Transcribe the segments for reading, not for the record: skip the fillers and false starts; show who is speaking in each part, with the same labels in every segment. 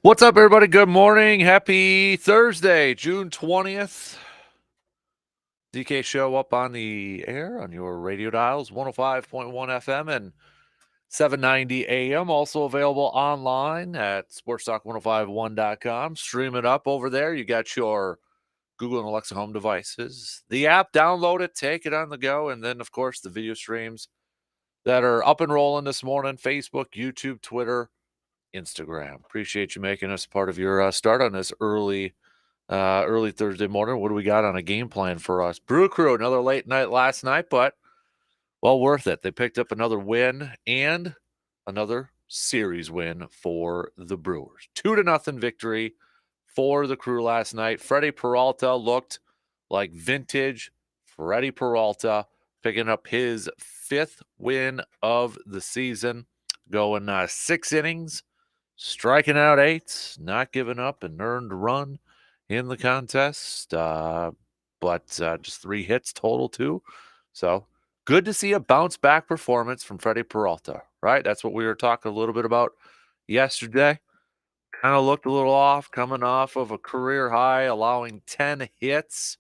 Speaker 1: What's up, everybody? Good morning. Happy Thursday, June 20th. DK Show up on the air on your radio dials, 105.1 FM and 790 AM. Also available online at sportstalk1051.com. Stream it up over there. You got your Google and Alexa home devices. The app, download it, take it on the go. And then, of course, the video streams that are up and rolling this morning: Facebook, YouTube, Twitter, Instagram. Appreciate you making us part of your start on this early Thursday morning. What do we got on a game plan for us? Brew Crew, another late night last night, but well worth it. They picked up another win and another series win for the Brewers. 2-0 victory for the Crew last night. Freddie Peralta looked like vintage Freddie Peralta, picking up his 5th win of the season, going 6 innings, striking out 8, not giving up an earned run in the contest, but just 3 hits total too. So good to see a bounce back performance from Freddie Peralta, right? That's what we were talking a little bit about yesterday. Kind of looked a little off, coming off of a career high, allowing 10 hits,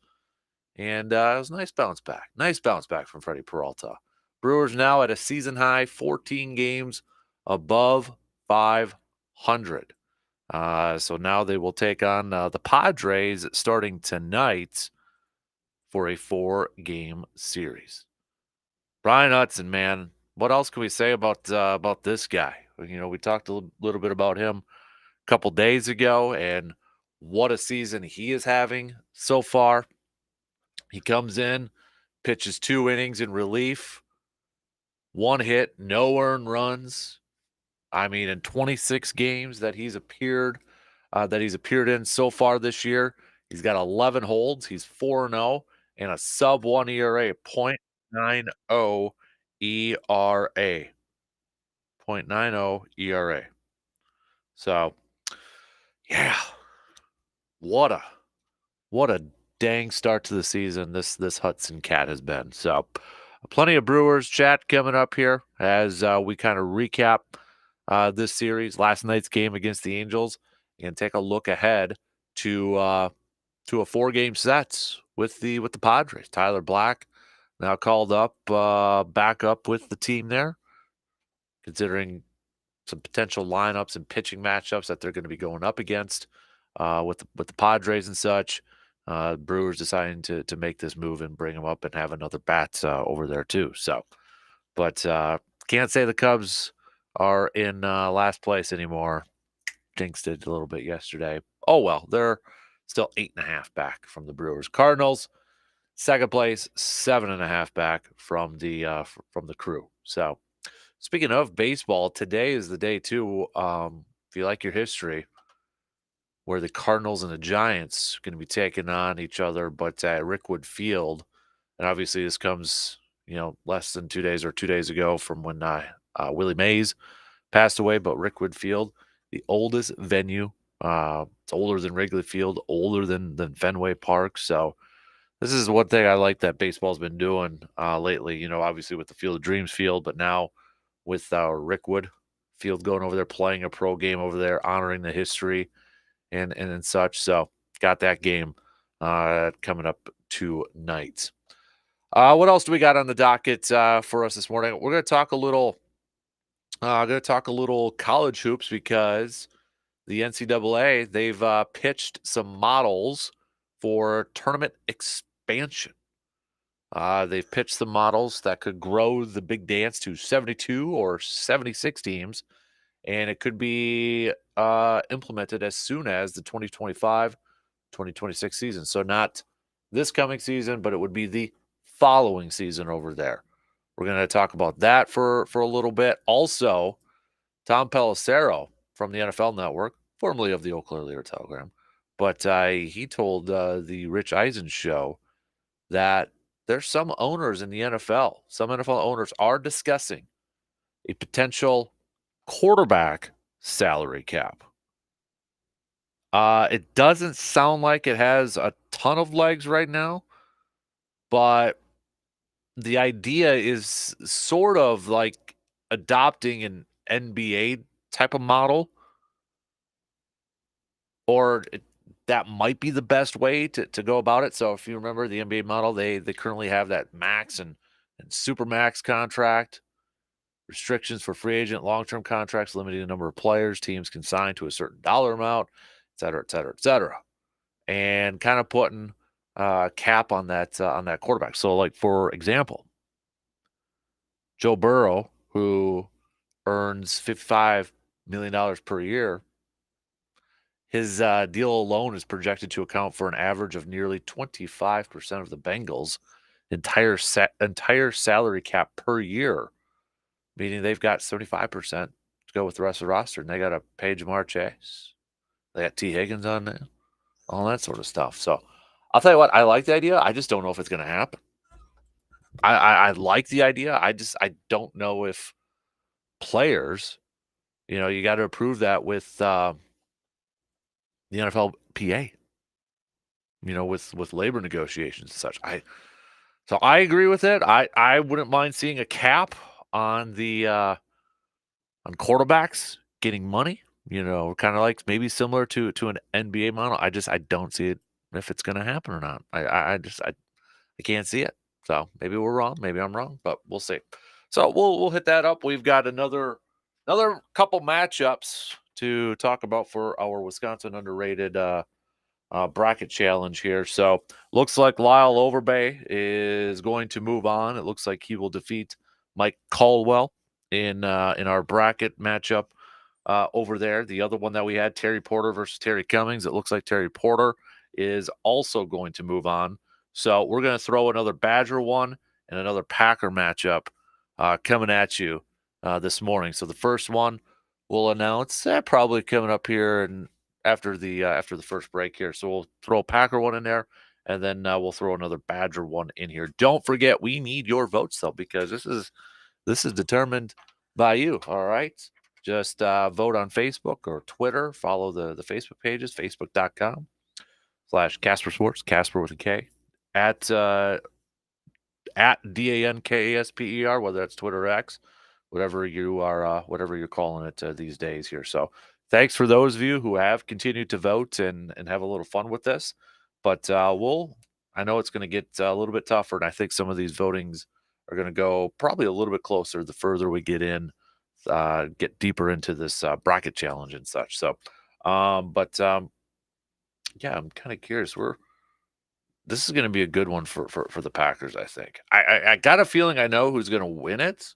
Speaker 1: and it was a nice bounce back. Nice bounce back from Freddie Peralta. Brewers now at a season high, 14 games above 500. So now they will take on the Padres starting tonight for a 4-game series. Brian Hudson, man, what else can we say about this guy? You know, we talked a little bit about him a couple days ago, and what a season he is having so far. He comes in, pitches 2 innings in relief, 1 hit, no earned runs. I mean, in 26 games that he's appeared in so far this year, he's got 11 holds. He's 4-0 and a sub-1 ERA, .90 ERA. .90 ERA. So, yeah, what a dang start to the season this Hudson cat has been. So, plenty of Brewers chat coming up here as we kind of recap this series, last night's game against the Angels, and take a look ahead to a 4-game set with the Padres. Tyler Black now called up, back up with the team there, considering some potential lineups and pitching matchups that they're going to be going up against with the Padres and such. Brewers deciding to make this move and bring him up and have another bat over there too. So, but can't say the Cubs are in last place anymore. Jinxed it a little bit yesterday. Oh well, they're still 8.5 back from the Brewers. Cardinals, second place, 7.5 back from the Crew. So, speaking of baseball, today is the day too. If you like your history, where the Cardinals and the Giants are going to be taking on each other, but at Rickwood Field, and obviously this comes less than 2 days or 2 days ago from when Willie Mays passed away. But Rickwood Field, the oldest venue, it's older than Wrigley Field, older than Fenway Park. So this is one thing I like that baseball's been doing lately. Obviously with the Field of Dreams field, but now with Rickwood Field going over there, playing a pro game over there, honoring the history and such. So got that game coming up tonight. What else do we got on the docket for us this morning? We're going to talk a little. College hoops because the NCAA, they've pitched some models for tournament expansion. They've pitched some models that could grow the big dance to 72 or 76 teams, and it could be implemented as soon as the 2025-2026 season. So not this coming season, but it would be the following season over there. We're going to talk about that for a little bit. Also, Tom Pelissero from the NFL Network, formerly of the Eau Claire Lear Telegram, but he told the Rich Eisen show that there's some owners in the NFL, some NFL owners are discussing a potential quarterback salary cap. It doesn't sound like it has a ton of legs right now, but the idea is sort of like, adopting an NBA type of model or that might be the best way to go about it. So if you remember the NBA model, they currently have that max and super max contract, restrictions for free agent, long-term contracts, limiting the number of players teams can sign to a certain dollar amount, et cetera, et cetera, et cetera, and kind of putting a cap on that quarterback. So, like for example, Joe Burrow, who earns $55 million per year, his deal alone is projected to account for an average of nearly 25% of the Bengals' entire salary cap per year, meaning they've got 75% to go with the rest of the roster, and they got to pay Jamar Chase. They got T. Higgins on there, all that sort of stuff. So I'll tell you what, I like the idea. I just don't know if it's going to happen. I like the idea. I don't know if players, you got to approve that with the NFLPA, with labor negotiations and such. So I agree with it. I wouldn't mind seeing a cap on the on quarterbacks getting money. Kind of like maybe similar to an NBA model. I don't see it if it's going to happen or not. I can't see it. So maybe we're wrong. Maybe I'm wrong, but we'll see. So we'll hit that up. We've got another couple matchups to talk about for our Wisconsin underrated bracket challenge here. So looks like Lyle Overbay is going to move on. It looks like he will defeat Mike Caldwell in our bracket matchup over there. The other one that we had, Terry Porter versus Terry Cummings. It looks like Terry Porter is also going to move on. So we're going to throw another Badger one and another Packer matchup coming at you this morning. So the first one we'll announce probably coming up here and after the first break here. So we'll throw a Packer one in there, and then we'll throw another Badger one in here. Don't forget, we need your votes though, because this is determined by you. All right, just vote on Facebook or Twitter. Follow the Facebook pages, facebook.com/Kasper Sports, Kasper with a K, at DANKASPER, whether that's Twitter or X, whatever you're calling it these days here. So thanks for those of you who have continued to vote and have a little fun with this. But I know it's going to get a little bit tougher, and I think some of these votings are going to go probably a little bit closer the further we get deeper into this bracket challenge and such. So, yeah, I'm kind of curious. This is going to be a good one for the Packers, I think. I got a feeling I know who's going to win it,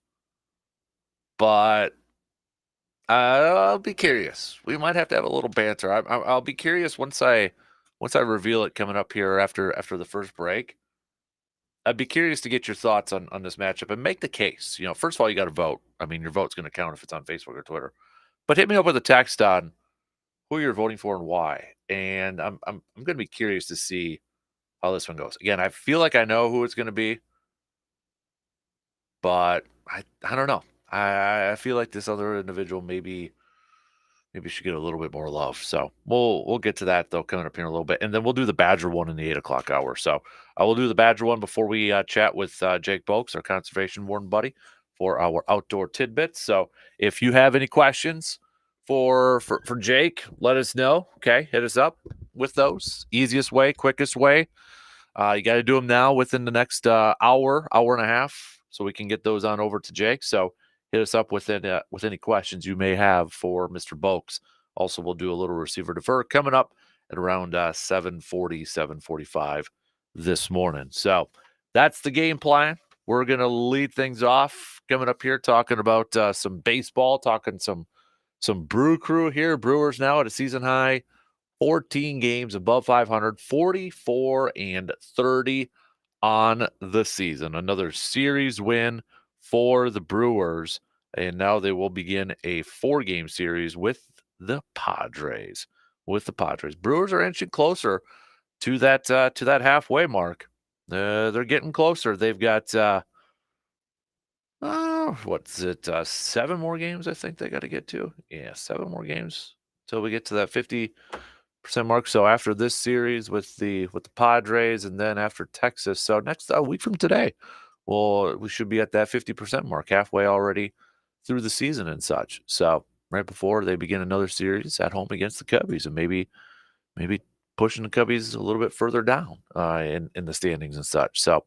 Speaker 1: but I'll be curious. We might have to have a little banter. I'll be curious once I reveal it coming up here after the first break. I'd be curious to get your thoughts on this matchup and make the case. First of all, you got to vote. I mean, your vote's going to count if it's on Facebook or Twitter. But hit me up with a text on who you're voting for and why. And I'm going to be curious to see how this one goes. Again, I feel like I know who it's going to be, but I don't know. I feel like this other individual maybe should get a little bit more love. So we'll get to that though coming up here in a little bit, and then we'll do the Badger one in the 8:00 hour. So I will do the Badger one before we chat with Jake Boakes, our conservation warden buddy, for our outdoor tidbits. So if you have any questions for Jake, let us know. Okay, hit us up with those. Easiest way, quickest way. You got to do them now within the next hour and a half, so we can get those on over to Jake. So hit us up with any questions you may have for Mr. Boakes. Also, we'll do a little receiver defer coming up at around 7:40, 7:45 this morning. So that's the game plan. We're going to lead things off coming up here talking about some baseball, talking some Brew Crew here. Brewers now at a season high 14 games above 500, 44-30 on the season. Another series win for the Brewers, and now they will begin a 4-game series with the Padres. Brewers are inching closer to that halfway mark. They're getting closer. They've got 7 more games I think they got to get to. Yeah, 7 more games till we get to that 50% mark. So after this series with the Padres, and then after Texas, so next week from today, we should be at that 50% mark, halfway already through the season and such. So right before they begin another series at home against the Cubbies, and maybe maybe pushing the Cubbies a little bit further down in the standings and such. So,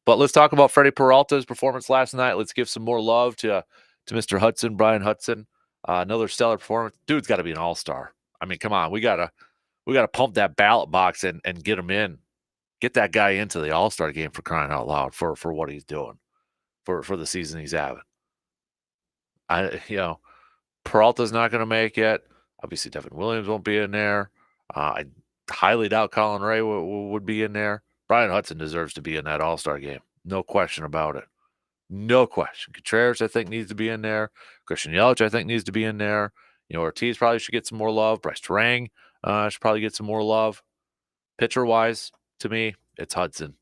Speaker 1: but let's talk about Freddie Peralta's performance last night. Let's give some more love to Mr. Hudson, Brian Hudson. Another stellar performance. Dude's got to be an all-star. I mean, come on, we gotta pump that ballot box and get him in. Get that guy into the all-star game, for crying out loud, for what he's doing, for the season he's having. Peralta's not going to make it. Obviously, Devin Williams won't be in there. I highly doubt Colin Ray would be in there. Brian Hudson deserves to be in that All-Star game. No question about it. No question. Contreras, I think, needs to be in there. Christian Yelich, I think, needs to be in there. Ortiz probably should get some more love. Bryce Terang should probably get some more love. Pitcher-wise, to me, it's Hudson.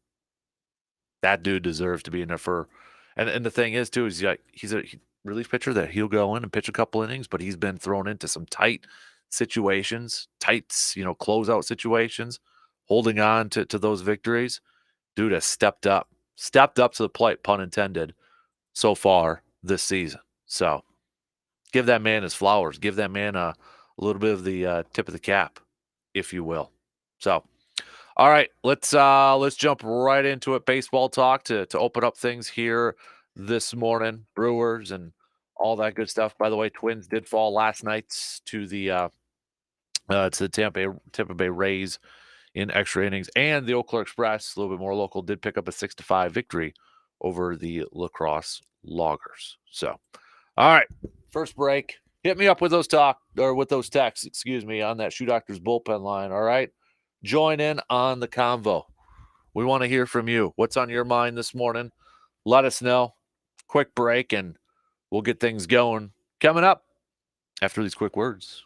Speaker 1: That dude deserves to be in there for. And the thing is, too, is he's a relief pitcher that he'll go in and pitch a couple innings, but he's been thrown into some tight situations, closeout situations, holding on to those victories. Dude has stepped up to the plate, pun intended, so far this season. So give that man his flowers. Give that man a little bit of the tip of the cap, if you will. So, all right, let's jump right into it. Baseball talk to open up things here this morning. Brewers and all that good stuff. By the way, Twins did fall last night to the Tampa Bay Rays in extra innings, and the Eau Claire Express, a little bit more local, did pick up a 6-5 victory over the La Crosse Loggers. So, all right, first break. Hit me up with those texts, on that Shoe Doctor's bullpen line. All right, join in on the convo. We want to hear from you. What's on your mind this morning? Let us know. Quick break, and we'll get things going. Coming up after these quick words.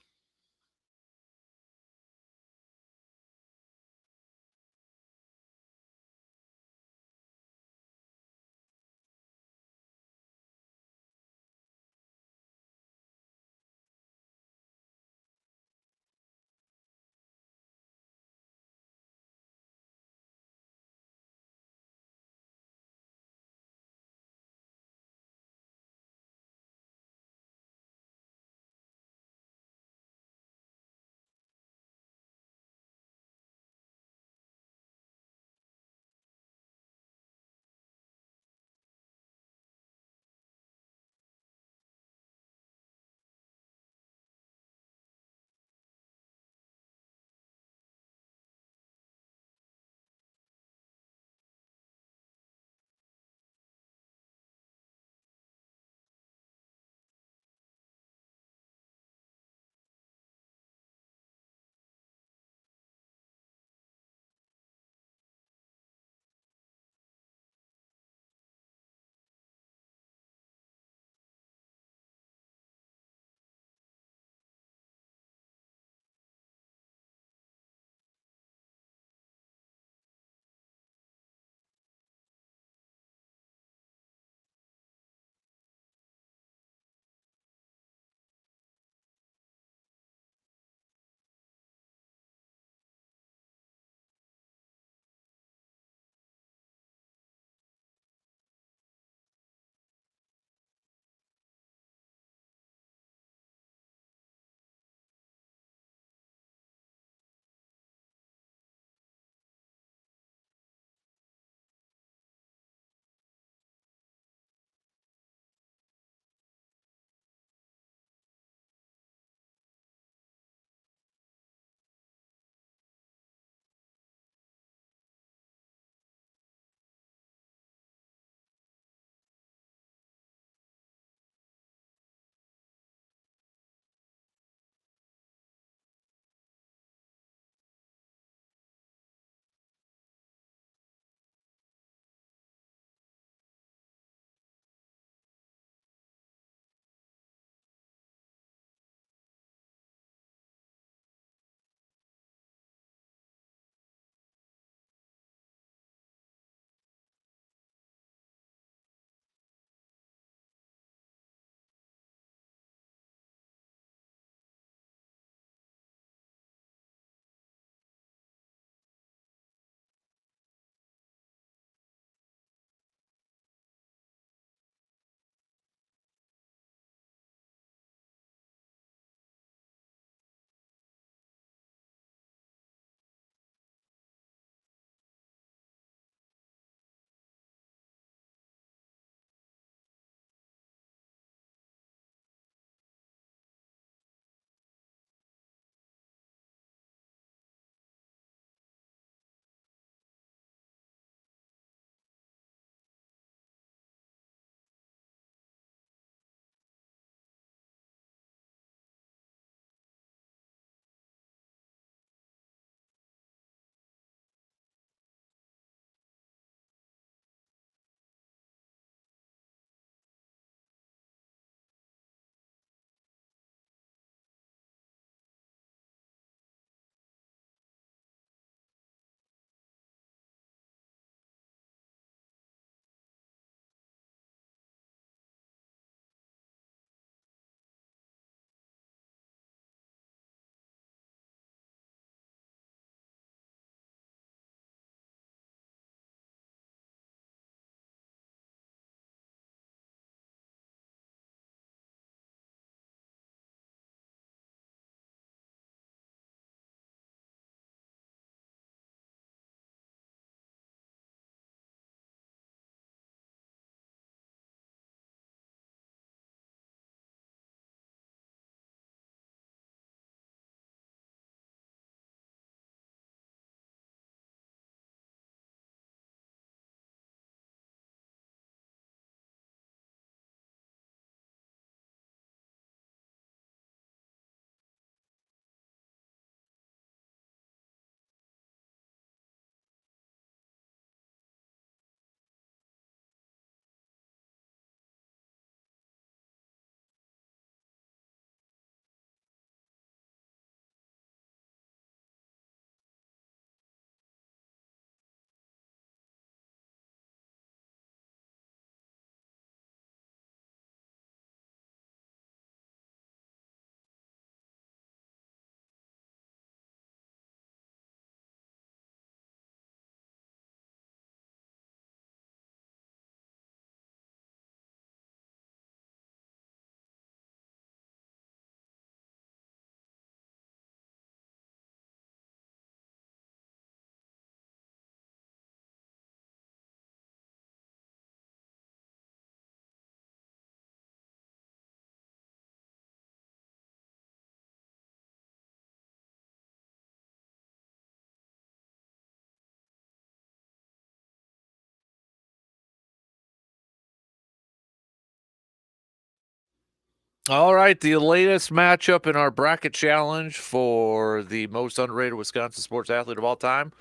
Speaker 1: All right, the latest matchup in our bracket challenge for the most underrated Wisconsin sports athlete of all time.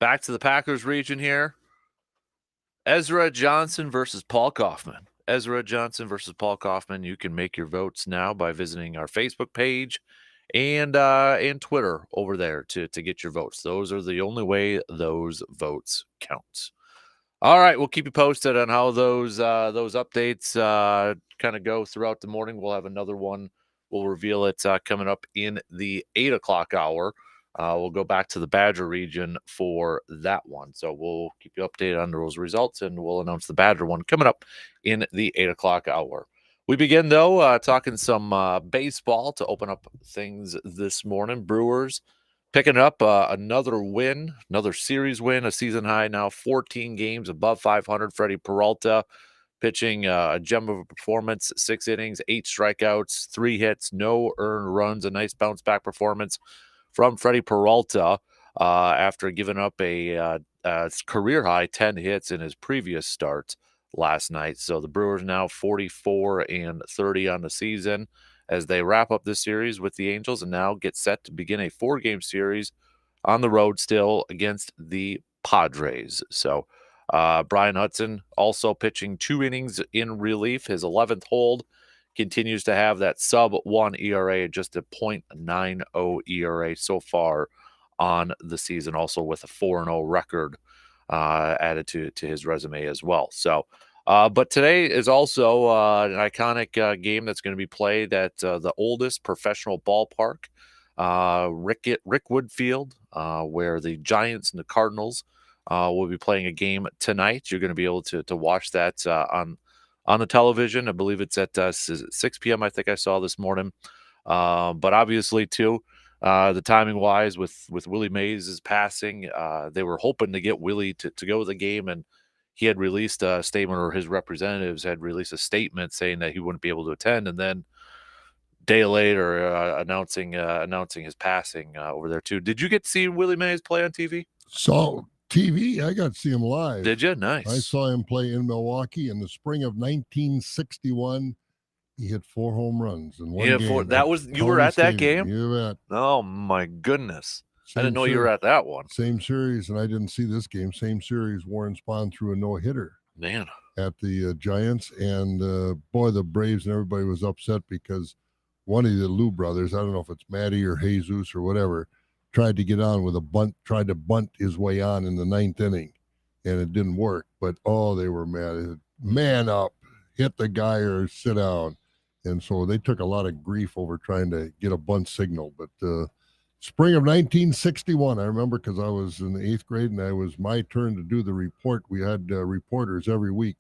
Speaker 1: Back to the Packers region here. Ezra Johnson versus Paul Kaufman. Ezra Johnson versus Paul Kaufman. You can make your votes now by visiting our Facebook page and Twitter over there to get your votes. Those are the only way those votes count. All right, we'll keep you posted on how those updates kind of go throughout the morning. We'll have another one. We'll reveal it coming up in the 8 o'clock hour. We'll go back to the Badger region for that one. So we'll keep you updated on those results, and we'll announce the Badger one coming up in the 8 o'clock hour. We begin, though, talking some baseball to open up things this morning. Brewers picking up another win, another series win, a season high now, 14 games above 500. Freddie Peralta pitching a gem of a performance, 6 innings, 8 strikeouts, 3 hits, no earned runs, a nice bounce back performance from Freddie Peralta after giving up a career high 10 hits in his previous start last night. So the Brewers now 44-30 on the season as they wrap up this series with the Angels and now get set to begin a 4-game series on the road still against the Padres. So Brian Hudson also pitching 2 innings in relief. His 11th hold continues to have that sub-1 ERA, just a .90 ERA so far on the season, also with a 4-0 record added to his resume as well. So, but today is also an iconic game that's going to be played at the oldest professional ballpark, Rickwood Field, where the Giants and the Cardinals will be playing a game tonight. You're going to be able to watch that on the television. I believe it's at 6 p.m. I think I saw this morning. But obviously, too, the timing wise with Willie Mays' passing, they were hoping to get Willie to go to the game, and he had released a statement, or his representatives had released a statement saying that he wouldn't be able to attend, and then a day later announcing his passing over there too. Did you get to see Willie Mays play on TV?
Speaker 2: Saw TV. I got to see him live.
Speaker 1: Did you? Nice.
Speaker 2: I saw him play in Milwaukee in the spring of 1961. He hit 4 home runs in one game.
Speaker 1: You were at that game?
Speaker 2: You bet.
Speaker 1: Oh my goodness. I didn't know you were at that one.
Speaker 2: Same series, and I didn't see this game. Same series, Warren Spahn threw a no-hitter.
Speaker 1: Man.
Speaker 2: At the Giants, and boy, the Braves and everybody was upset because one of the Lou brothers, I don't know if it's Matty or Jesus or whatever, tried to get on with a bunt, tried to bunt his way on in the 9th inning, and it didn't work. But, they were mad. Man up, hit the guy or sit down. And so they took a lot of grief over trying to get a bunt signal. But spring of 1961, I remember because I was in the 8th grade and it was my turn to do the report. We had reporters every week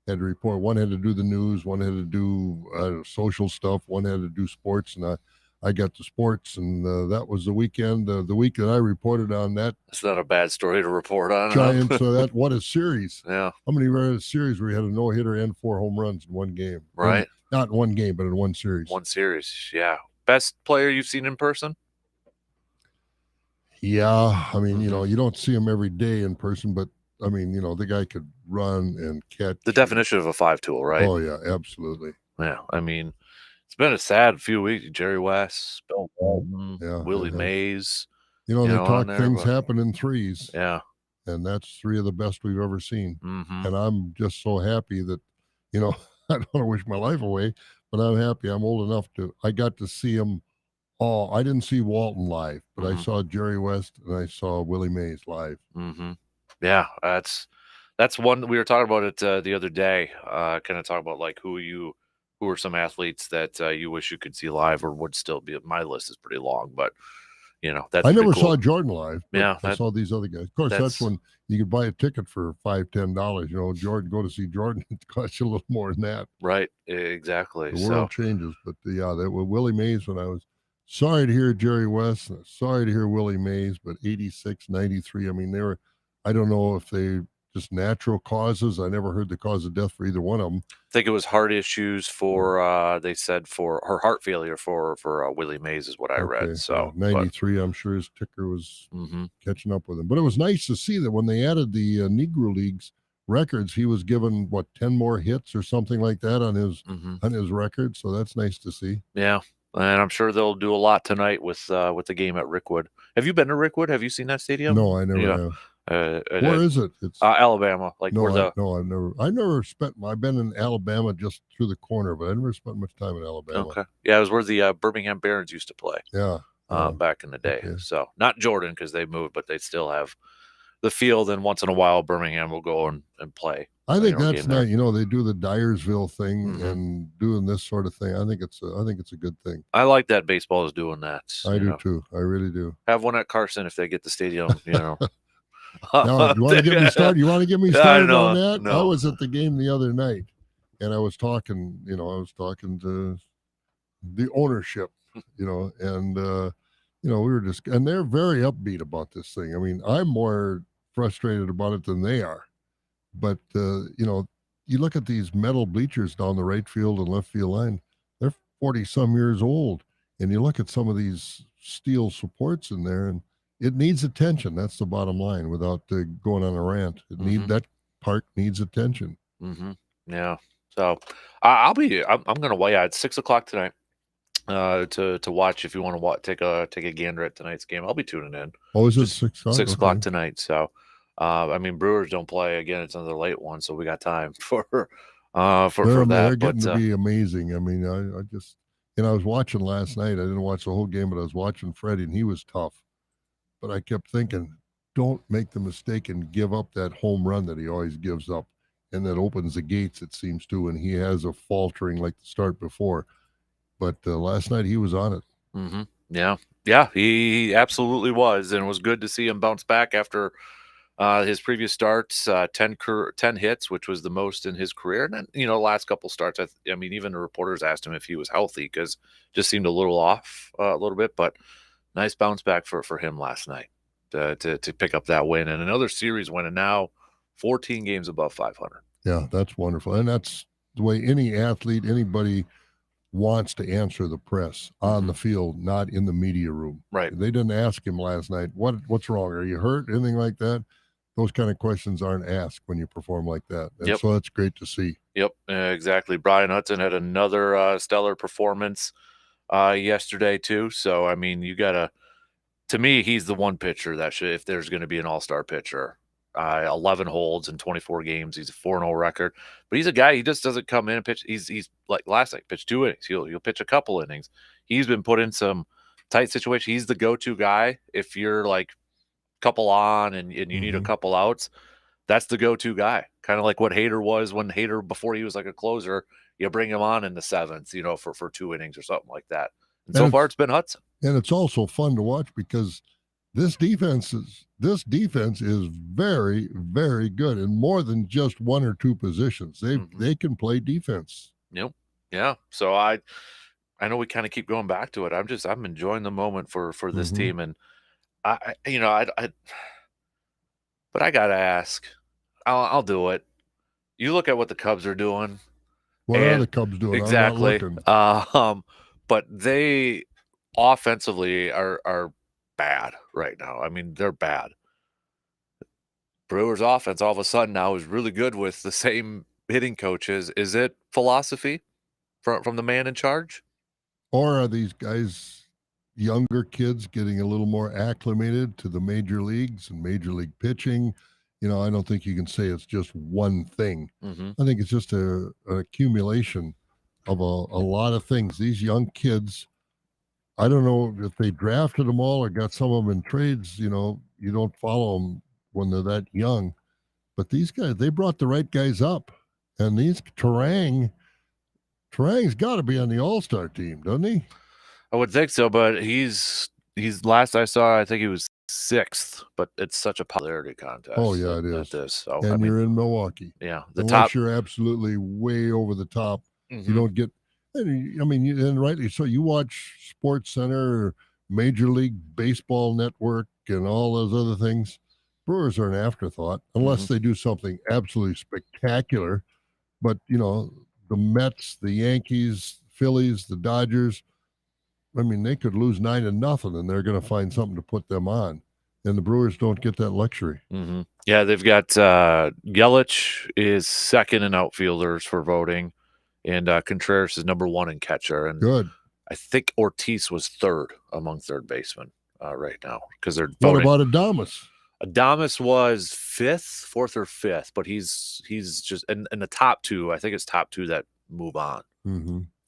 Speaker 2: had to report. One had to do the news, one had to do social stuff, one had to do sports, and I got the sports, and that was the weekend, the week that I reported on that.
Speaker 1: It's not a bad story to report on.
Speaker 2: Giants, what a series.
Speaker 1: Yeah.
Speaker 2: How many were in a series where you had a no-hitter and 4 home runs in one game?
Speaker 1: Right.
Speaker 2: Not in one game, but in one series.
Speaker 1: One series, yeah. Best player you've seen in person?
Speaker 2: Yeah. I mean, you don't see him every day in person, but, I mean, the guy could run and catch.
Speaker 1: The definition of a 5-tool, right?
Speaker 2: Oh, yeah, absolutely.
Speaker 1: Yeah, I mean, it's been a sad few weeks. Jerry West, Bill Walton, Willie Mays.
Speaker 2: They talk things happen in threes.
Speaker 1: Yeah.
Speaker 2: And that's 3 of the best we've ever seen.
Speaker 1: Mm-hmm.
Speaker 2: And I'm just so happy that, I don't want to wish my life away, but I'm happy. I'm old enough I got to see them all. I didn't see Walton live, but I saw Jerry West and I saw Willie Mays live.
Speaker 1: Mm-hmm. Yeah, that's one. We were talking about it the other day, kind of talking about like who are some athletes that you wish you could see live or would still be. My list is pretty long, but that's.
Speaker 2: I never
Speaker 1: cool.
Speaker 2: saw Jordan live.
Speaker 1: Yeah,
Speaker 2: I saw these other guys. Of course, that's when you could buy a ticket for $5-10. Jordan, go to see Jordan. It costs you a little more than that.
Speaker 1: Right. Exactly.
Speaker 2: The world changes, but that was Willie Mays. When I was sorry to hear Jerry West, sorry to hear Willie Mays, but 86, 93. I mean, they were. I don't know if they just natural causes. I never heard the cause of death for either one of them.
Speaker 1: I think it was heart issues for, they said for her heart failure for Willie Mays is what I read. So
Speaker 2: 93, I'm sure his ticker was catching up with him. But it was nice to see that when they added the Negro Leagues records. He was given 10 more hits or something like that on his
Speaker 1: Mm-hmm.
Speaker 2: record. So that's nice to see.
Speaker 1: Yeah, and I'm sure they'll do a lot tonight with the game at Rickwood. Have you been to Rickwood? Have you seen that stadium?
Speaker 2: No, I never
Speaker 1: Yeah.
Speaker 2: have.
Speaker 1: Where
Speaker 2: Where is it? It's
Speaker 1: Alabama, like where the
Speaker 2: I've never spent. I've been in Alabama just through the corner, but I never spent much time in Alabama.
Speaker 1: okay. Yeah, it was where the Birmingham Barons used to play.
Speaker 2: Yeah.
Speaker 1: Back in the day.
Speaker 2: Okay.
Speaker 1: So not Jordan because they moved, but they still have the field. And once in a while, Birmingham will go and play.
Speaker 2: I think
Speaker 1: a
Speaker 2: that's
Speaker 1: game there.
Speaker 2: nice. You know, they do the Dyersville thing
Speaker 1: Mhm.
Speaker 2: and doing this sort of thing. I think it's a good thing.
Speaker 1: I like that baseball is doing that.
Speaker 2: I do too. I really do.
Speaker 1: Have one at Carson if they get the stadium.
Speaker 2: Now, you want to get me started? You want to get me started on that?
Speaker 1: No.
Speaker 2: I was at the game the other night, and I was talking. I was talking to the ownership. And we were just, and they're very upbeat about this thing. I mean, I'm more frustrated about it than they are. But you look at these metal bleachers down the right field and left field line; they're 40 some years old, and you look at some of these steel supports in there, and it needs attention. That's the bottom line. Without going on a rant, that park needs attention.
Speaker 1: Mm-hmm. Yeah. So I'm going to weigh at 6:00 tonight. To watch if you want to take a gander at tonight's game. I'll be tuning in.
Speaker 2: Oh, is it 6:00?
Speaker 1: 6:00 tonight. So, I mean, Brewers don't play again. It's another late one, so we got time for that.
Speaker 2: They're getting to be amazing. I mean, I just, I was watching last night. I didn't watch the whole game, but I was watching Freddie, and he was tough. But I kept thinking, don't make the mistake and give up that home run that he always gives up, and that opens the gates. It seems to, and he has a faltering like the start before. But last night he was on it.
Speaker 1: Mm-hmm. Yeah, he absolutely was, and it was good to see him bounce back after his previous starts. 10 hits, which was the most in his career, and then last couple starts. I mean, even the reporters asked him if he was healthy because just seemed a little off a little bit, but nice bounce back for him last night to pick up that win and another series win, and now 14 games above 500.
Speaker 2: Yeah, that's wonderful, and that's the way any athlete, anybody wants to answer the press on the field, not in the media room.
Speaker 1: Right.
Speaker 2: They didn't ask him last night, what's wrong? Are you hurt? Anything like that? Those kind of questions aren't asked when you perform like that. And so that's great to see.
Speaker 1: Yep, exactly. Brian Hudson had another stellar performance yesterday too. So, I mean, to me, he's the one pitcher that should, if there's going to be an all-star pitcher, 11 holds in 24 games. He's a 4-0 record, but he's a guy. He just doesn't come in and pitch. He's like last night, pitched 2 innings. He'll pitch a couple innings. He's been put in some tight situations. He's the go-to guy if you're like couple on and you need a couple outs. That's the go-to guy. Kind of like what Hader was when Hader, before he was like a closer, you bring him on in the 7th, for 2 innings or something like that. And so far, it's been Hudson.
Speaker 2: And it's also fun to watch because this defense is very, very good in more than just 1 or 2 positions. They can play defense.
Speaker 1: Yep. Yeah. So I know we kind of keep going back to it. I'm enjoying the moment for this team, and but I gotta ask. I'll do it. You look at what the Cubs are doing.
Speaker 2: What are the Cubs doing?
Speaker 1: Exactly. But they offensively are bad right now. I mean, they're bad. Brewers offense all of a sudden now is really good with the same hitting coaches. Is it philosophy from the man in charge?
Speaker 2: Or are these guys, younger kids, getting a little more acclimated to the major leagues and major league pitching? I don't think you can say it's just one thing. I think it's just an accumulation of a lot of things. These young kids, I don't know if they drafted them all or got some of them in trades. You don't follow them when they're that young. But these guys, they brought the right guys up. And these Terang's got to be on the All-Star team, doesn't he?
Speaker 1: I would think so, but he's last I saw, I think he was 6th, but it's such a popularity contest.
Speaker 2: Oh yeah, it is.
Speaker 1: So,
Speaker 2: and you're in Milwaukee.
Speaker 1: Yeah,
Speaker 2: unless you're absolutely way over the top, you don't get. And rightly so. You watch Sports Center, or Major League Baseball Network, and all those other things. Brewers are an afterthought unless they do something absolutely spectacular. But the Mets, the Yankees, Phillies, the Dodgers. I mean, they could lose 9-0, and they're going to find something to put them on. and the Brewers don't get that luxury.
Speaker 1: Mm-hmm. Yeah, they've got Yelich is second in outfielders for voting, and Contreras is number 1 in catcher. And
Speaker 2: Good.
Speaker 1: I think Ortiz was third among third basemen right now because they're
Speaker 2: What
Speaker 1: voting.
Speaker 2: about Adames?
Speaker 1: Adames was fourth or fifth, but he's just in the top 2. I think it's top 2 that move on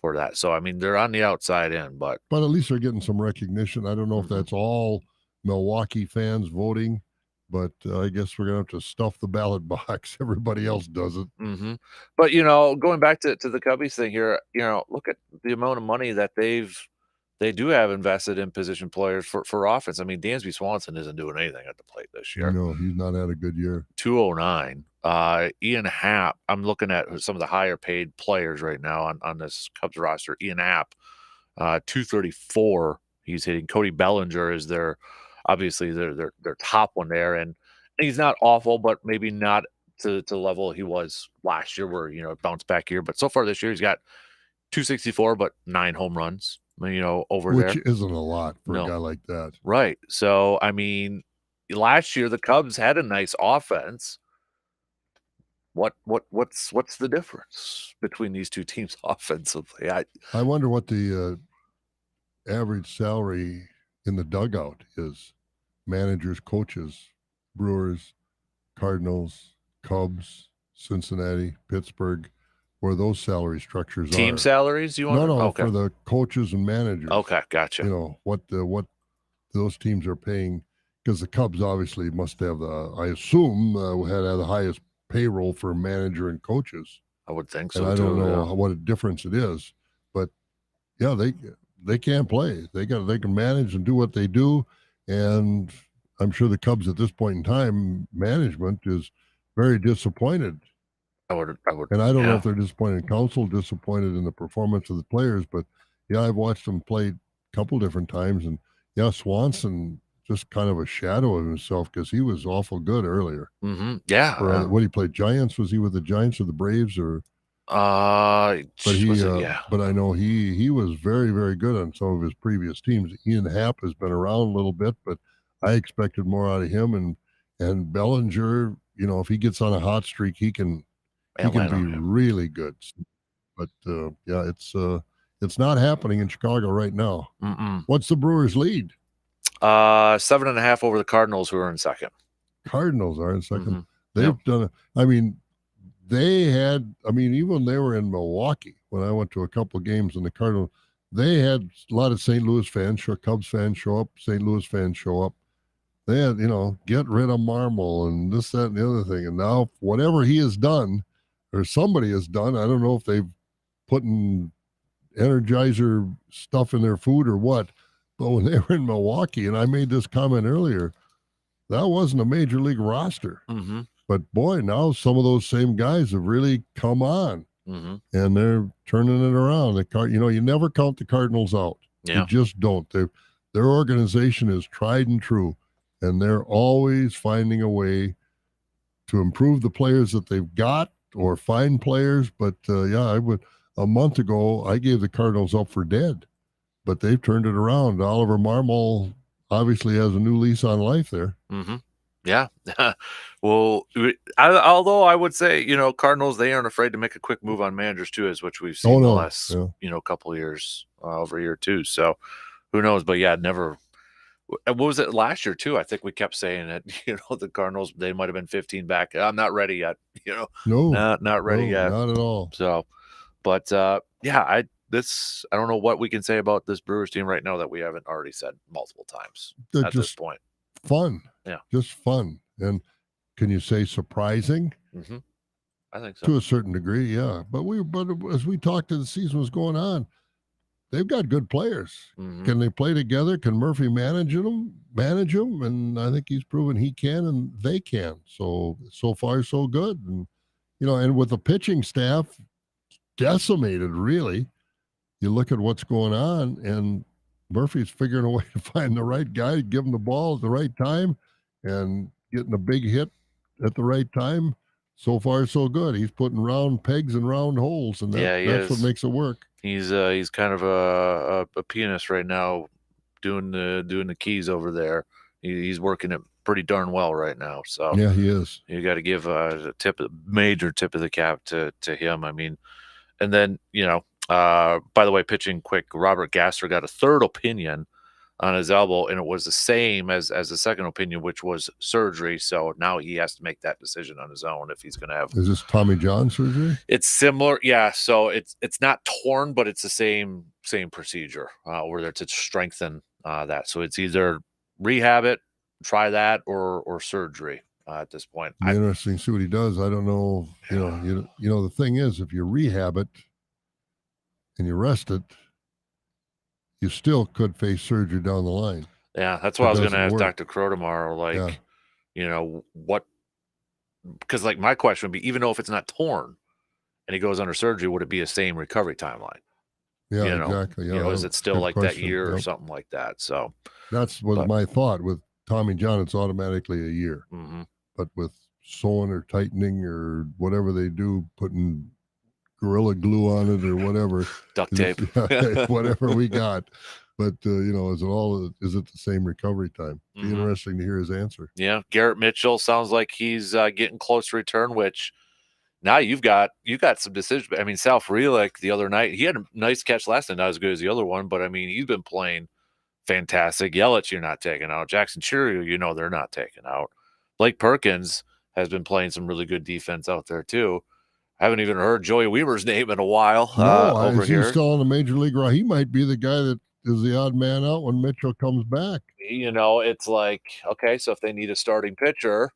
Speaker 1: for that. So I mean, they're on the outside in, but
Speaker 2: at least they're getting some recognition. I don't know if that's all Milwaukee fans voting, but I guess we're gonna have to stuff the ballot box. Everybody else does it.
Speaker 1: But going back to the Cubbies thing here, look at the amount of money that they do have invested in position players for offense. I mean, Dansby Swanson isn't doing anything at the plate this year.
Speaker 2: No, he's not had a good year.
Speaker 1: 209. Ian Happ, I'm looking at some of the higher paid players right now on this Cubs roster. Ian Happ, 234. He's hitting. Cody Bellinger is obviously their top one there, and he's not awful, but maybe not to the level he was last year, where bounced back year. But so far this year, he's got 264, but 9 home runs. Over there,
Speaker 2: which isn't a lot for a guy like that,
Speaker 1: right? So I mean, last year the Cubs had a nice offense. What's the difference between these two teams offensively?
Speaker 2: I wonder what the average salary in the dugout is. Managers, coaches, Brewers, Cardinals, Cubs, Cincinnati, Pittsburgh, where those salary structures
Speaker 1: team
Speaker 2: are.
Speaker 1: Salaries, you want?
Speaker 2: No,
Speaker 1: okay.
Speaker 2: For the coaches and managers.
Speaker 1: Okay, gotcha.
Speaker 2: What those teams are paying, because the Cubs obviously must have I assume had the highest payroll for manager and coaches.
Speaker 1: I would think so.
Speaker 2: And I don't know what a difference it is, but yeah, they can't play. They can manage and do what they do, and I'm sure the Cubs at this point in time, management is very disappointed.
Speaker 1: I would,
Speaker 2: and I don't know if they're disappointed in council, disappointed in the performance of the players, but yeah, I've watched them play a couple different times, and yeah, Swanson just kind of a shadow of himself because he was awful good earlier.
Speaker 1: Yeah.
Speaker 2: What he played Giants? Was he with the Giants or the Braves or? But I know he was very, very good on some of his previous teams. Ian Happ has been around a little bit, but I expected more out of him. And Bellinger, if he gets on a hot streak, he can be really good. But yeah, it's not happening in Chicago right now. What's the Brewers' lead?
Speaker 1: 7.5 over the Cardinals, who are in second.
Speaker 2: Cardinals are in second. They've done. Even when they were in Milwaukee, when I went to a couple of games in the Cardinals, they had a lot of St. Louis fans, Cubs fans show up, St. Louis fans show up. They had, get rid of Marmol and this, that, and the other thing. And now whatever he has done, or somebody has done, I don't know if they've put in Energizer stuff in their food or what, but when they were in Milwaukee, and I made this comment earlier, that wasn't a major league roster. But boy, now some of those same guys have really come on, and they're turning it around. You never count the Cardinals out. You just don't. Their organization is tried and true, and they're always finding a way to improve the players that they've got or find players. But a month ago, I gave the Cardinals up for dead, but they've turned it around. Oliver Marmol obviously has a new lease on life there.
Speaker 1: Yeah. Well, although I would say, Cardinals, they aren't afraid to make a quick move on managers too, which we've seen the last, couple of years, over a year too. So who knows? But yeah, never. What was it last year too? I think we kept saying it, the Cardinals, they might've been 15 back. I'm not ready yet,
Speaker 2: No,
Speaker 1: not ready yet.
Speaker 2: Not at all.
Speaker 1: So, but yeah, I don't know what we can say about this Brewers team right now that we haven't already said multiple times at this point.
Speaker 2: Fun.
Speaker 1: Yeah.
Speaker 2: Just fun. And can you say surprising?
Speaker 1: I think so.
Speaker 2: To a certain degree, yeah. But as we talked as the season was going on, they've got good players. Can they play together? Can Murphy manage them? And I think he's proven he can and they can. So far, so good. And, and with the pitching staff decimated, really, you look at what's going on, and Murphy's figuring a way to find the right guy, give him the ball at the right time, and getting a big hit at the right time. So far, so good. He's putting round pegs in round holes, and that's what makes it work.
Speaker 1: He's kind of a pianist right now, doing the keys over there He's working it pretty darn well right now. So
Speaker 2: Yeah, he is.
Speaker 1: you got to give a major tip of the cap to him. I mean, and then by the way, pitching quick, Robert Gasser got a third opinion on his elbow, and it was the same as the second opinion, which was surgery. So now he has to make that decision on his own if he's going to have.
Speaker 2: Is this Tommy John surgery?
Speaker 1: It's similar, yeah. So it's not torn, but it's the same procedure where they're to strengthen that. So it's either rehab it, try that, or surgery at this point.
Speaker 2: It'd be interesting to see what he does. I don't know. You know, the thing is, if you rehab it and you rest it, you still could face surgery down the line.
Speaker 1: Yeah, that's what I was going to ask Dr. Crow tomorrow. Like, what? Because like my question would be, even though if it's not torn and he goes under surgery, would it be the same recovery timeline?
Speaker 2: Yeah, exactly. Yeah,
Speaker 1: is it still like that year or something like that? So
Speaker 2: that's what my thought with Tommy John. It's automatically a year, but with sewing or tightening or whatever they do, putting Gorilla Glue on it or whatever,
Speaker 1: duct tape,
Speaker 2: whatever we got. But is it the same recovery time? Be interesting to hear his answer.
Speaker 1: Yeah, Garrett Mitchell sounds like he's getting close to return, which now you got some decisions. I mean, Sal Frelick the other night, he had a nice catch last night, not as good as the other one, but I mean, he's been playing fantastic. Yelich, you're not taking out. Jackson Cheerio, they're not taking out. Blake Perkins has been playing some really good defense out there too. I haven't even heard Joey Weaver's name in a while.
Speaker 2: No, is he still on the major league? He might be the guy that is the odd man out when Mitchell comes back.
Speaker 1: It's like, okay, so if they need a starting pitcher,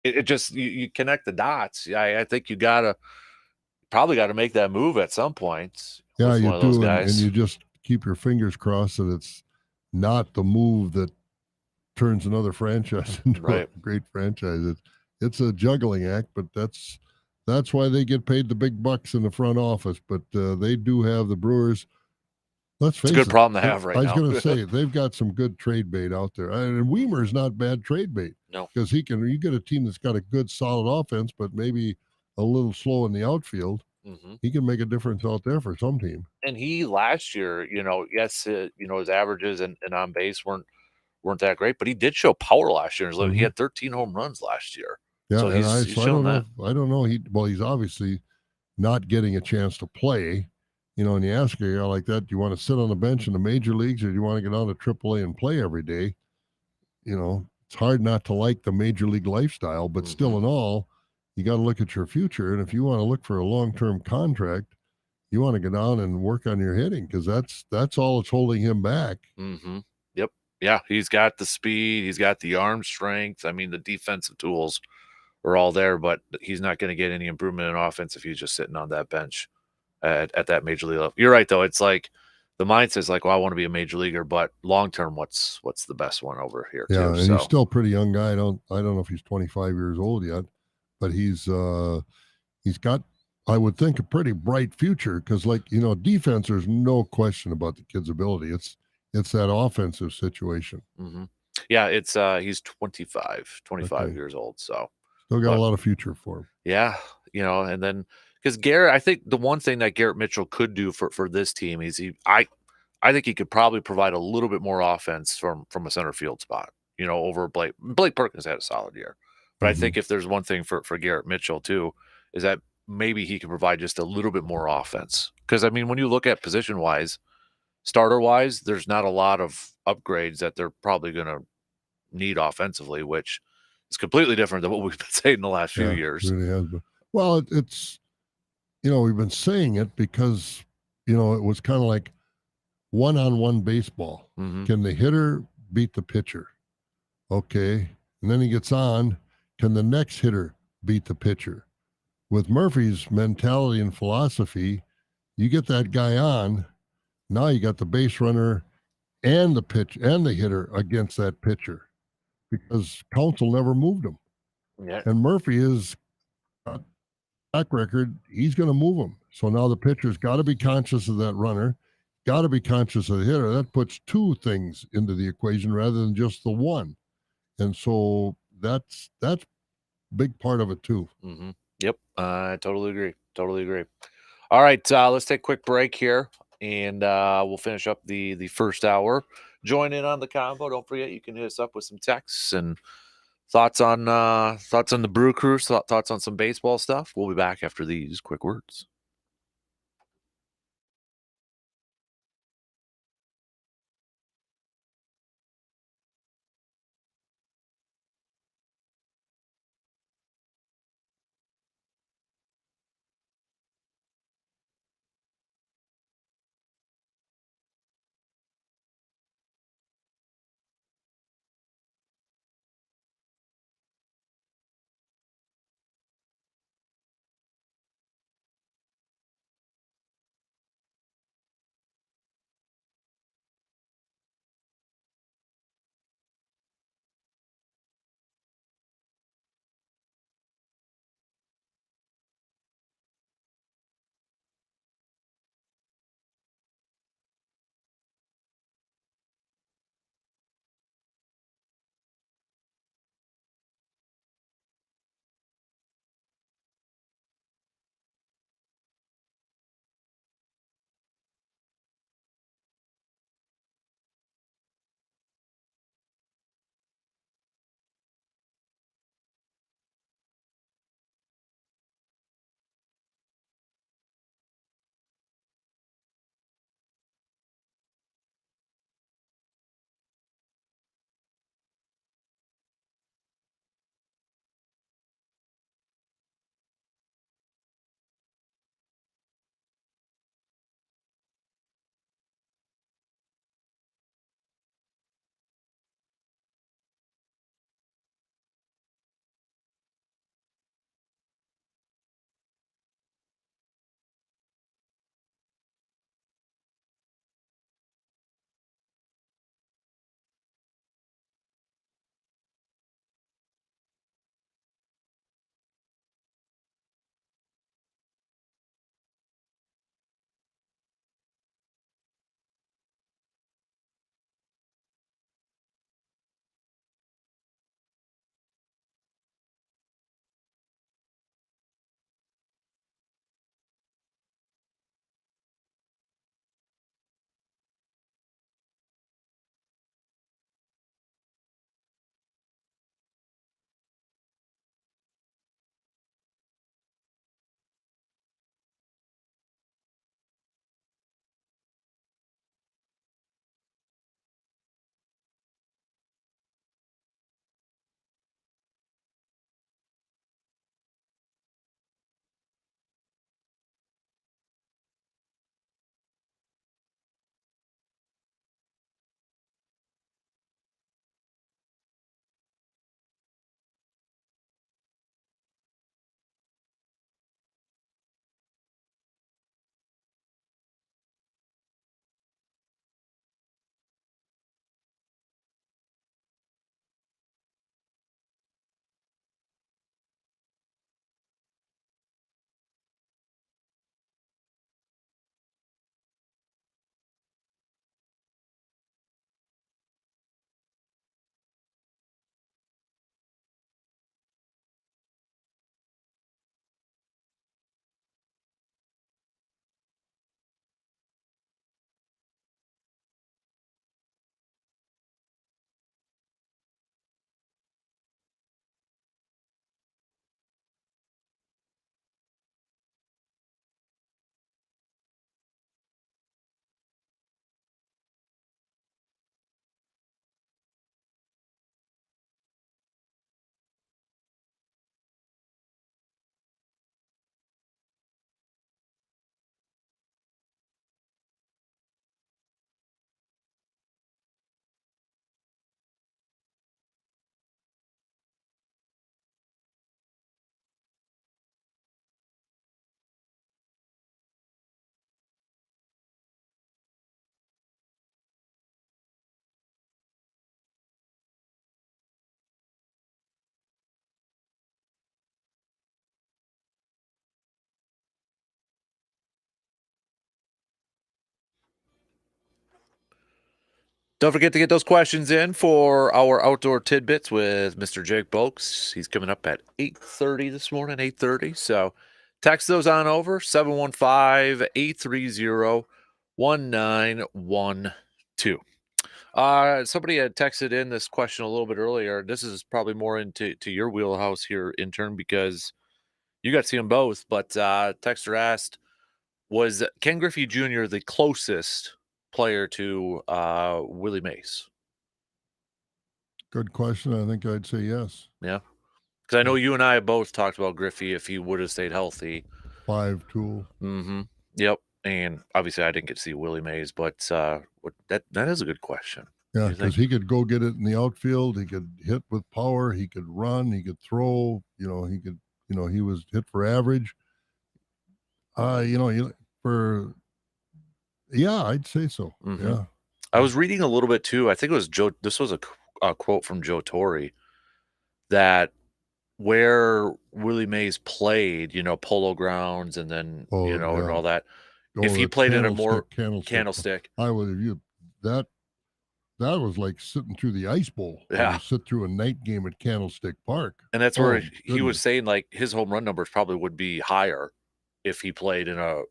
Speaker 1: it just you connect the dots. Yeah, I think you probably got to make that move at some point.
Speaker 2: Yeah, you do, and you just keep your fingers crossed that it's not the move that turns another franchise into a great franchise. It's a juggling act, but that's why they get paid the big bucks in the front office. But they do have the Brewers. Let's face it.
Speaker 1: It's a good problem to have right now.
Speaker 2: I was going to say, they've got some good trade bait out there. And Weimer's not bad trade bait.
Speaker 1: No.
Speaker 2: Because you get a team that's got a good, solid offense, but maybe a little slow in the outfield. He can make a difference out there for some team.
Speaker 1: And he last year, yes, his averages and on base weren't that great, but he did show power last year. He had 13 home runs last year.
Speaker 2: Yeah,
Speaker 1: so he's shown that.
Speaker 2: I don't know. He's obviously not getting a chance to play. And you ask a guy like that, do you want to sit on the bench in the major leagues or do you want to get on to AAA and play every day? It's hard not to like the major league lifestyle, but still in all, you got to look at your future. And if you want to look for a long-term contract, you want to get down and work on your hitting because that's all that's holding him back.
Speaker 1: Yep. Yeah, he's got the speed. He's got the arm strength. I mean, the defensive tools are all there, but he's not going to get any improvement in offense if he's just sitting on that bench at that major league level. You're right, though. It's like the mindset's like, well, I want to be a major leaguer, but long-term, what's the best one over here?
Speaker 2: Yeah,
Speaker 1: too,
Speaker 2: and he's still a pretty young guy. I don't know if he's 25 years old yet. But he's got, I would think, a pretty bright future because, defense, there's no question about the kid's ability. It's that offensive situation.
Speaker 1: Yeah, it's he's 25 years old, so
Speaker 2: still got a lot of future for him.
Speaker 1: Yeah, and then because Garrett, I think the one thing that Garrett Mitchell could do for this team is I think he could probably provide a little bit more offense from a center field spot. Over Blake Perkins had a solid year. But I think if there's one thing for Garrett Mitchell, too, is that maybe he can provide just a little bit more offense. Because, I mean, when you look at position-wise, starter-wise, there's not a lot of upgrades that they're probably going to need offensively, which is completely different than what we've been saying in the last few years.
Speaker 2: It really has been. Well, it's, we've been saying it because, it was kind of like one-on-one baseball. Can the hitter beat the pitcher? Okay. And then he gets on. Can the next hitter beat the pitcher? With Murphy's mentality and philosophy, you get that guy on, now you got the base runner and the pitch and the hitter against that pitcher because Counsell never moved him.
Speaker 1: Yeah.
Speaker 2: And Murphy is track record, he's going to move him. So now the pitcher's got to be conscious of that runner, got to be conscious of the hitter. That puts two things into the equation rather than just the one. And so that's a big part of it too.
Speaker 1: Yep, I totally agree. All right, let's take a quick break here, and we'll finish up the first hour. join in on the convo. Don't forget, you can hit us up with some texts and thoughts on the Brew Crew, thoughts on some baseball stuff. We'll be back after these quick words. Don't forget to get those questions in for our outdoor tidbits with Mr. Jake Bolks. He's coming up at 8:30 this morning, 8:30. So text those on over, 715-830-1912. Somebody had texted in this question a little bit earlier. This is probably more into your wheelhouse here, intern, because you got to see them both. But texter asked, was Ken Griffey Jr. the closest player to Willie Mays?
Speaker 2: Good question. I think I'd say yes.
Speaker 1: Yeah. Because I know you and I have both talked about Griffey if he would have stayed healthy.
Speaker 2: 5 tool.
Speaker 1: Mm-hmm. Yep. And obviously I didn't get to see Willie Mays, but that is a good question.
Speaker 2: Yeah, because he could go get it in the outfield. He could hit with power. He could run. He could throw. He was hit for average. I'd say so.
Speaker 1: Mm-hmm.
Speaker 2: Yeah.
Speaker 1: I was reading a little bit too. I think it was Joe. This was a quote from Joe Torre that where Willie Mays played, Polo Grounds and then, and all that. If he played in a more candlestick,
Speaker 2: I would have that was like sitting through the ice bowl.
Speaker 1: Yeah.
Speaker 2: You sit through a night game at Candlestick Park.
Speaker 1: And that's where he was saying like his home run numbers probably would be higher if he played in a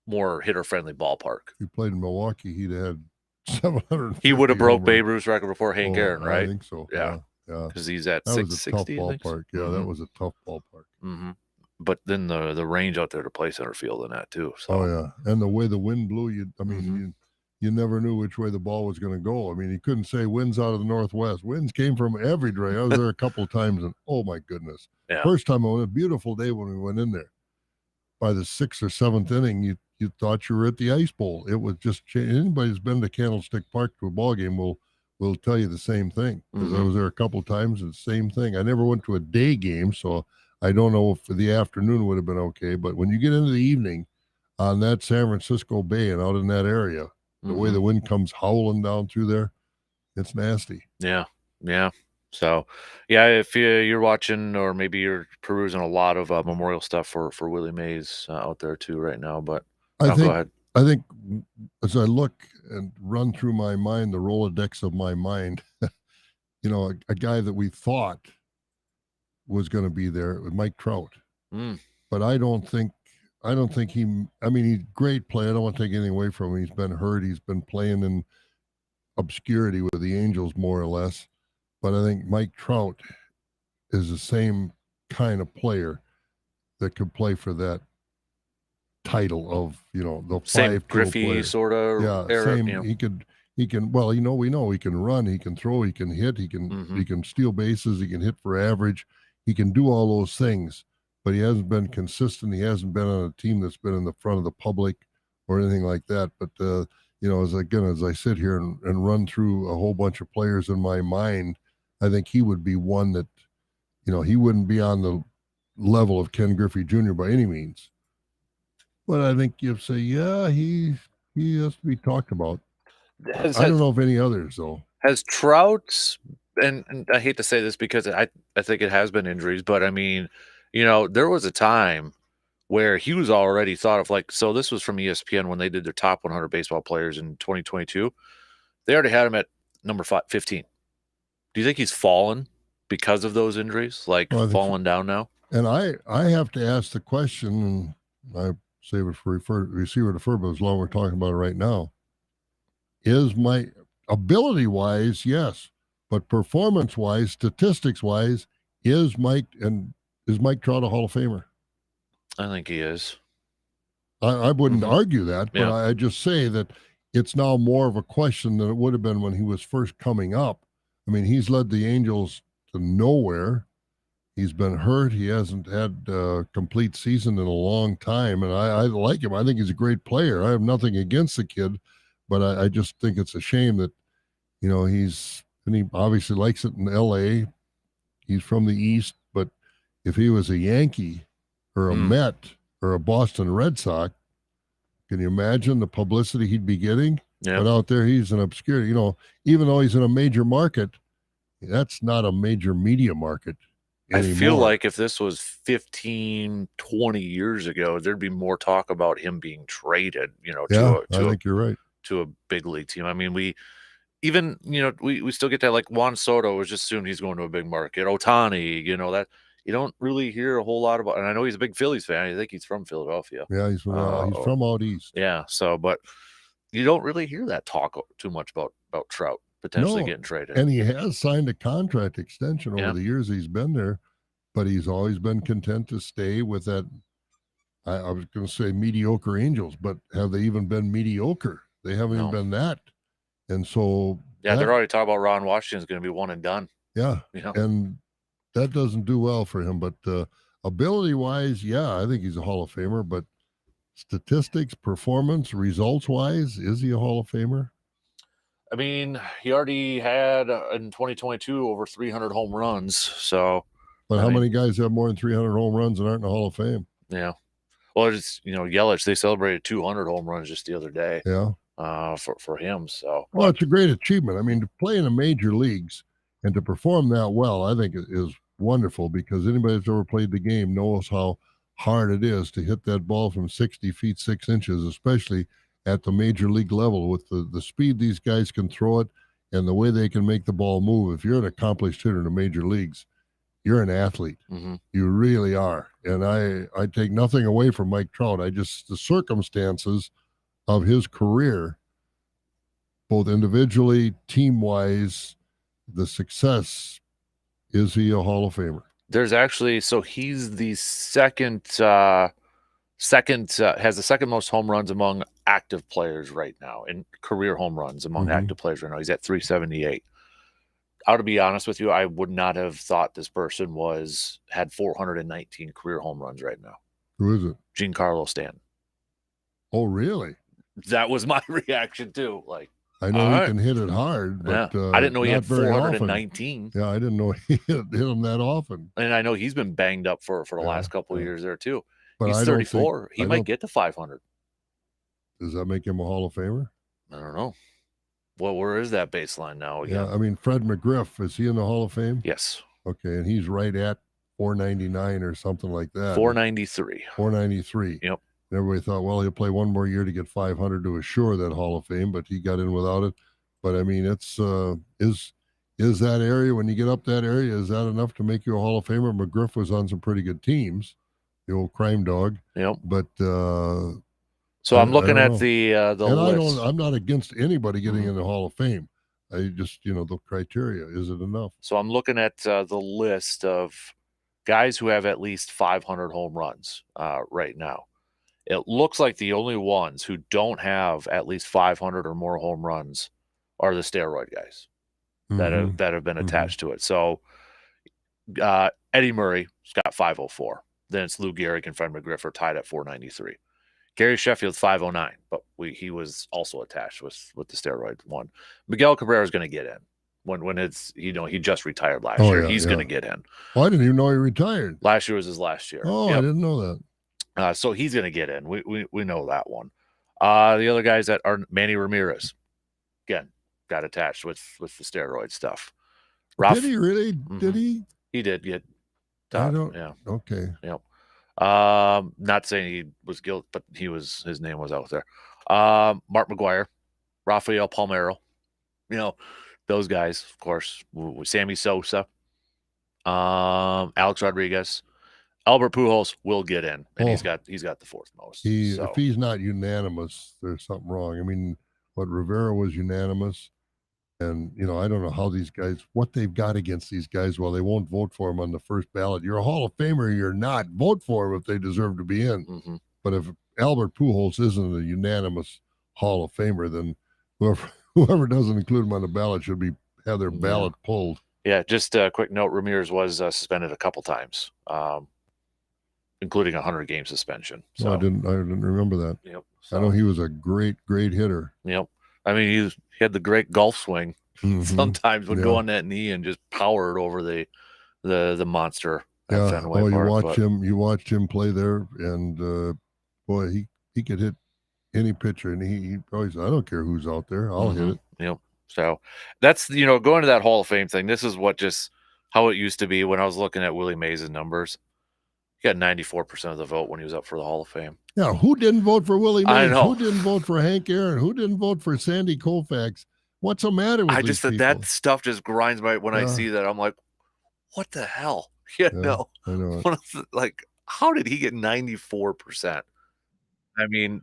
Speaker 1: more hitter-friendly ballpark.
Speaker 2: If he played in Milwaukee, he'd have had 700.
Speaker 1: He would have broke Babe Ruth's record before Hank Aaron, right?
Speaker 2: I think so.
Speaker 1: Yeah. Because he's at 660.
Speaker 2: That was a tough ballpark. Yeah, that was a tough ballpark.
Speaker 1: Mm-hmm. But then the range out there to play center field in that too. So.
Speaker 2: Oh yeah, and the way the wind blew, you never knew which way the ball was going to go. I mean, you couldn't say winds out of the northwest. Winds came from every direction. I was there a couple of times, and oh my goodness!
Speaker 1: Yeah.
Speaker 2: First time I went, a beautiful day when we went in there. By the 6th or 7th inning, you thought you were at the ice bowl. It was just anybody who's been to Candlestick Park to a ball game will tell you the same thing, because I was there a couple of times and the same thing. I never went to a day game, so I don't know if the afternoon would have been okay. But when you get into the evening on that San Francisco Bay and out in that area, the way the wind comes howling down through there, it's nasty.
Speaker 1: Yeah. So, yeah, if you're watching or maybe you're perusing a lot of memorial stuff for Willie Mays out there too right now, but go ahead.
Speaker 2: I think as I look and run through my mind, the Rolodex of my mind, a guy that we thought was going to be there, Mike Trout. But I don't think he's a great player. I don't want to take anything away from him. He's been hurt. He's been playing in obscurity with the Angels more or less. But I think Mike Trout is the same kind of player that could play for that title of, the
Speaker 1: same
Speaker 2: 5
Speaker 1: Griffey
Speaker 2: player.
Speaker 1: sort of era.
Speaker 2: Same. He can. Well, we know he can run, he can throw, he can hit, he can steal bases, he can hit for average, he can do all those things. But he hasn't been consistent. He hasn't been on a team that's been in the front of the public or anything like that. But as I sit here and run through a whole bunch of players in my mind, I think he would be one that, he wouldn't be on the level of Ken Griffey Jr. by any means. But I think you'd say, yeah, he has to be talked about. I don't know of any others, though.
Speaker 1: Has Trout, and I hate to say this because I think it has been injuries, but I mean, there was a time where he was already thought of so this was from ESPN when they did their top 100 baseball players in 2022. They already had him at number 15. Do you think he's fallen because of those injuries, fallen down now?
Speaker 2: And I have to ask the question, and I save it for receiver defer, but as long as we're talking about it right now, is my ability-wise, yes, but performance-wise, statistics-wise, is Mike Trout a Hall of Famer?
Speaker 1: I think he is.
Speaker 2: I wouldn't argue that, but I just say that it's now more of a question than it would have been when he was first coming up. I mean, he's led the Angels to nowhere. He's been hurt. He hasn't had a complete season in a long time, and I like him. I think he's a great player. I have nothing against the kid, but I just think it's a shame that, he obviously likes it in L.A. He's from the East, but if he was a Yankee or a Met or a Boston Red Sox, can you imagine the publicity he'd be getting?
Speaker 1: Yeah.
Speaker 2: But out there, he's an obscure, even though he's in a major market, that's not a major media market anymore.
Speaker 1: I feel like if this was 15, 20 years ago, there'd be more talk about him being traded,
Speaker 2: I think you're right.
Speaker 1: To a big league team. I mean, we still get that, Juan Soto was just assumed he's going to a big market. Ohtani, that you don't really hear a whole lot about. And I know he's a big Phillies fan. I think he's from Philadelphia.
Speaker 2: Yeah, he's from out east.
Speaker 1: Yeah. So, but you don't really hear that talk too much about about Trout potentially
Speaker 2: No,
Speaker 1: getting traded.
Speaker 2: and he has signed a contract extension over
Speaker 1: Yeah.
Speaker 2: the years he's been there, but he's always been content to stay with that. I was going to say mediocre Angels, but have they even been mediocre? They haven't even
Speaker 1: No.
Speaker 2: been that. And so,
Speaker 1: Yeah, they're already talking about Ron Washington's going to be one and done.
Speaker 2: yeah,
Speaker 1: You know?
Speaker 2: and that doesn't do well for him. But ability-wise, yeah, I think he's a Hall of Famer. But statistics, performance, results-wise, is he a Hall of Famer?
Speaker 1: I mean, he already had in 2022 over 300 home runs. So,
Speaker 2: But
Speaker 1: I
Speaker 2: how
Speaker 1: mean,
Speaker 2: many guys have more than 300 home runs and aren't in the Hall of Fame?
Speaker 1: yeah. Well, it's Yelich. They celebrated 200 home runs just the other day.
Speaker 2: Yeah.
Speaker 1: For him. So,
Speaker 2: well, it's a great achievement. I mean, to play in the major leagues and to perform that well, I think is wonderful, because anybody that's ever played the game knows how hard it is to hit that ball from 60 feet 6 inches, especially at the major league level, with the speed these guys can throw it and the way they can make the ball move. If you're an accomplished hitter in the major leagues, you're an athlete.
Speaker 1: Mm-hmm.
Speaker 2: You really are. And I take nothing away from Mike Trout. The circumstances of his career, both individually, team-wise, the success, is he a Hall of Famer?
Speaker 1: There's actually, so he's the has the second most home runs among active players right now, in career home runs among active players right now. He's at 378. To be honest with you, I would not have thought this person had 419 career home runs right now.
Speaker 2: Who is it?
Speaker 1: Giancarlo Stanton.
Speaker 2: Oh, really?
Speaker 1: That was my reaction too. Like,
Speaker 2: I know he can hit it hard, but
Speaker 1: I didn't know he had
Speaker 2: 419.
Speaker 1: Often.
Speaker 2: Yeah, I didn't know he hit him that often.
Speaker 1: And I know he's been banged up for the last couple of years there too.
Speaker 2: But
Speaker 1: he's 34. He might get to 500.
Speaker 2: Does that make him a Hall of Famer?
Speaker 1: I don't know. Well, where is that baseline now again?
Speaker 2: Yeah, I mean, Fred McGriff, is he in the Hall of Fame?
Speaker 1: Yes.
Speaker 2: Okay, and he's right at 499 or something like that.
Speaker 1: 493.
Speaker 2: 493.
Speaker 1: Yep.
Speaker 2: And everybody thought, well, he'll play one more year to get 500 to assure that Hall of Fame, but he got in without it. But I mean, it's is that area, when you get up that area, is that enough to make you a Hall of Famer? McGriff was on some pretty good teams, the old crime dog.
Speaker 1: Yep.
Speaker 2: But
Speaker 1: so I'm looking at the list.
Speaker 2: I'm not against anybody getting in the Hall of Fame. I just, the criteria, is it enough?
Speaker 1: So I'm looking at the list of guys who have at least 500 home runs right now. It looks like the only ones who don't have at least 500 or more home runs are the steroid guys that have been attached to it. So Eddie Murray's got 504. Then it's Lou Gehrig and Fred McGriff are tied at 493. Gary Sheffield's 509, but he was also attached with the steroid one. Miguel Cabrera is going to get in when it's he just retired last year. He's going to get in.
Speaker 2: Well, I didn't even know he retired.
Speaker 1: Last year was his last year.
Speaker 2: Oh, yep. I didn't know
Speaker 1: that. So he's going to get in. We know that one. The other guys that are Manny Ramirez, again, got attached with the steroid stuff.
Speaker 2: Did he really? Did he?
Speaker 1: He did get.
Speaker 2: I don't.
Speaker 1: Yeah.
Speaker 2: Okay.
Speaker 1: Yep. Not saying he was guilty, but his name was out there. Mark McGwire, Rafael Palmeiro, those guys, of course. Sammy Sosa, Alex Rodriguez, Albert Pujols will get in, and he's got the fourth most.
Speaker 2: If he's not unanimous, there's something wrong. I mean, Rivera was unanimous, and I don't know how these guys, what they've got against these guys. Well, they won't vote for him on the first ballot. You're a Hall of Famer, you're not. Vote for him if they deserve to be in. But if Albert Pujols isn't a unanimous Hall of Famer, then whoever doesn't include him on the ballot should have their ballot pulled.
Speaker 1: Yeah, just a quick note: Ramirez was suspended a couple times, including a 100-game suspension. So
Speaker 2: I didn't remember that.
Speaker 1: Yep.
Speaker 2: So, I know he was a great hitter.
Speaker 1: Yep. I mean, he had the great golf swing. Sometimes would go on that knee and just power it over the monster.
Speaker 2: Yeah. Fenway Park, you watched him play there, and boy, he could hit any pitcher, and he always, I don't care who's out there, I'll hit it.
Speaker 1: Yep. So that's going to that Hall of Fame thing. This is how it used to be when I was looking at Willie Mays' numbers. He got 94% of the vote when he was up for the Hall of Fame.
Speaker 2: Yeah, who didn't vote for Willie Mays?
Speaker 1: I know.
Speaker 2: Who didn't vote for Hank Aaron? Who didn't vote for Sandy Koufax? What's the matter with these people?
Speaker 1: That stuff just grinds my when I see that. I'm like, what the hell?
Speaker 2: I know.
Speaker 1: Like, how did he get 94%? I mean,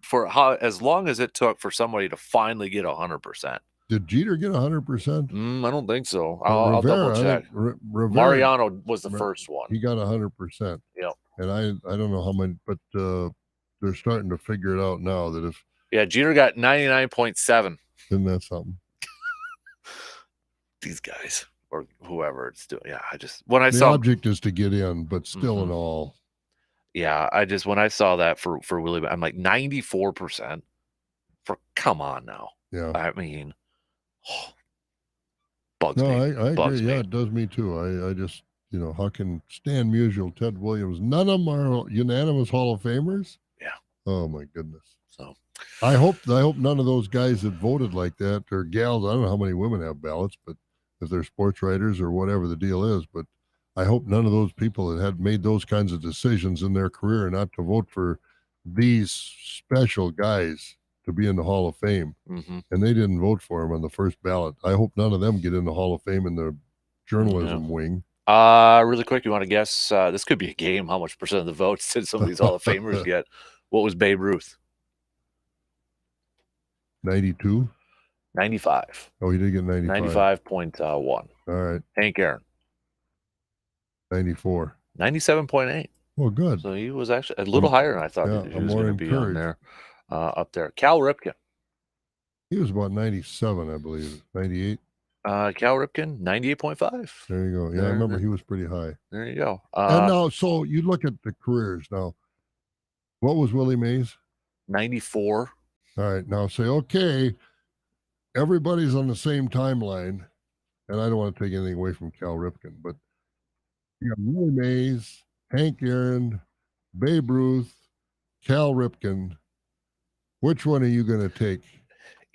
Speaker 1: as long as it took for somebody to finally get 100%,
Speaker 2: Did Jeter get 100%?
Speaker 1: I don't think so. I'll double check.
Speaker 2: Rivera,
Speaker 1: Mariano was the first one.
Speaker 2: He got 100%.
Speaker 1: Yep.
Speaker 2: And I don't know how many, but they're starting to figure it out now that if
Speaker 1: Jeter got 99.7.
Speaker 2: Isn't that something?
Speaker 1: These guys or whoever it's doing. Yeah, the
Speaker 2: object is to get in, but still in all.
Speaker 1: Yeah, when I saw that for Willie, I'm like 94%. Come on now.
Speaker 2: Yeah.
Speaker 1: I mean, bugs
Speaker 2: me.
Speaker 1: I
Speaker 2: agree. Yeah, it does me too. I just, how can Stan Musial, Ted Williams, none of them are unanimous Hall of Famers?
Speaker 1: Yeah.
Speaker 2: Oh my goodness.
Speaker 1: So
Speaker 2: I hope none of those guys that voted like that or gals, I don't know how many women have ballots, but if they're sports writers or whatever the deal is, but I hope none of those people that had made those kinds of decisions in their career not to vote for these special guys to be in the Hall of Fame.
Speaker 1: Mm-hmm.
Speaker 2: And they didn't vote for him on the first ballot. I hope none of them get in the Hall of Fame in the journalism wing.
Speaker 1: Really quick, you want to guess? This could be a game. How much % of the votes did some of these Hall of Famers get? What was Babe Ruth?
Speaker 2: 92?
Speaker 1: 95.
Speaker 2: Oh, he did get 95.
Speaker 1: 95.1.
Speaker 2: All right.
Speaker 1: Hank Aaron.
Speaker 2: 94.
Speaker 1: 97.8.
Speaker 2: Well, good.
Speaker 1: So he was actually a little higher than I thought he was going to be on there. Up there. Cal Ripken.
Speaker 2: He was about 97, I believe. 98.
Speaker 1: Cal Ripken, 98.5.
Speaker 2: There you go. Yeah, I remember he was pretty high.
Speaker 1: There you go.
Speaker 2: And now, so you look at the careers now. What was Willie Mays?
Speaker 1: 94.
Speaker 2: All right. Now say, okay, everybody's on the same timeline. And I don't want to take anything away from Cal Ripken, but you got Willie Mays, Hank Aaron, Babe Ruth, Cal Ripken. Which one are you going to take?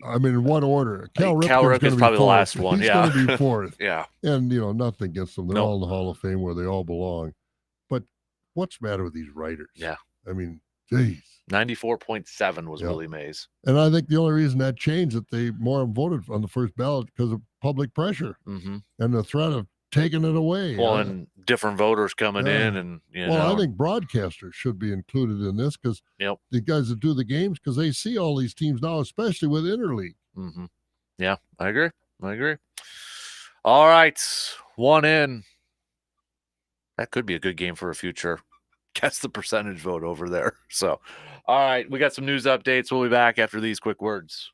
Speaker 2: I mean, in what order? Cal Ripken's
Speaker 1: probably the last one.
Speaker 2: He's going to be fourth.
Speaker 1: Yeah.
Speaker 2: And, nothing against them. They're all in the Hall of Fame where they all belong. But what's the matter with these writers?
Speaker 1: Yeah.
Speaker 2: I mean, geez.
Speaker 1: 94.7 was Willie Mays.
Speaker 2: And I think the only reason that changed that they more voted on the first ballot because of public pressure and the threat of taking it away.
Speaker 1: Well, and different voters coming in and,
Speaker 2: I think broadcasters should be included in this because the guys that do the games, because they see all these teams now, especially with interleague.
Speaker 1: Yeah, I agree. All right. One in. That could be a good game for a future. Guess the percentage vote over there. So, all right. We got some news updates. We'll be back after these quick words.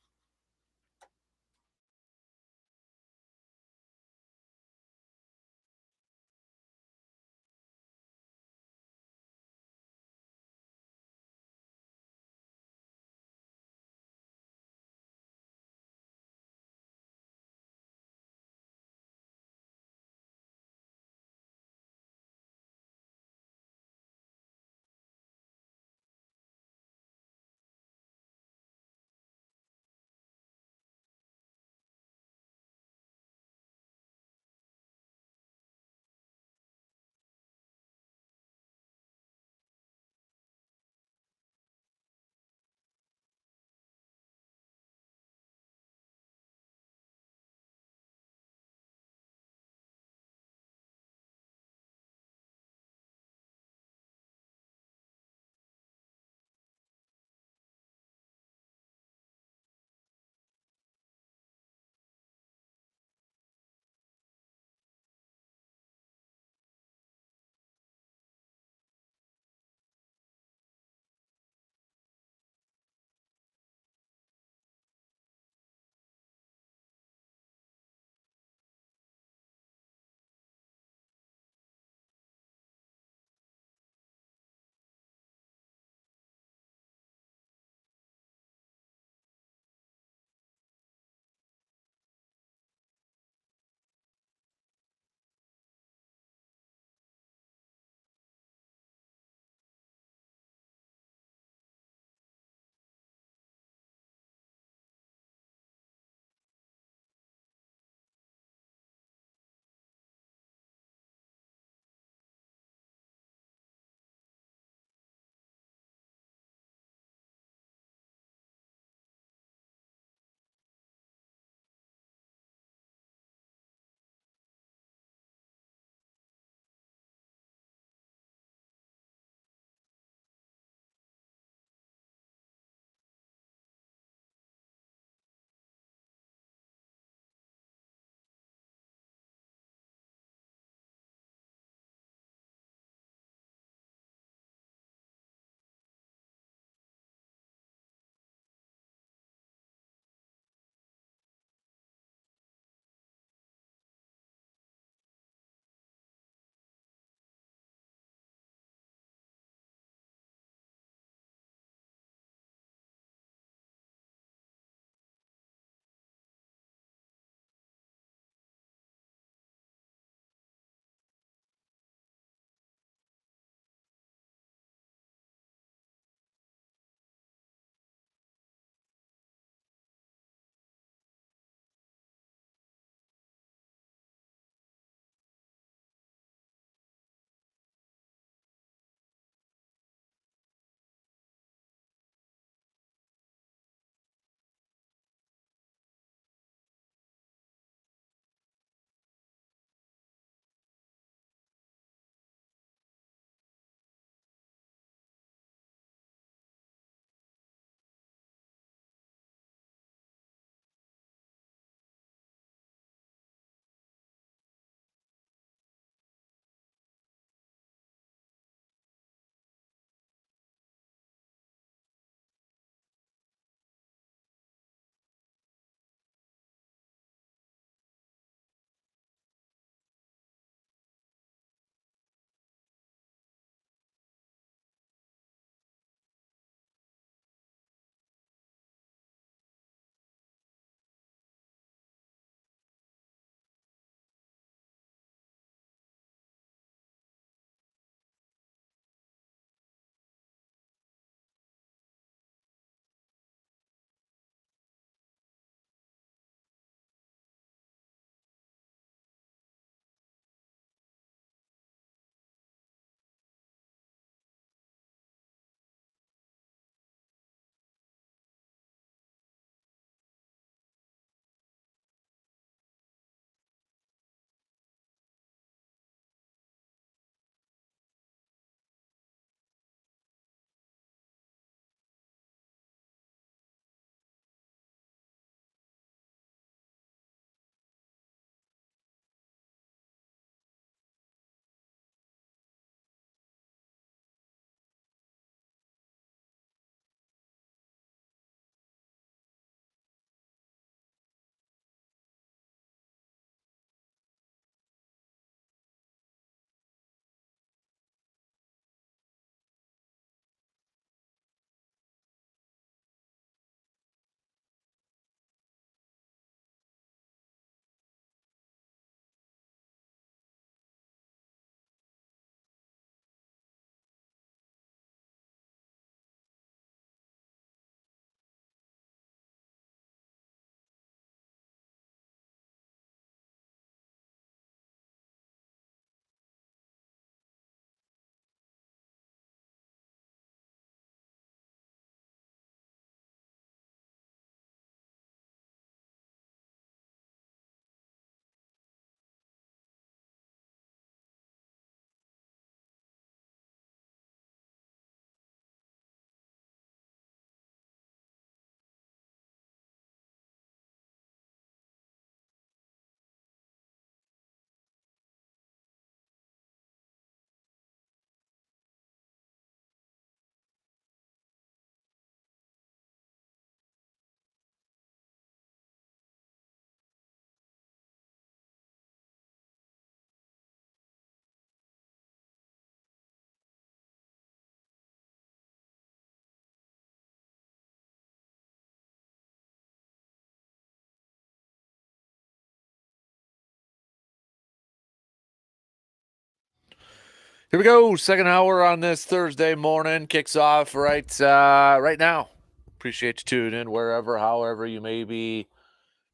Speaker 1: Here we go. Second hour on this Thursday morning kicks off right now. Appreciate you tuning in wherever, however you may be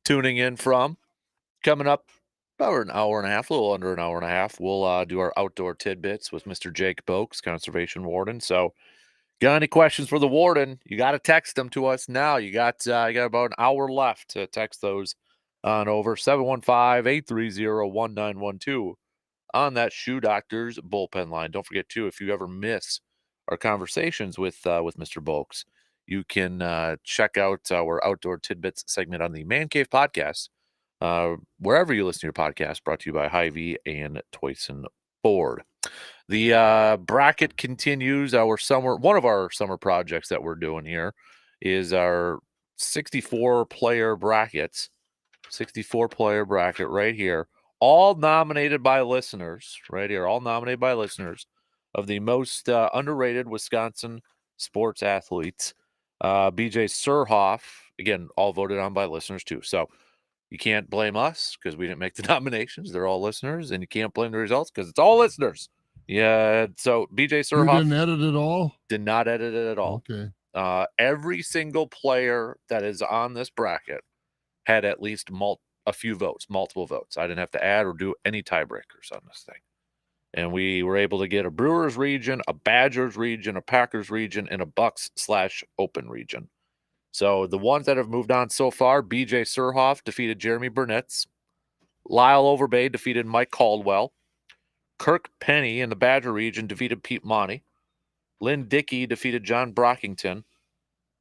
Speaker 1: tuning in from. Coming up about an hour and a half, a little under an hour and a half, we'll do our outdoor tidbits with Mr. Jake Boakes, Conservation Warden. So, got any questions for the Warden? You got to text them to us now. You got about an hour left to text those on over 715-830-1912 on that Shoe Doctor's bullpen line. Don't forget too, if you ever miss our conversations with Mr. Boakes, you can check out our outdoor tidbits segment on the Man Cave podcast. Wherever you listen to your podcast, brought to you by Hy-Vee and Toyson Ford. The bracket continues. One of our summer projects that we're doing here is our 64-player brackets. 64-player bracket right here. All nominated by listeners, right here. All nominated by listeners of the most underrated Wisconsin sports athletes. BJ Surhoff, again, all voted on by listeners too. So you can't blame us because we didn't make the nominations. They're all listeners, and you can't blame the results because it's all listeners. Yeah. So BJ Surhoff.
Speaker 2: You didn't edit it all?
Speaker 1: Did not edit it at all.
Speaker 2: Okay.
Speaker 1: Every single player that is on this bracket had at least multiple votes. I didn't have to add or do any tiebreakers on this thing. And we were able to get a Brewers region, a Badgers region, a Packers region, and a Bucks/Open region. So the ones that have moved on so far, BJ Surhoff defeated Jeremy Burnitz. Lyle Overbay defeated Mike Caldwell. Kirk Penny in the Badger region defeated Pete Monty. Lynn Dickey defeated John Brockington.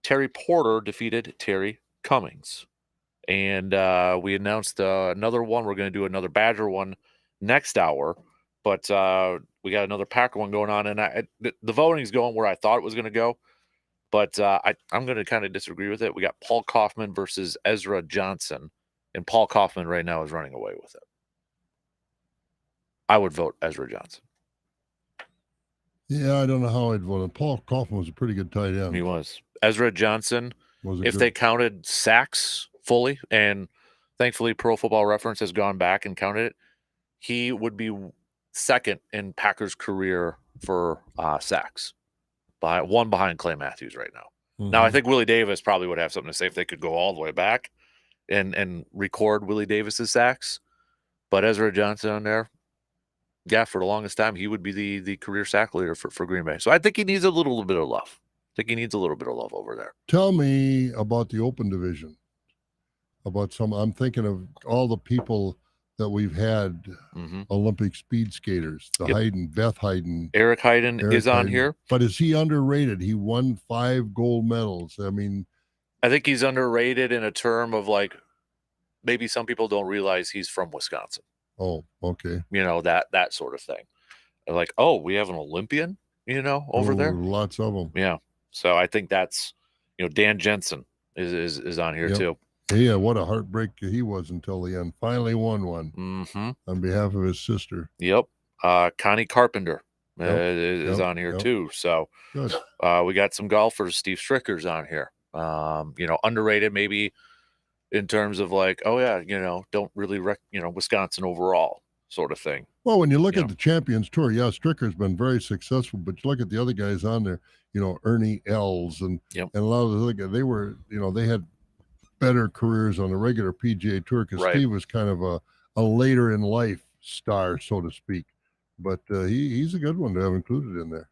Speaker 1: Terry Porter defeated Terry Cummings. And we announced another one. We're going to do another Badger one next hour. But we got another Packer one going on. And the voting's going where I thought it was going to go. But I'm going to kind of disagree with it. We got Paul Kaufman versus Ezra Johnson. And Paul Kaufman right now is running away with it. I would vote Ezra Johnson.
Speaker 2: Yeah, I don't know how I'd vote. Paul Kaufman was a pretty good tight end.
Speaker 1: He was. Ezra Johnson, if they counted sacks fully, and thankfully Pro Football Reference has gone back and counted it, he would be second in Packers' career for sacks. One behind Clay Matthews right now. Mm-hmm. Now, I think Willie Davis probably would have something to say if they could go all the way back and record Willie Davis's sacks. But Ezra Johnson on there, yeah, for the longest time, he would be the career sack leader for Green Bay. So I think he needs a little bit of love. Over there.
Speaker 2: Tell me about the open division. I'm thinking of all the people that we've had Olympic speed skaters. Beth Hayden.
Speaker 1: Eric Hayden is on here.
Speaker 2: But is he underrated? He won 5 gold medals. I mean,
Speaker 1: I think he's underrated in a term of like, maybe some people don't realize he's from Wisconsin.
Speaker 2: Oh, okay.
Speaker 1: That sort of thing. They're like, oh, we have an Olympian, over there.
Speaker 2: Lots of them.
Speaker 1: Yeah. So I think that's, Dan Jensen is on here too.
Speaker 2: Yeah, what a heartbreak he was until the end. Finally won one on behalf of his sister.
Speaker 1: Yep. Connie Carpenter is on here too. So we got some golfers. Steve Stricker's on here. Underrated maybe in terms of like, oh yeah, don't really Wisconsin overall sort of thing.
Speaker 2: Well, when you look at the Champions Tour, Stricker's been very successful, but you look at the other guys on there, Ernie Els and a lot of the other guys, they were, they had better careers on the regular PGA Tour because Steve was kind of a later in life star, so to speak. But he's a good one to have included in there.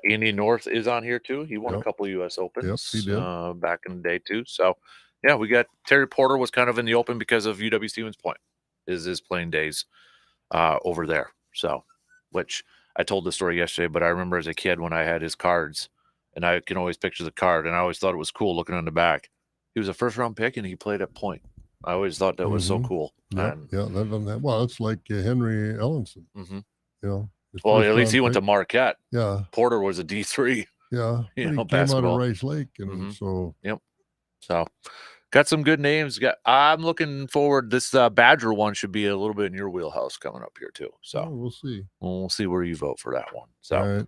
Speaker 1: Andy North is on here too. He won a couple of U.S. Opens
Speaker 2: he did.
Speaker 1: Back in the day too. So, yeah, we got Terry Porter was kind of in the Open because of UW Stevens Point is his playing days over there. So, which I told the story yesterday, but I remember as a kid when I had his cards, and I can always picture the card, and I always thought it was cool looking on the back. He was a first-round pick, and he played at Point. I always thought that was so cool.
Speaker 2: Well, it's like Henry Ellenson.
Speaker 1: Well, at least he went to Marquette.
Speaker 2: Yeah.
Speaker 1: Porter was a D3.
Speaker 2: Yeah. He came out of Rice Lake, and so.
Speaker 1: Yep. So, got some good names. I'm looking forward. This Badger one should be a little bit in your wheelhouse coming up here too. So
Speaker 2: we'll see.
Speaker 1: We'll see where you vote for that one. So.
Speaker 2: All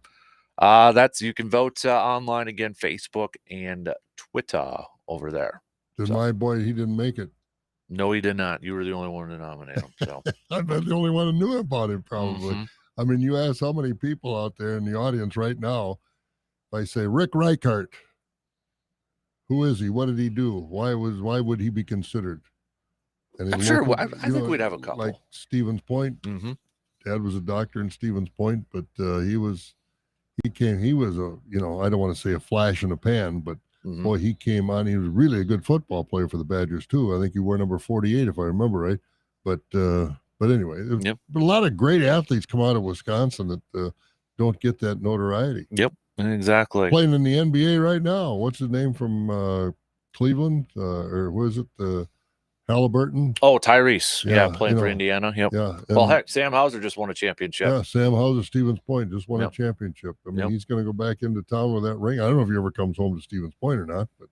Speaker 2: right.
Speaker 1: You can vote online again, Facebook and Twitter over there.
Speaker 2: My boy, he didn't make it.
Speaker 1: No, he did not. You were the only one to nominate him. So
Speaker 2: I'm the only one who knew about him, probably. I mean, you ask how many people out there in the audience right now, if I say Rick Reichart, who is he? What did he do? Why would he be considered? And
Speaker 1: I'm sure. I think we'd have a couple.
Speaker 2: Like Stevens Point.
Speaker 1: Mm-hmm.
Speaker 2: Dad was a doctor in Stevens Point, but he was a, I don't want to say a flash in the pan, but boy, he came on. He was really a good football player for the Badgers too. I think he wore number 48, if I remember right. But anyway, but a lot of great athletes come out of Wisconsin that don't get that notoriety.
Speaker 1: Yep, exactly.
Speaker 2: Playing in the NBA right now. What's his name from Cleveland? Or was it Halliburton?
Speaker 1: Oh, Tyrese. Yeah, playing for Indiana. Yep.
Speaker 2: Yeah.
Speaker 1: Well, heck, Sam Hauser just won a championship.
Speaker 2: Yeah, Sam Hauser, Stevens Point, just won a championship. I mean, he's going to go back into town with that ring. I don't know if he ever comes home to Stevens Point or not, but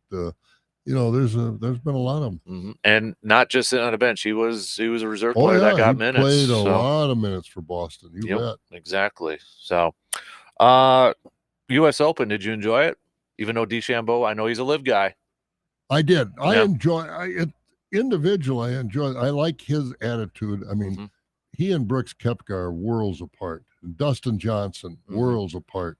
Speaker 2: there's been a lot of them.
Speaker 1: Mm-hmm. And not just sitting on a bench. He was a reserve player that got minutes.
Speaker 2: Played a lot of minutes for Boston. You bet.
Speaker 1: Exactly. So, U.S. Open, did you enjoy it? Even though DeChambeau, I know he's a live guy.
Speaker 2: I did. I enjoy it. Individual, I enjoy. I like his attitude. I mean, he and Brooks Koepka are worlds apart. Dustin Johnson, worlds apart.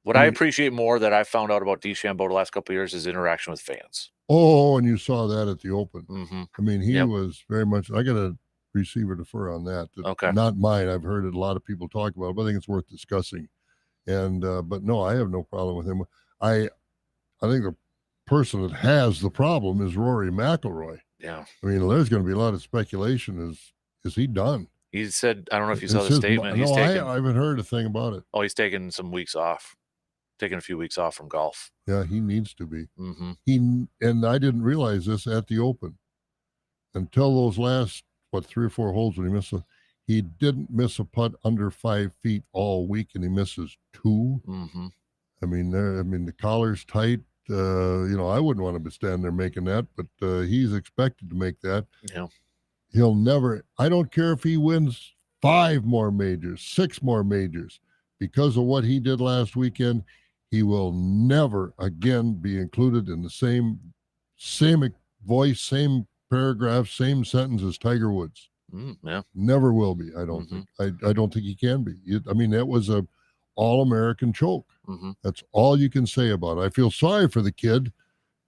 Speaker 1: What I appreciate more that I found out about DeChambeau the last couple of years is interaction with fans.
Speaker 2: Oh, and you saw that at the Open. I mean, he was very much. I got a receiver defer on that.
Speaker 1: Okay,
Speaker 2: not mine. I've heard it, a lot of people talk about it, but I think it's worth discussing. And but no, I have no problem with him. I think the person that has the problem is Rory McIlroy.
Speaker 1: Yeah.
Speaker 2: I mean, there's going to be a lot of speculation. Is he done?
Speaker 1: He said, I don't know if you saw the statement.
Speaker 2: I haven't heard a thing about it.
Speaker 1: Oh, he's taking some weeks off. Taking a few weeks off from golf.
Speaker 2: Yeah, he needs to be. And I didn't realize this at the Open until those last, 3 or 4 holes when he missed he didn't miss a putt under 5 feet all week, and he misses 2. I mean, the collar's tight. I wouldn't want to be standing there making that, but he's expected to make that.
Speaker 1: Yeah.
Speaker 2: He'll never, I don't care if he wins 5 more majors, 6 more majors, because of what he did last weekend, he will never again be included in the same voice, same paragraph, same sentence as Tiger Woods. Never will be. I don't think. I don't think he can be. That was a all-American choke. That's all you can say about it. I feel sorry for the kid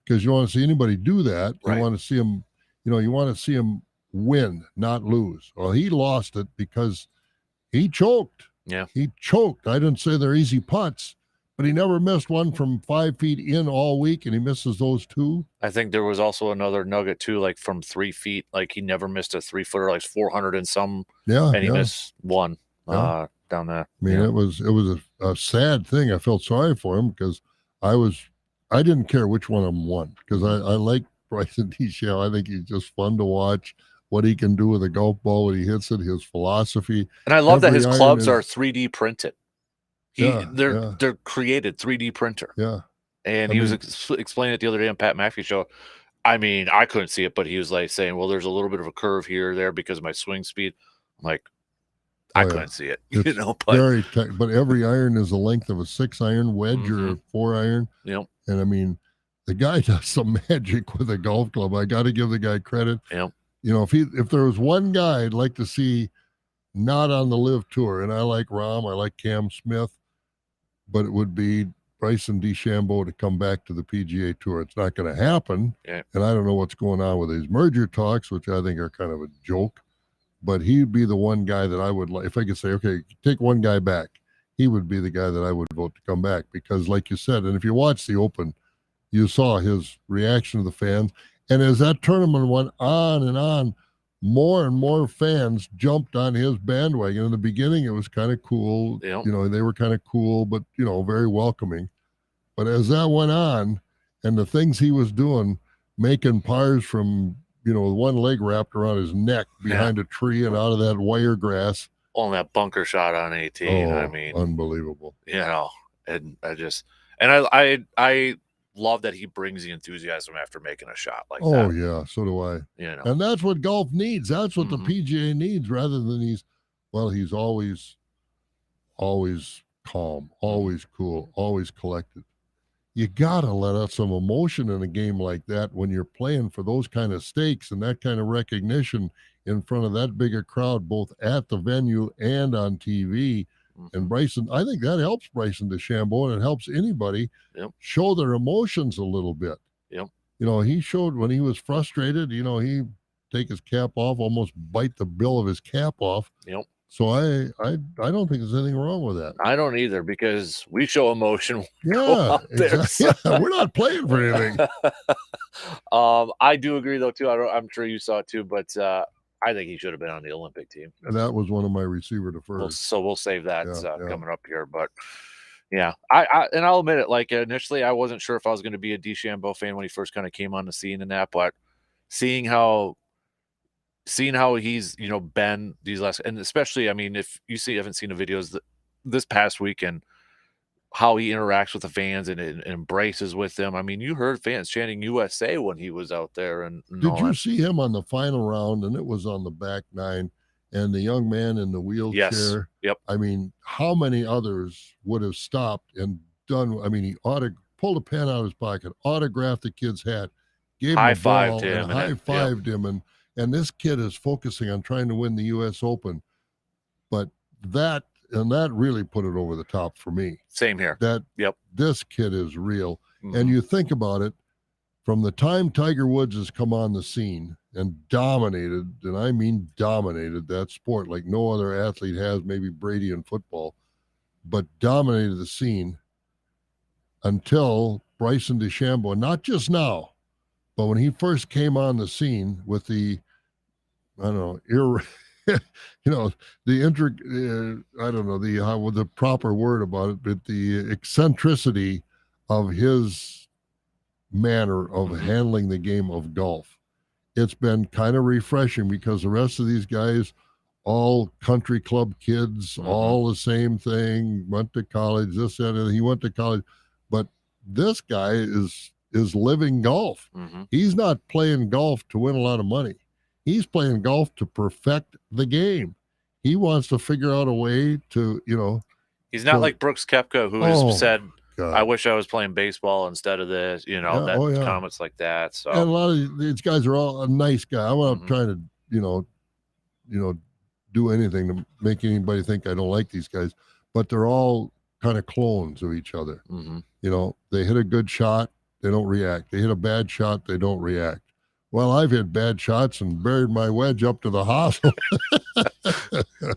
Speaker 2: because you want to see anybody do that. You want to see him, you want to see him win, not lose. Well, he lost it because he choked.
Speaker 1: Yeah.
Speaker 2: He choked. I didn't say they're easy putts, but he never missed one from 5 feet in all week, and he misses those 2.
Speaker 1: I think there was also another nugget too, like from 3 feet. Like he never missed a 3-footer, like 400 and some.
Speaker 2: Yeah.
Speaker 1: And he missed one. Down there.
Speaker 2: I mean, it was a sad thing. I felt sorry for him because I didn't care which one of them won because I like Bryson DeChambeau. I think he's just fun to watch. What he can do with a golf ball when he hits it, his philosophy.
Speaker 1: And I love that his clubs are 3D printed. They're created 3D printer.
Speaker 2: Yeah.
Speaker 1: And he was explaining it the other day on Pat McAfee show. I mean, I couldn't see it, but he was like saying, well, there's a little bit of a curve here or there because of my swing speed. I'm like, I couldn't see it,
Speaker 2: but every iron is the length of a 6-iron wedge or a 4-iron.
Speaker 1: Yep.
Speaker 2: And the guy does some magic with a golf club. I got to give the guy credit.
Speaker 1: Yep.
Speaker 2: If there was one guy I'd like to see not on the Live Tour, and I like Rahm, I like Cam Smith, but it would be Bryson DeChambeau to come back to the PGA Tour. It's not going to happen.
Speaker 1: Yeah.
Speaker 2: And I don't know what's going on with these merger talks, which I think are kind of a joke. But he'd be the one guy that I would like. If I could say, okay, take one guy back, he would be the guy that I would vote to come back. Because like you said, and if you watch the Open, you saw his reaction to the fans. And as that tournament went on and on, more and more fans jumped on his bandwagon. In the beginning, it was kind of cool.
Speaker 1: Yep.
Speaker 2: They were kind of cool, but, very welcoming. But as that went on, and the things he was doing, making pars from, with one leg wrapped around his neck behind a tree and out of that wire grass.
Speaker 1: On that bunker shot on 18. I mean,
Speaker 2: unbelievable.
Speaker 1: And I love that he brings the enthusiasm after making a shot like that.
Speaker 2: Oh yeah, so do I. And that's what golf needs. That's what the PGA needs, rather than he's always calm, always cool, always collected. you gotta let out some emotion in a game like that when you're playing for those kind of stakes and that kind of recognition in front of that big a crowd, both at the venue and on TV. And Bryson, I think that helps Bryson DeChambeau, and it helps anybody show their emotions a little bit.
Speaker 1: Yep.
Speaker 2: He showed when he was frustrated, he take his cap off, almost bite the bill of his cap off.
Speaker 1: Yep.
Speaker 2: So I don't think there's anything wrong with that.
Speaker 1: I don't either, because we show emotion.
Speaker 2: Yeah, exactly. Yeah, we're not playing for anything.
Speaker 1: I do agree though too. I'm sure you saw it too, but I think he should have been on the Olympic team.
Speaker 2: And that was one of my receiver defers.
Speaker 1: So we'll save that coming up here. But yeah, I'll admit it. Like initially, I wasn't sure if I was going to be a DeChambeau fan when he first kind of came on the scene and that, but seeing how he's been these last, and especially, I mean, if you haven't seen the videos this past weekend, how he interacts with the fans and embraces with them. I mean, you heard fans chanting USA when he was out there. And
Speaker 2: did you see him on the final round? And it was on the back nine, and the young man in the wheelchair.
Speaker 1: Yes. Yep.
Speaker 2: I mean, how many others would have stopped and done? I mean, he pulled a pen out of his pocket, autographed the kid's hat, gave him a ball, and high-fived him. And this kid is focusing on trying to win the U.S. Open. But that really put it over the top for me.
Speaker 1: Same here.
Speaker 2: This kid is real. Mm-hmm. And you think about it, from the time Tiger Woods has come on the scene and dominated, and I mean dominated that sport like no other athlete has, maybe Brady in football, but dominated the scene until Bryson DeChambeau, not just now, but when he first came on the scene with the, I don't know, the proper word about it, but the eccentricity of his manner of handling the game of golf. It's been kind of refreshing because the rest of these guys, all country club kids, all the same thing, went to college, this, that, and he went to college. But this guy is living golf. He's not playing golf to win a lot of money. He's playing golf to perfect the game. He wants to figure out a way to,
Speaker 1: He's not like Brooks Koepka, who has said, God, I wish I was playing baseball instead of this, comments like that. So, and
Speaker 2: a lot of these guys are all a nice guy. I'm not trying to, do anything to make anybody think I don't like these guys, but they're all kind of clones of each other. They hit a good shot, they don't react. They hit a bad shot, they don't react. Well, I've hit bad shots and buried my wedge up to the hospital.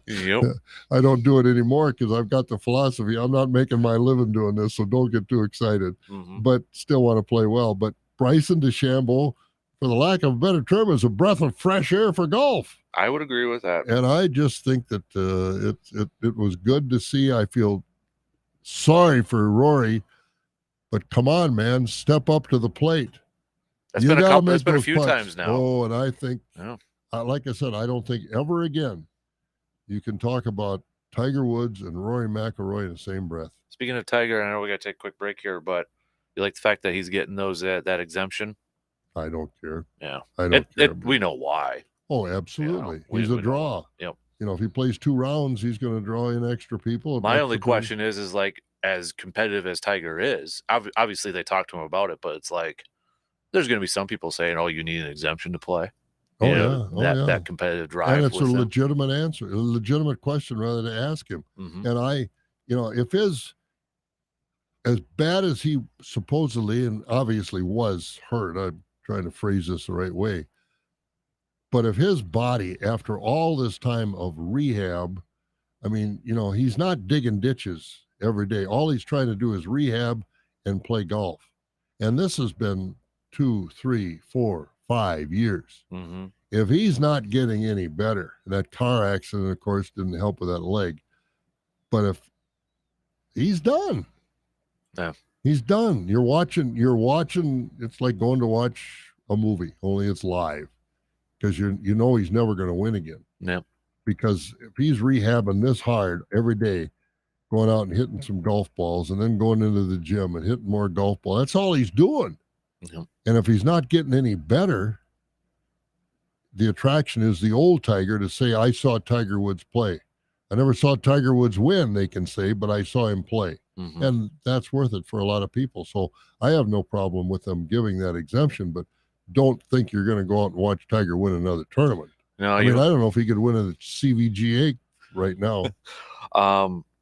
Speaker 1: Yep.
Speaker 2: I don't do it anymore because I've got the philosophy, I'm not making my living doing this, so don't get too excited. But still want to play well. But Bryson DeChambeau, for the lack of a better term, is a breath of fresh air for golf.
Speaker 1: I would agree with that.
Speaker 2: And I just think that it was good to see. I feel sorry for Rory, but come on, man, step up to the plate.
Speaker 1: It's been a few times now.
Speaker 2: Oh, and I think, like I said, I don't think ever again you can talk about Tiger Woods and Rory McIlroy in the same breath.
Speaker 1: Speaking of Tiger, I know we got to take a quick break here, but you like the fact that he's getting that exemption?
Speaker 2: I don't care.
Speaker 1: Yeah.
Speaker 2: I don't care.
Speaker 1: We know why.
Speaker 2: Oh, absolutely. He's a draw.
Speaker 1: Yep.
Speaker 2: If he plays 2 rounds, he's going to draw in extra people.
Speaker 1: My only question is like, as competitive as Tiger is, obviously they talked to him about it, but it's like, there's going to be some people saying, "Oh, you need an exemption to play." That competitive drive.
Speaker 2: And it's a legitimate answer, a legitimate question rather to ask him. And if as bad as he supposedly and obviously was hurt, I'm trying to phrase this the right way, but if his body, after all this time of rehab, I mean, he's not digging ditches every day. All he's trying to do is rehab and play golf. And this has been 2, 3, 4, 5 years. If he's not getting any better, that car accident, of course, didn't help with that leg. But if he's done, he's done. You're watching. It's like going to watch a movie, only it's live, because he's never going to win again.
Speaker 1: Yeah.
Speaker 2: Because if he's rehabbing this hard every day, going out and hitting some golf balls, and then going into the gym and hitting more golf balls, that's all he's doing. And if he's not getting any better, the attraction is the old Tiger to say, I saw Tiger Woods play. I never saw Tiger Woods win, they can say, but I saw him play.
Speaker 1: Mhm.
Speaker 2: And that's worth it for a lot of people. So I have no problem with them giving that exemption, but don't think you're going to go out and watch Tiger win another tournament.
Speaker 1: No,
Speaker 2: I
Speaker 1: you
Speaker 2: mean, I
Speaker 1: don't.
Speaker 2: don't know if he could win a CVGA right now.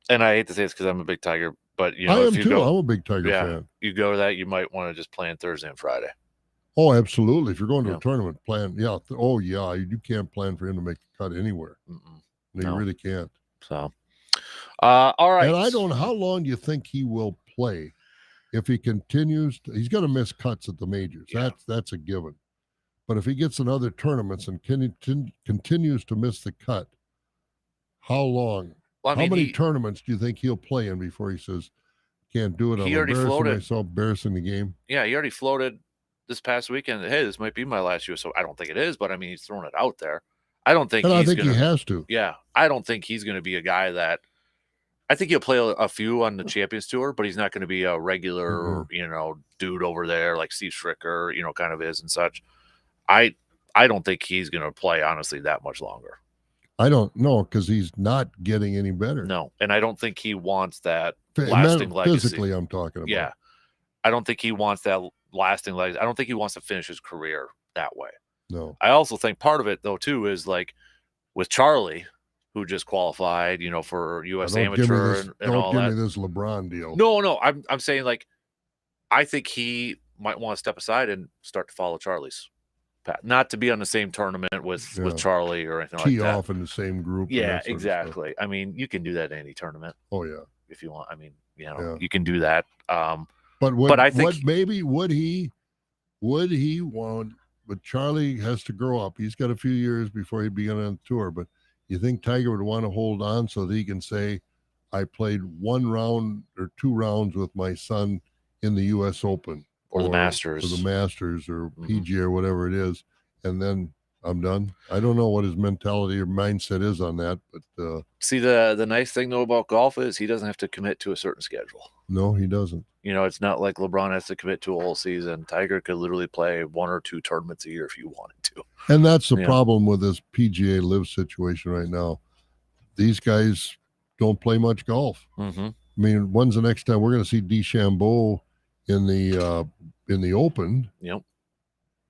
Speaker 1: And I hate to say this because I'm a big Tiger, but
Speaker 2: I am
Speaker 1: if you
Speaker 2: too.
Speaker 1: go,
Speaker 2: I'm a big Tiger fan.
Speaker 1: you go to that, you might want to just plan Thursday and Friday.
Speaker 2: Oh, absolutely. If you're going to
Speaker 1: Yeah.
Speaker 2: a tournament, plan. Yeah. Oh, yeah. You can't plan for him to make the cut anywhere. No, you really can't.
Speaker 1: So, all right.
Speaker 2: And I don't know, how long do you think he will play if he continues he's going to miss cuts at the majors.
Speaker 1: Yeah.
Speaker 2: That's a given. But if he gets in other tournaments and continues to miss the cut, how long?
Speaker 1: Well, I mean,
Speaker 2: how many tournaments do you think he'll play in before he says, can't do it? I'm
Speaker 1: He already
Speaker 2: embarrassing
Speaker 1: floated.
Speaker 2: myself, embarrassing the game.
Speaker 1: Yeah, he already floated this past weekend. Hey, this might be my last US. So I don't think it is, but I mean, he's throwing it out there. I don't think
Speaker 2: And I
Speaker 1: he's
Speaker 2: think
Speaker 1: gonna.
Speaker 2: he has to.
Speaker 1: Yeah, I don't think he's going to be a guy that. I think he'll play a few on the Champions Tour, but he's not going to be a regular, dude over there like Steve Stricker, kind of is and such. I don't think he's going to play honestly that much longer.
Speaker 2: I don't know, because he's not getting any better.
Speaker 1: No, and I don't think he wants that lasting legacy.
Speaker 2: Physically, I'm talking about.
Speaker 1: Yeah, I don't think he wants that lasting legacy. I don't think he wants to finish his career that way.
Speaker 2: No.
Speaker 1: I also think part of it though too is like with Charlie, who just qualified, for U.S. Amateur and all that.
Speaker 2: Don't give me this LeBron deal.
Speaker 1: No, I'm saying like I think he might want to step aside and start to follow Charlie's path, not to be on the same tournament with Charlie or anything like that.
Speaker 2: Tee off in the same group.
Speaker 1: Yeah, exactly. I mean, you can do that in any tournament.
Speaker 2: Oh yeah,
Speaker 1: if you want. I mean, you can do that.
Speaker 2: But
Speaker 1: I think
Speaker 2: maybe would he want? But Charlie has to grow up. He's got a few years before he'd be on the tour. But you think Tiger would want to hold on so that he can say, I played 1 round or 2 rounds with my son in the U.S. Open
Speaker 1: or the Masters,
Speaker 2: or PGA or whatever it is, and then I'm done. I don't know what his mentality or mindset is on that, but
Speaker 1: see, the nice thing though about golf is he doesn't have to commit to a certain schedule.
Speaker 2: No, he doesn't.
Speaker 1: It's not like LeBron has to commit to a whole season. Tiger could literally play 1 or 2 tournaments a year if you wanted to.
Speaker 2: And that's the problem with this PGA Live situation right now. These guys don't play much golf.
Speaker 1: Mm-hmm.
Speaker 2: I mean, when's the next time we're going to see DeChambeau in the Open?
Speaker 1: Yep.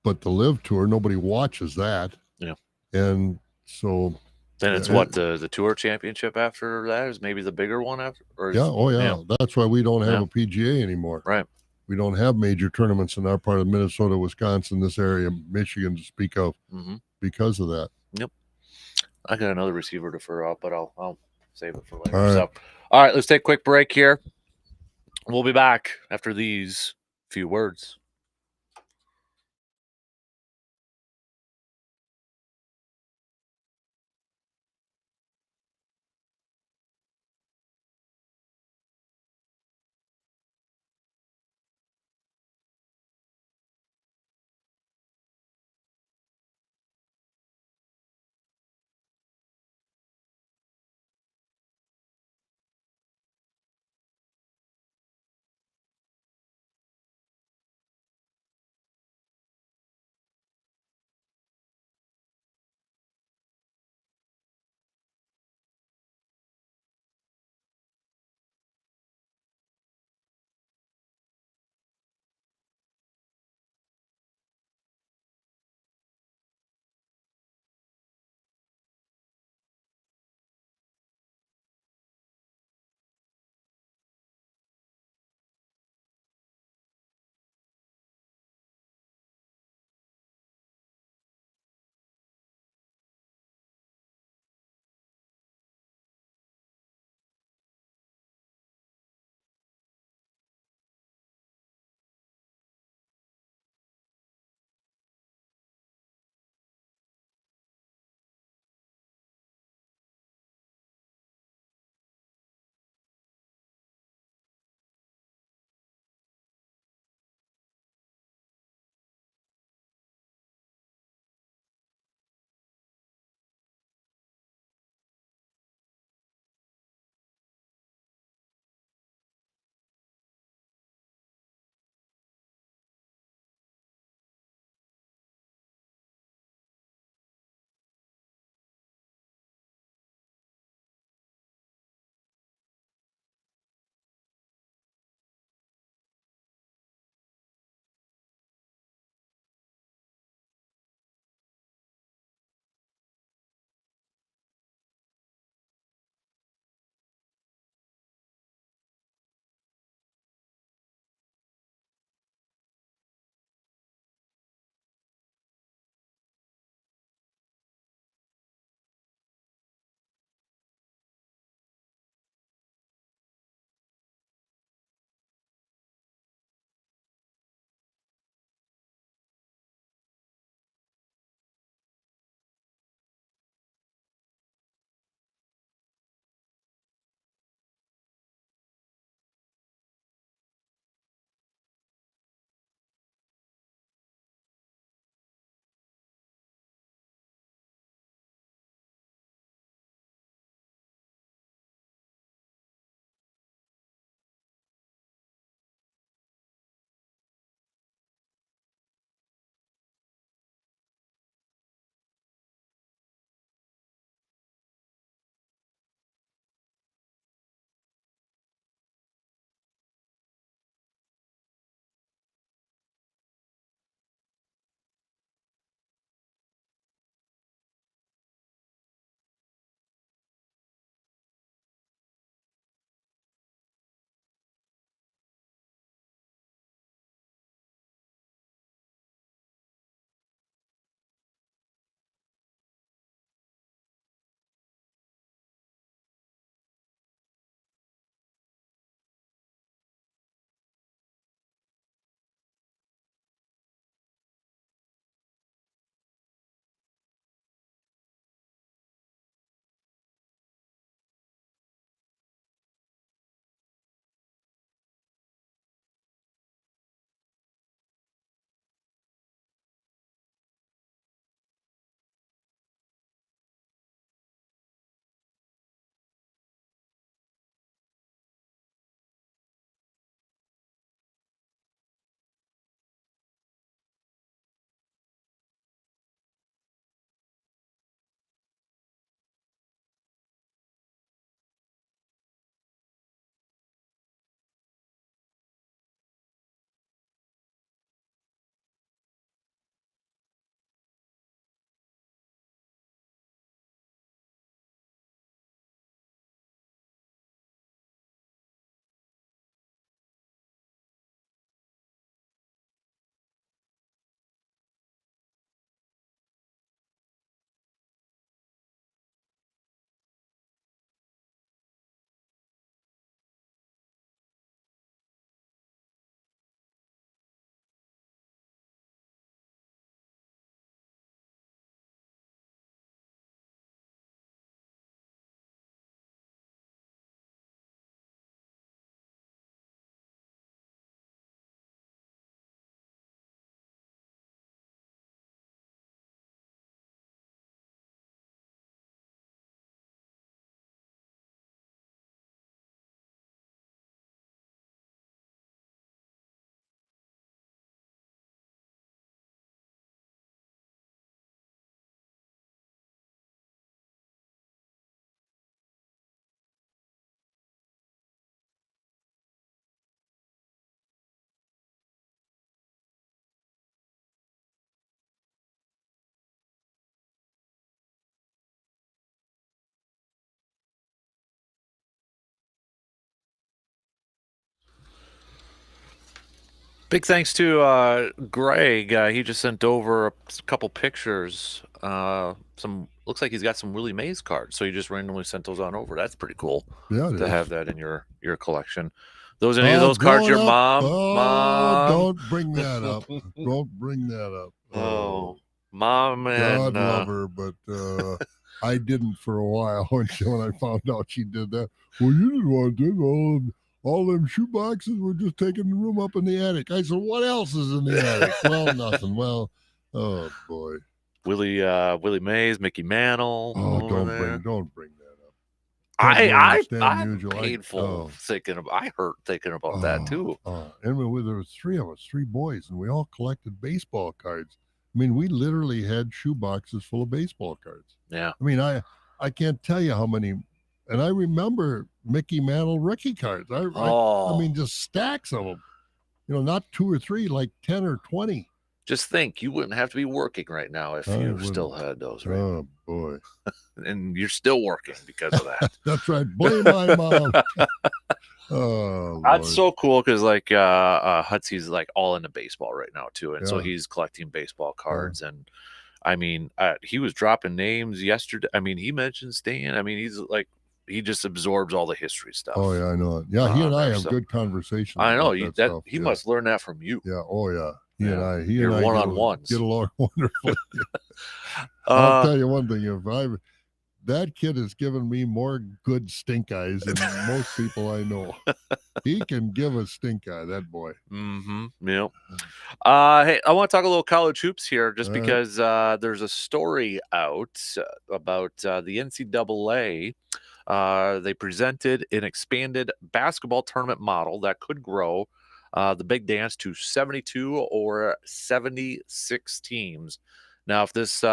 Speaker 2: But the Live Tour, nobody watches that.
Speaker 1: Yeah.
Speaker 2: And so
Speaker 1: then it's the Tour Championship after that is maybe the bigger one after.
Speaker 2: That's why we don't have a PGA anymore.
Speaker 1: Right.
Speaker 2: We don't have major tournaments in our part of Minnesota, Wisconsin, this area, Michigan to speak of, because of that.
Speaker 1: Yep. I got another receiver to fur out, but I'll save it for later. All right, let's take a quick break here. We'll be back after these few words. Big thanks to Greg. He just sent over a couple pictures. Some looks like he's got some Willie Mays cards, so he just randomly sent those on over. That's pretty cool
Speaker 2: Yeah, it
Speaker 1: to
Speaker 2: is.
Speaker 1: have that in your collection. Those any of those cards
Speaker 2: growing
Speaker 1: your
Speaker 2: up,
Speaker 1: mom?
Speaker 2: don't bring that up. Don't bring that up.
Speaker 1: Oh, mom
Speaker 2: God
Speaker 1: and
Speaker 2: love her, but I didn't for a while when I found out she did that. Well, you didn't want to do all them shoe boxes were just taking the room up in the attic. I said, what else is in the attic? Well, nothing. Well, oh boy.
Speaker 1: Willie Mays, Mickey Mantle.
Speaker 2: Oh,
Speaker 1: over there.
Speaker 2: don't bring that up. Ted Williams, Stan
Speaker 1: I'm
Speaker 2: Musial.
Speaker 1: painful thinking of. I hurt thinking about that too.
Speaker 2: And there was three of us, three boys, and we all collected baseball cards. I mean, we literally had shoe boxes full of baseball cards.
Speaker 1: Yeah.
Speaker 2: I mean, I can't tell you how many, and I remember Mickey Mantle rookie cards. I mean, just stacks of them. You know, not 2 or 3, like 10 or 20.
Speaker 1: Just think, you wouldn't have to be working right now if you still had those. Right?
Speaker 2: Oh boy!
Speaker 1: And you're still working because of that.
Speaker 2: That's right. Blame my mom. Oh,
Speaker 1: that's so cool because like Hutsy's like all into baseball right now too, and so
Speaker 2: Yeah.
Speaker 1: he's collecting baseball cards. And I mean, he was dropping names yesterday. I mean, he mentioned Stan. I mean, he's like, he just absorbs all the history stuff.
Speaker 2: Oh yeah, I know it. Yeah, he and I have good conversations.
Speaker 1: I know
Speaker 2: about that stuff.
Speaker 1: He must learn that from you.
Speaker 2: Yeah. Oh yeah. He and I
Speaker 1: one-on-ones
Speaker 2: get along wonderfully. I'll tell you one thing: that kid has given me more good stink eyes than most people I know. He can give a stink eye, that boy.
Speaker 1: Mm-hmm. Yep. Hey, I want to talk a little college hoops here, just because there's a story out about the NCAA. They presented an expanded basketball tournament model that could grow the big dance to 72 or 76 teams. Now, if this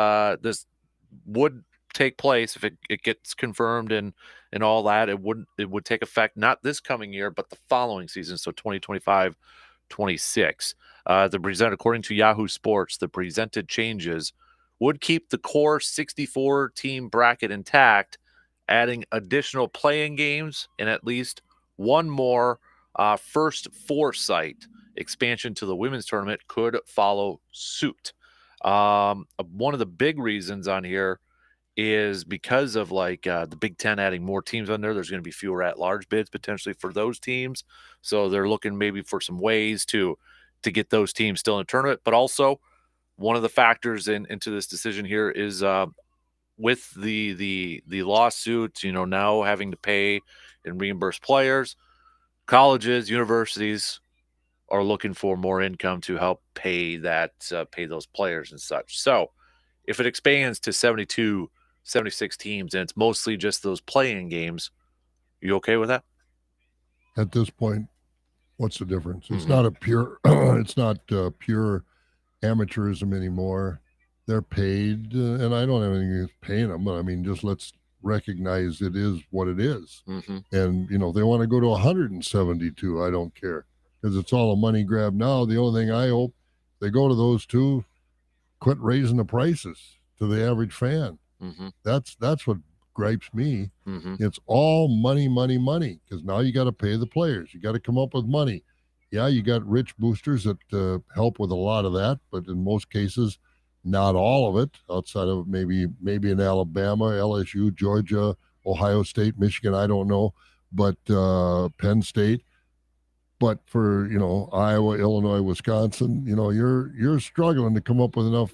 Speaker 1: would take place, if it gets confirmed and all that, it would take effect not this coming year, but the following season, so 2025-26. According to Yahoo Sports, the presented changes would keep the core 64 team bracket intact, adding additional playing games and at least one more first four site expansion to the women's tournament could follow suit. One of the big reasons on here is because of like the Big Ten adding more teams on there. There's going to be fewer at-large bids potentially for those teams, so they're looking maybe for some ways to get those teams still in the tournament. But also, one of the factors into this decision here is with the lawsuits, you know, now having to pay and reimburse players, colleges, universities are looking for more income to help pay those players and such. So if it expands to 72, 76 teams and it's mostly just those playing games, you okay with that?
Speaker 2: At this point, what's the difference? It's not a pure it's not pure amateurism anymore. They're paid, and I don't have anything against paying them, but I mean, just let's recognize it is what it is. And, you know, they want to go to 172. I don't care, because it's all a money grab now. The only thing I hope they go to those two, quit raising the prices to the average fan. That's what gripes me. It's all money, because now you got to pay the players. You got to come up with money. Yeah, you got rich boosters that help with a lot of that, but in most cases, not all of it, outside of maybe in Alabama, LSU, Georgia, Ohio State, Michigan, I don't know, but Penn State. But for, you know, Iowa, Illinois, Wisconsin, you know, you're struggling to come up with enough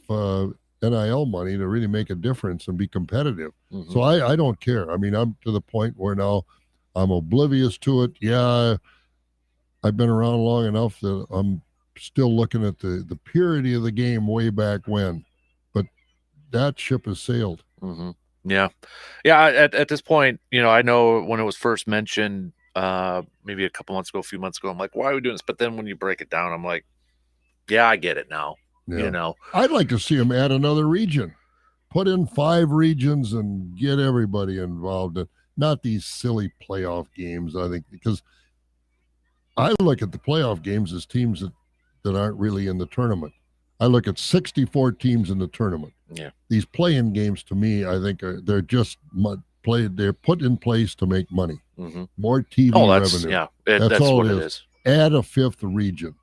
Speaker 2: NIL money to really make a difference and be competitive. So I don't care. I mean, I'm to the point where now I'm oblivious to it. Yeah, I've been around long enough that I'm still looking at the purity of the game way back when, but that ship has sailed.
Speaker 1: Yeah. At this point, you know, I know when it was first mentioned, maybe a few months ago, I'm like, why are we doing this? But then when you break it down, I'm like, yeah, I get it now.
Speaker 2: Yeah.
Speaker 1: You know,
Speaker 2: I'd like to see them add another region, put in 5 regions and get everybody involved. Not these silly playoff games, I think, because I look at the playoff games as teams that aren't really in the tournament. I look at 64 teams in the tournament.
Speaker 1: Yeah.
Speaker 2: These play-in games, to me, I think they're just they're put in place to make money. More TV revenue.
Speaker 1: Yeah,
Speaker 2: that's all
Speaker 1: what
Speaker 2: it is. Add a 5th region.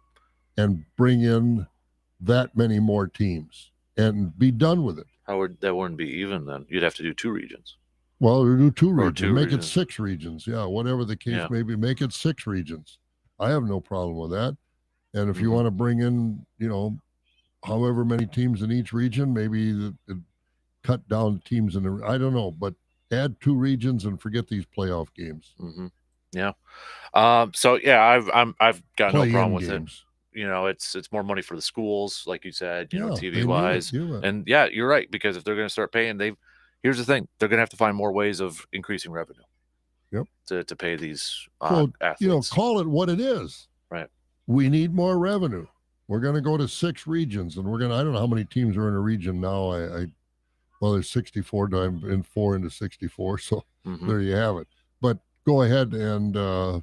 Speaker 2: and bring in that many more teams and be done with it.
Speaker 1: That wouldn't be even then? You'd have to do 2 regions.
Speaker 2: Well, do two
Speaker 1: Or
Speaker 2: regions.
Speaker 1: 2
Speaker 2: Make it
Speaker 1: regions.
Speaker 2: 6 regions. Yeah, whatever the case
Speaker 1: Yeah.
Speaker 2: may be, make it 6 regions. I have no problem with that. And if you
Speaker 1: Mhm.
Speaker 2: want to bring in, however many teams in each region, maybe cut down teams in the. I don't know, but add 2 regions and forget these playoff games.
Speaker 1: Mhm. Yeah. So yeah, I've got no problem
Speaker 2: Play-in
Speaker 1: with it.
Speaker 2: games.
Speaker 1: It's more money for the schools, like you said,
Speaker 2: Yeah,
Speaker 1: TV
Speaker 2: they need it.
Speaker 1: wise.
Speaker 2: You bet.
Speaker 1: And yeah, you're right, because if they're going to start paying, here's the thing, they're going to have to find more ways of increasing revenue.
Speaker 2: Yep.
Speaker 1: To pay these
Speaker 2: So,
Speaker 1: athletes.
Speaker 2: call it what it is.
Speaker 1: Right.
Speaker 2: We need more revenue. We're going to go to 6 regions, and I don't know how many teams are in a region now. Well, there's 64 times in 4 into 64, so
Speaker 1: Mhm.
Speaker 2: there you have it. But go ahead and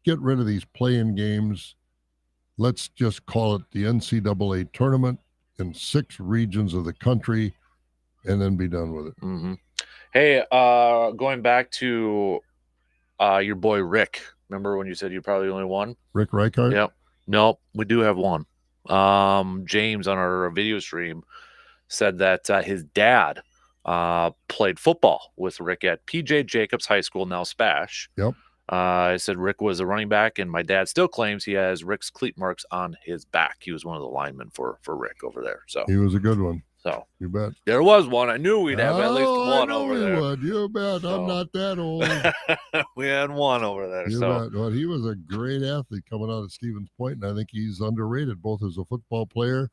Speaker 2: get rid of these play-in games. Let's just call it the NCAA tournament in 6 regions of the country, and then be done with it.
Speaker 1: Mhm. Hey, going back to your boy Rick. Remember when you said you probably only one?
Speaker 2: Rick Reichart?
Speaker 1: Yep. Nope, we do have one. James on our video stream said that his dad played football with Rick at PJ Jacobs High School, now Spash.
Speaker 2: Yep.
Speaker 1: I said Rick was a running back, and my dad still claims he has Rick's cleat marks on his back. He was one of the linemen for Rick over there. So
Speaker 2: He was a good one.
Speaker 1: So
Speaker 2: you bet.
Speaker 1: There was one. I knew we'd have at least one
Speaker 2: I know
Speaker 1: over
Speaker 2: we
Speaker 1: there.
Speaker 2: would. You bet.
Speaker 1: So.
Speaker 2: I'm not that old.
Speaker 1: We had one over there.
Speaker 2: You
Speaker 1: so
Speaker 2: bet. Well, he was a great athlete coming out of Stevens Point, and I think he's underrated both as a football player.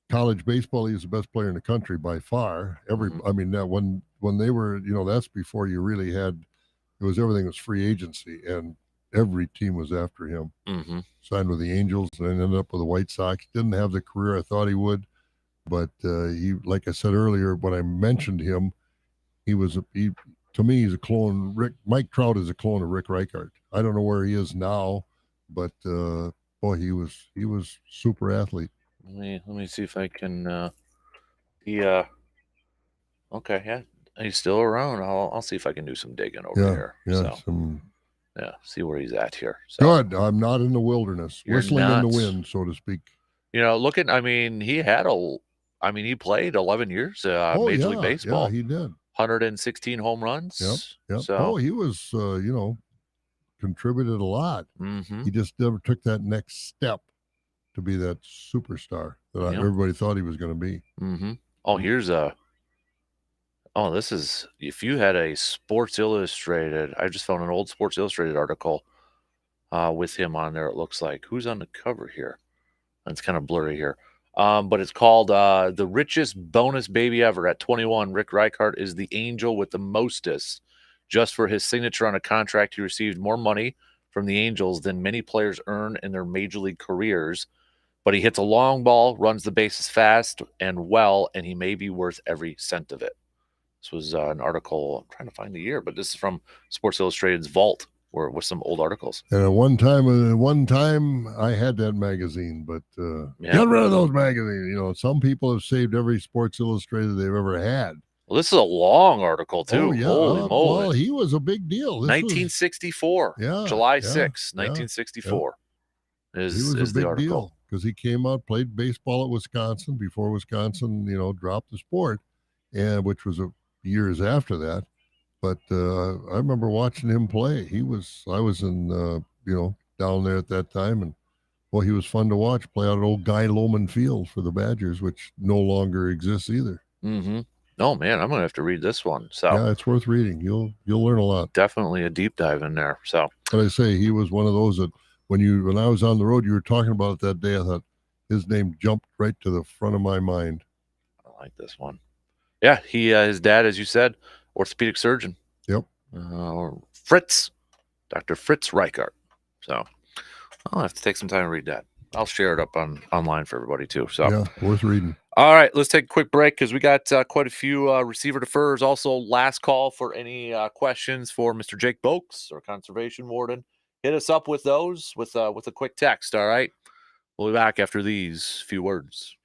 Speaker 2: College baseball, he's the best player in the country by far. I mean, when they were, that's before you really had. Everything was free agency, and every team was after him.
Speaker 1: Mm-hmm.
Speaker 2: Signed with the Angels and ended up with the White Sox. Didn't have the career I thought he would, but he, like I said earlier, when I mentioned him, to me, he's a clone. Mike Trout is a clone of Rick Reichart. I don't know where he is now, but boy, he was super athlete.
Speaker 1: Let me see if I can. Okay, yeah, he's still around. I'll see if I can do some digging over here.
Speaker 2: Yeah,
Speaker 1: see where he's at here. So.
Speaker 2: Good. I'm not in the wilderness, whistling in the wind, so to speak.
Speaker 1: I mean, he played 11 years Major League Baseball.
Speaker 2: Yeah, he did.
Speaker 1: 116 home runs.
Speaker 2: Yep.
Speaker 1: So.
Speaker 2: He was, contributed a lot.
Speaker 1: Mm-hmm.
Speaker 2: He just never took that next step to be that superstar that everybody thought he was going to be.
Speaker 1: Mm-hmm. Oh, this is, if you had a Sports Illustrated, I just found an old Sports Illustrated article with him on there. It looks like, who's on the cover here? It's kind of blurry here. But it's called The Richest Bonus Baby Ever. At 21, Rick Reichart is the angel with the mostest. Just for his signature on a contract, he received more money from the Angels than many players earn in their major league careers. But he hits a long ball, runs the bases fast and well, and he may be worth every cent of it. This was an article, I'm trying to find the year, but this is from Sports Illustrated's vault, with some old articles.
Speaker 2: And at one time, I had that magazine, but get rid of those magazines. Some people have saved every Sports Illustrated they've ever had.
Speaker 1: Well, this is a long article, too.
Speaker 2: Oh, yeah.
Speaker 1: Holy moly.
Speaker 2: Well, he was a big deal.
Speaker 1: 1964. July 6, 1964
Speaker 2: he was
Speaker 1: is
Speaker 2: a
Speaker 1: the
Speaker 2: big
Speaker 1: article.
Speaker 2: deal because he came out, played baseball at Wisconsin before Wisconsin, dropped the sport, and which was years after that. But I remember watching him play. I was in, down there at that time, and he was fun to watch play out at old Guy Loman Field for the Badgers, which no longer exists either.
Speaker 1: Mm-hmm. Oh man, I'm gonna have to read this one. So
Speaker 2: yeah, it's worth reading. You'll learn a lot.
Speaker 1: Definitely a deep dive in there. So,
Speaker 2: but I say he was one of those that when I was on the road, you were talking about it that day. I thought his name jumped right to the front of my mind.
Speaker 1: I like this one. Yeah, his dad, as you said, orthopedic surgeon.
Speaker 2: Yep.
Speaker 1: Dr. Fritz Reichart. So I'll have to take some time to read that. I'll share it up online for everybody too. So
Speaker 2: yeah, worth reading.
Speaker 1: All right, let's take a quick break because we got quite a few receiver defers. Also, last call for any questions for Mr. Jake Boakes, our conservation warden. Hit us up with those with a quick text. All right, we'll be back after these few words.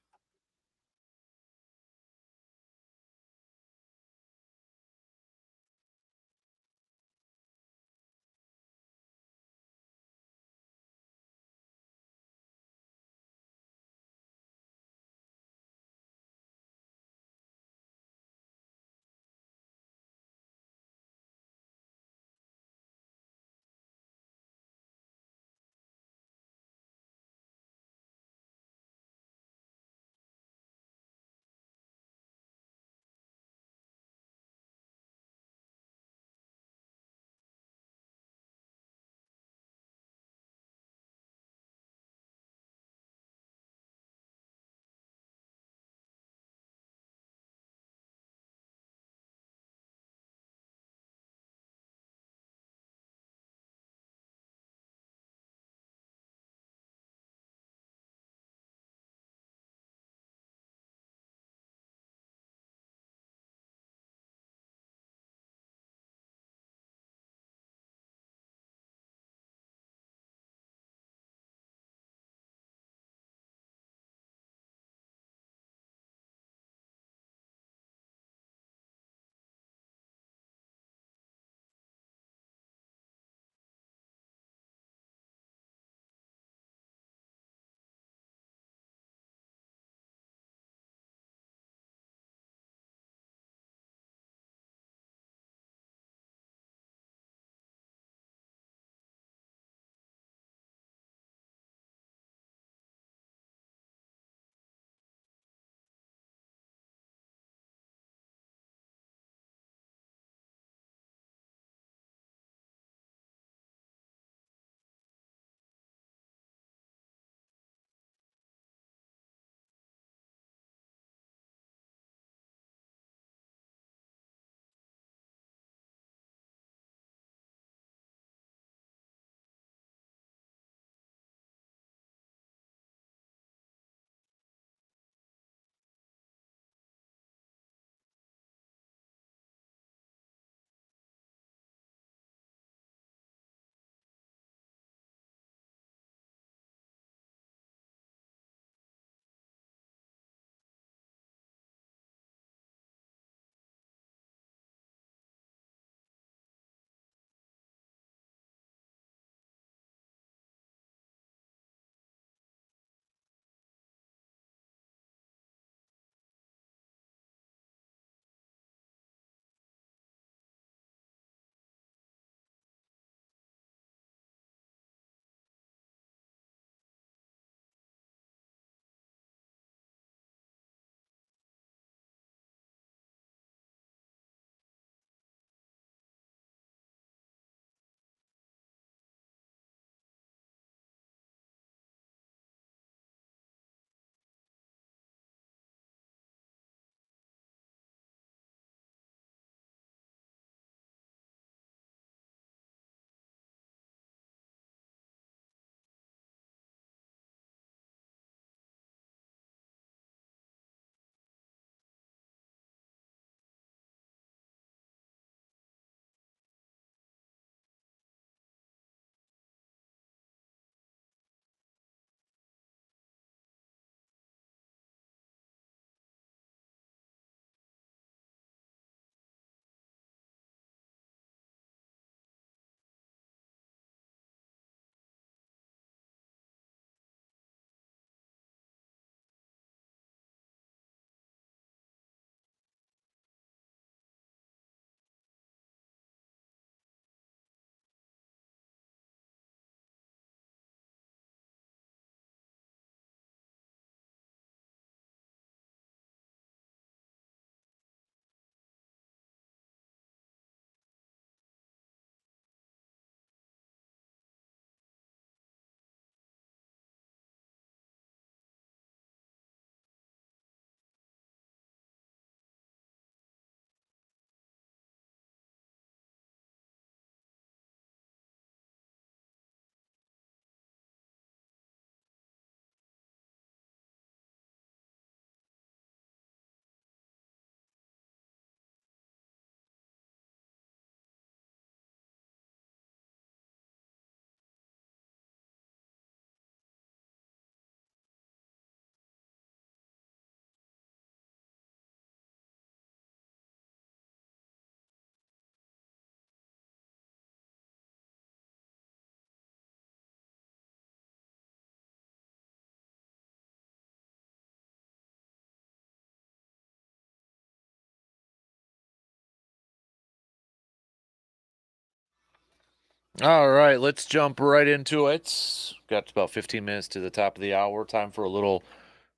Speaker 1: All right, let's jump right into it. Got about 15 minutes to the top of the hour. Time for a little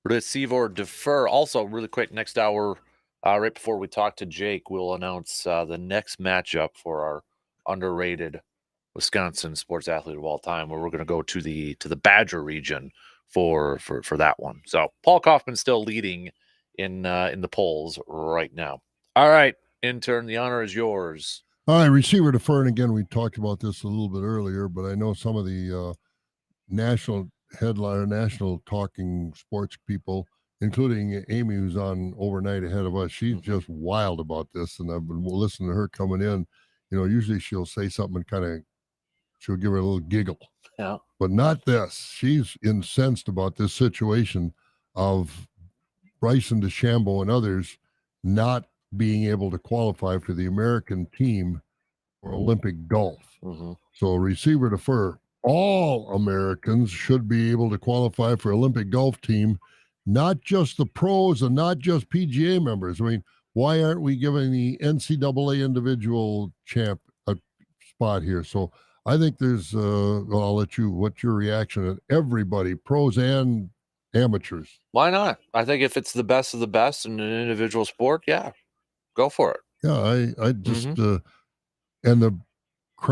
Speaker 1: receive or defer. Also, really quick, next hour, right before we talk to Jake, we'll announce the next matchup for our underrated Wisconsin sports athlete of all time, where we're going to go to the Badger region for that one. So Paul Kaufman's still leading in the polls right now. All right, intern, the honor is yours.
Speaker 2: All right, receiver defer. And again, we talked about this a little bit earlier, but I know some of the national headliner, national talking sports people, including Amy, who's on overnight ahead of us. She's just wild about this, and I've been listening to her coming in. You know, usually she'll say something and kind of she'll give her a little giggle.
Speaker 1: Yeah.
Speaker 2: But not this. She's incensed about this situation of Bryson DeChambeau and others not being able to qualify for the American team for Olympic golf.
Speaker 1: Mm-hmm.
Speaker 2: So receiver defer. All Americans should be able to qualify for Olympic golf team, not just the pros and not just PGA members. I mean, why aren't we giving the NCAA individual champ a spot here? So I think there's, well, I'll let you, what's your reaction at everybody, pros and amateurs?
Speaker 1: Why not? I think if it's the best of the best in an individual sport, yeah, go for it.
Speaker 2: Yeah, I just, and the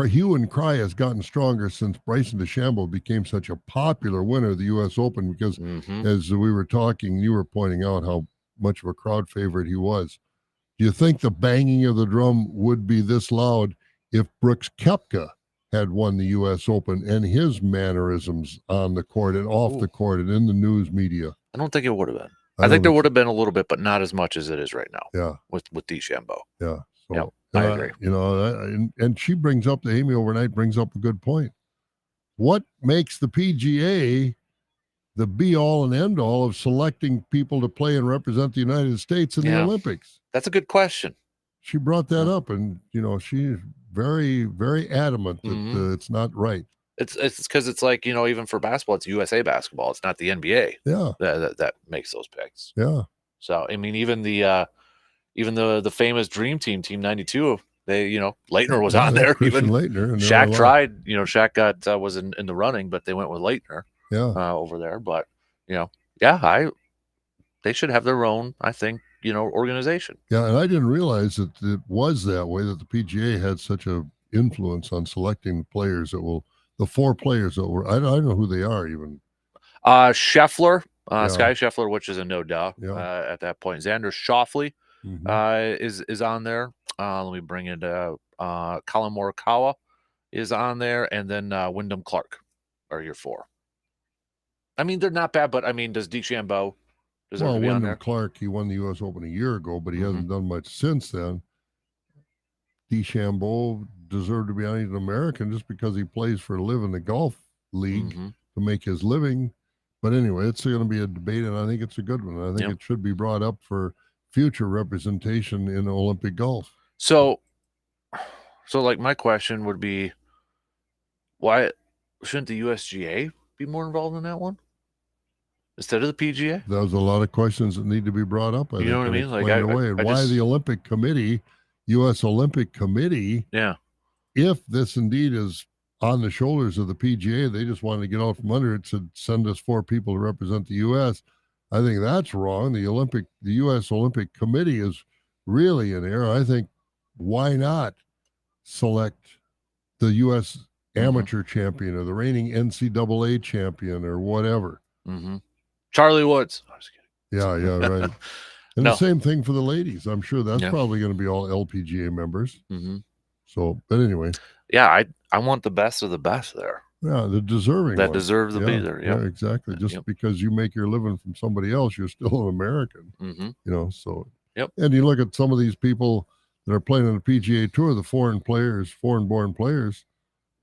Speaker 2: hue and cry has gotten stronger since Bryson DeChambeau became such a popular winner of the U.S. Open because, as we were talking, you were pointing out how much of a crowd favorite he was. Do you think the banging of the drum would be this loud if Brooks Koepka had won the U.S. Open and his mannerisms on the court and off the court and in the news media?
Speaker 1: I don't think it would have been. I think there would have been a little bit, but not as much as it is right now.
Speaker 2: Yeah,
Speaker 1: with DeChambeau.
Speaker 2: Yeah, so
Speaker 1: yep, I agree.
Speaker 2: You know, and she brings up, the Amy overnight brings up a good point. What makes the PGA the be all and end all of selecting people to play and represent the United States in the Olympics?
Speaker 1: That's a good question.
Speaker 2: She brought that up, and you know, she's very, very adamant that it's not right.
Speaker 1: It's because it's like, you know, even for basketball, it's USA basketball. It's not the NBA.
Speaker 2: Yeah,
Speaker 1: that makes those picks.
Speaker 2: Yeah.
Speaker 1: So I mean, even the famous Dream Team, Team 92, they, you know, Leitner was on there.
Speaker 2: Christian
Speaker 1: even
Speaker 2: Leitner. And
Speaker 1: Shaq tried. You know, Shaq got was in the running, but they went with Leitner. Over there. But you know, they should have their own, I think, you know, organization.
Speaker 2: Yeah, and I didn't realize that it was that way, that the PGA had such a influence on selecting the players that will, the four players that were, I don't know who they are even.
Speaker 1: Scheffler, Sky Scheffler, which is a no doubt at that point. Xander Schauffele is on there. Let me bring it up. Colin Morikawa is on there, and then Wyndham Clark are your four. I mean, they're not bad, but I mean, does DeChambeau deserve to be on there?
Speaker 2: Wyndham Clark, he won the U.S. Open a year ago, but he hasn't done much since then. DeChambeau deserved to be on. He's an American just because he plays for a living in the golf league to make his living. But anyway, it's going to be a debate, and I think it's a good one. I think it should be brought up for future representation in Olympic golf.
Speaker 1: So like my question would be, why shouldn't the USGA be more involved in that one instead of the PGA?
Speaker 2: There's a lot of questions that need to be brought up.
Speaker 1: You know what I mean? Like,
Speaker 2: why the Olympic Committee, U.S. Olympic Committee, if this indeed is on the shoulders of the PGA, they just wanted to get out from under it to send us four people to represent the U.S. I think that's wrong. The U.S. Olympic Committee is really in error. I think, why not select the U.S. amateur champion or the reigning NCAA champion or whatever?
Speaker 1: Charlie Woods. I was
Speaker 2: kidding. Yeah, right. And the same thing for the ladies. I'm sure that's probably going to be all LPGA members. So, but anyway.
Speaker 1: Yeah, I want the best of the best there.
Speaker 2: Yeah, the deserving
Speaker 1: that deserve to be there.
Speaker 2: Yeah, exactly. Just because you make your living from somebody else, you're still an American. You know, so. And you look at some of these people that are playing on the PGA Tour, the foreign-born players,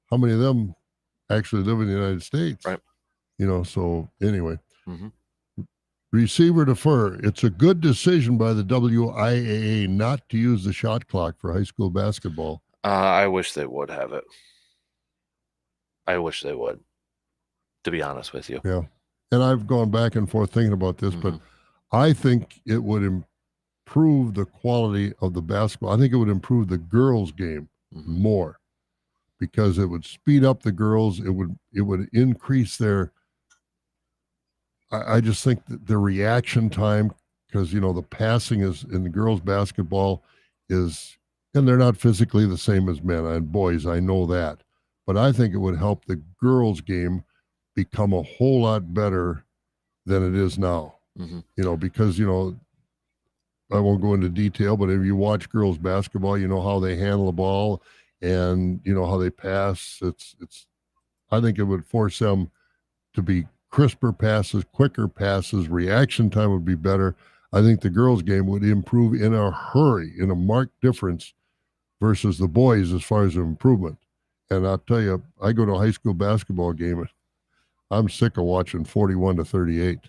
Speaker 2: how many of them actually live in the United States?
Speaker 1: Right.
Speaker 2: You know, so anyway. Receiver defer. It's a good decision by the WIAA not to use the shot clock for high school basketball.
Speaker 1: I wish they would have it. I wish they would, to be honest with you.
Speaker 2: Yeah. And I've gone back and forth thinking about this, but I think it would improve the quality of the basketball. I think it would improve the girls' game more, because it would speed up the girls. It would increase their. I just think that the reaction time, because the passing is in the girls basketball is, and they're not physically the same as men and boys. I know that, but I think it would help the girls game become a whole lot better than it is now. Because I won't go into detail, but if you watch girls basketball, you know how they handle the ball and you know how they pass. It's I think it would force them to be crisper passes, quicker passes, reaction time would be better. I think the girls game would improve in a hurry, in a marked difference versus the boys as far as improvement. And I'll tell you, I go to a high school basketball game and I'm sick of watching 41-38.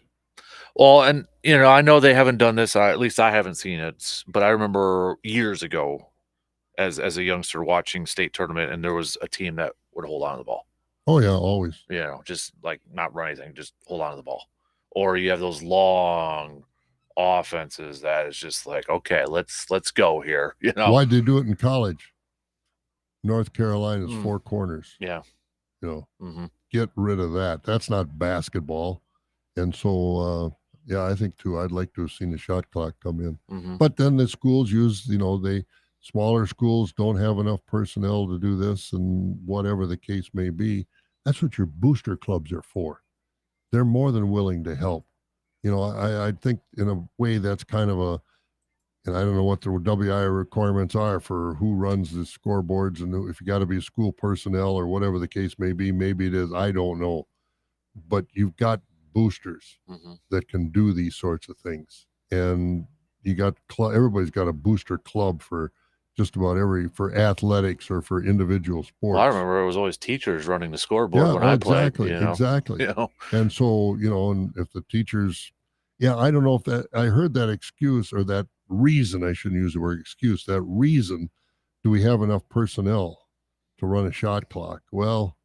Speaker 1: Well, and I know they haven't done this. At least I haven't seen it, but I remember years ago, as a youngster watching state tournament, and there was a team that would hold on to the ball.
Speaker 2: Oh yeah, always.
Speaker 1: Just like not run anything, just hold on to the ball. Or you have those long offenses that is just like, okay, let's go here.
Speaker 2: Why'd they do it in college? North Carolina's four corners.
Speaker 1: Yeah.
Speaker 2: Get rid of that. That's not basketball. And so, I think too, I'd like to have seen the shot clock come in. But then the schools use, smaller schools don't have enough personnel to do this, and whatever the case may be. That's what your booster clubs are for. They're more than willing to help. I think in a way that's kind of and I don't know what the WI requirements are for who runs the scoreboards, and if you got to be school personnel or whatever the case may be, maybe it is. I don't know. But you've got boosters that can do these sorts of things, and you got everybody's got a booster club for just about for athletics or for individual sports.
Speaker 1: Well, I remember it was always teachers running the scoreboard when I played.
Speaker 2: Exactly. And so and if the teachers, I don't know if that I heard that excuse or that reason. I shouldn't use the word excuse. That reason. Do we have enough personnel to run a shot clock? Well,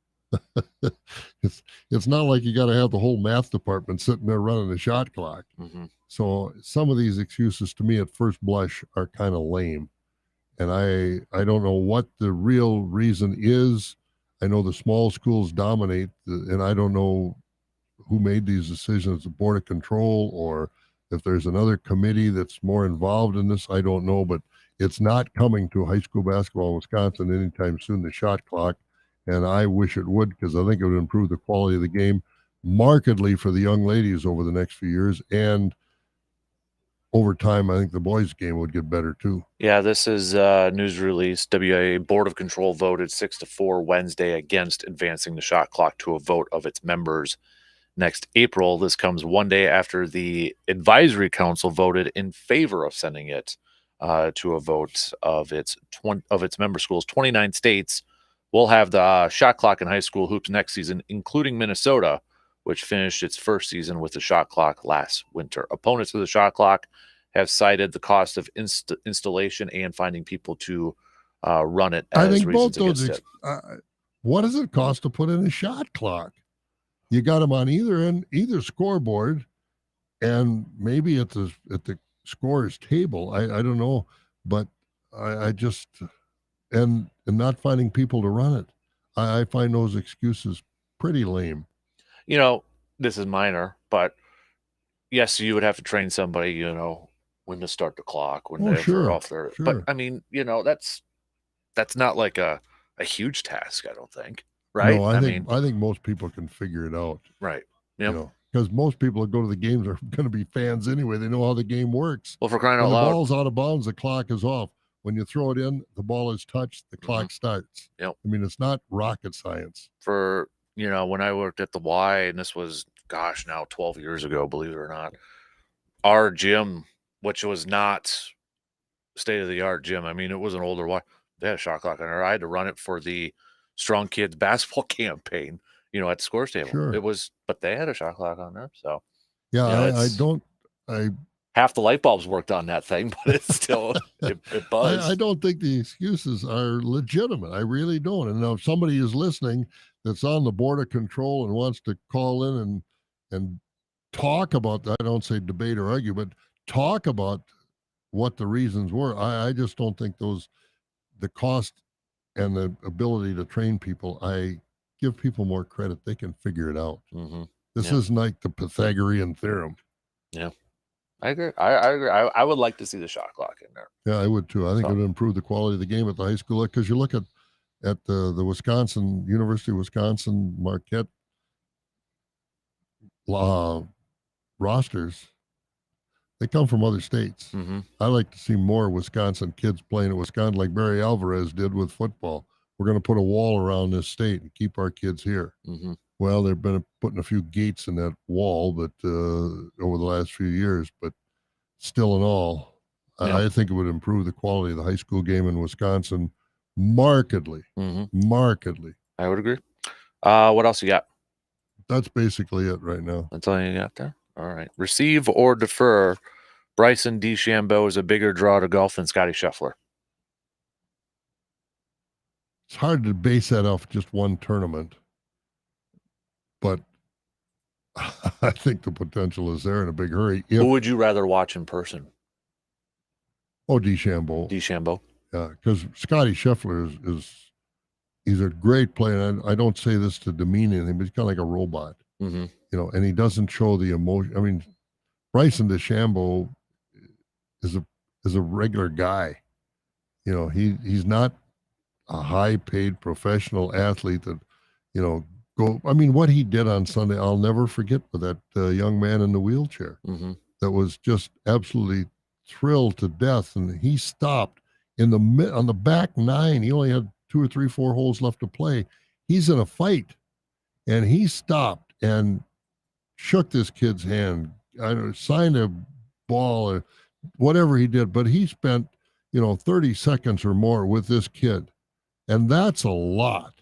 Speaker 2: it's not like you got to have the whole math department sitting there running the shot clock. So some of these excuses to me at first blush are kind of lame, and I don't know what the real reason is. I know the small schools dominate, and I don't know who made these decisions, the Board of Control, or if there's another committee that's more involved in this. I don't know, but it's not coming to high school basketball in Wisconsin anytime soon, the shot clock. And I wish it would, because I think it would improve the quality of the game markedly for the young ladies over the next few years. And over time, I think the boys' game would get better too.
Speaker 1: Yeah, this is news release. WIA Board of Control voted 6-4 Wednesday against advancing the shot clock to a vote of its members next April. This comes one day after the advisory council voted in favor of sending it to a vote of its member schools. 29 states will have the shot clock in high school hoops next season, including Minnesota, which finished its first season with the shot clock last winter. Opponents of the shot clock have cited the cost of installation and finding people to run it as
Speaker 2: I think
Speaker 1: reasons
Speaker 2: both those.
Speaker 1: against it.
Speaker 2: What does it cost to put in a shot clock? You got them on either scoreboard, and maybe at the scorer's table. I don't know, but I just and not finding people to run it. I find those excuses pretty lame.
Speaker 1: This is minor, but yes, you would have to train somebody, when to start the clock, when they're off there.
Speaker 2: Sure.
Speaker 1: But I mean, that's not like a huge task, I don't think. Right?
Speaker 2: No, I think most people can figure it out.
Speaker 1: Right. Yeah.
Speaker 2: Because most people that go to the games are going to be fans anyway. They know how the game works.
Speaker 1: Well, for crying out
Speaker 2: when
Speaker 1: loud,
Speaker 2: the ball's out of bounds, the clock is off. When you throw it in, the ball is touched, the clock starts.
Speaker 1: Yep.
Speaker 2: I mean, it's not rocket science.
Speaker 1: For when I worked at the Y, and this was now 12 years ago, believe it or not, our gym, which was not state of the art gym. I mean, it was an older Y. They had a shot clock on there. I had to run it for the Strong Kids basketball campaign, at the scores table.
Speaker 2: Sure.
Speaker 1: It was, but they had a shot clock on there. So
Speaker 2: I
Speaker 1: half the light bulbs worked on that thing, but it's still it buzzed.
Speaker 2: I don't think the excuses are legitimate. I really don't. And now if somebody is listening that's on the Board of Control and wants to call in and talk about, I don't say debate or argue, but talk about what the reasons were. I just don't think the cost and the ability to train people, I give people more credit. They can figure it out.
Speaker 1: Mm-hmm.
Speaker 2: This
Speaker 1: Yeah.
Speaker 2: isn't like the Pythagorean theorem.
Speaker 1: Yeah. I agree. I agree. I would like to see the shot clock in there.
Speaker 2: Yeah, I would too. I think
Speaker 1: So-
Speaker 2: it would improve the quality of the game at the high school because you look at the Wisconsin University of Wisconsin Marquette rosters. They come from other states.
Speaker 1: Mm-hmm.
Speaker 2: I like to see more Wisconsin kids playing at Wisconsin, like Barry Alvarez did with football. We're going to put a wall around this state and keep our kids here.
Speaker 1: Mm-hmm.
Speaker 2: Well, they've been putting a few gates in that wall, but over the last few years. But still, in all,
Speaker 1: Yeah.
Speaker 2: I think it would improve the quality of the high school game in Wisconsin markedly.
Speaker 1: Mm-hmm.
Speaker 2: Markedly.
Speaker 1: I would agree. What else you got?
Speaker 2: That's basically it right now.
Speaker 1: That's all you got there? All right. Receive or defer. Bryson DeChambeau is a bigger draw to golf than Scotty Scheffler.
Speaker 2: It's hard to base that off just one tournament, but I think the potential is there in a big hurry.
Speaker 1: Who would you rather watch in person?
Speaker 2: DeChambeau.
Speaker 1: DeChambeau.
Speaker 2: Yeah, because Scotty Scheffler is he's a great player. And I don't say this to demean anything, but he's kind of like a robot,
Speaker 1: Mm-hmm.
Speaker 2: and he doesn't show the emotion. I mean, Bryson DeChambeau is a regular guy. He's not a high paid professional athlete that, go. I mean, what he did on Sunday, I'll never forget with that young man in the wheelchair.
Speaker 1: Mm-hmm.
Speaker 2: That was just absolutely thrilled to death, and he stopped on the back nine. He only had 2 or 3, 4 holes left to play. He's in a fight, and he stopped and shook this kid's hand. I don't know, signed a ball or whatever he did, but he spent 30 seconds or more with this kid, and that's a lot.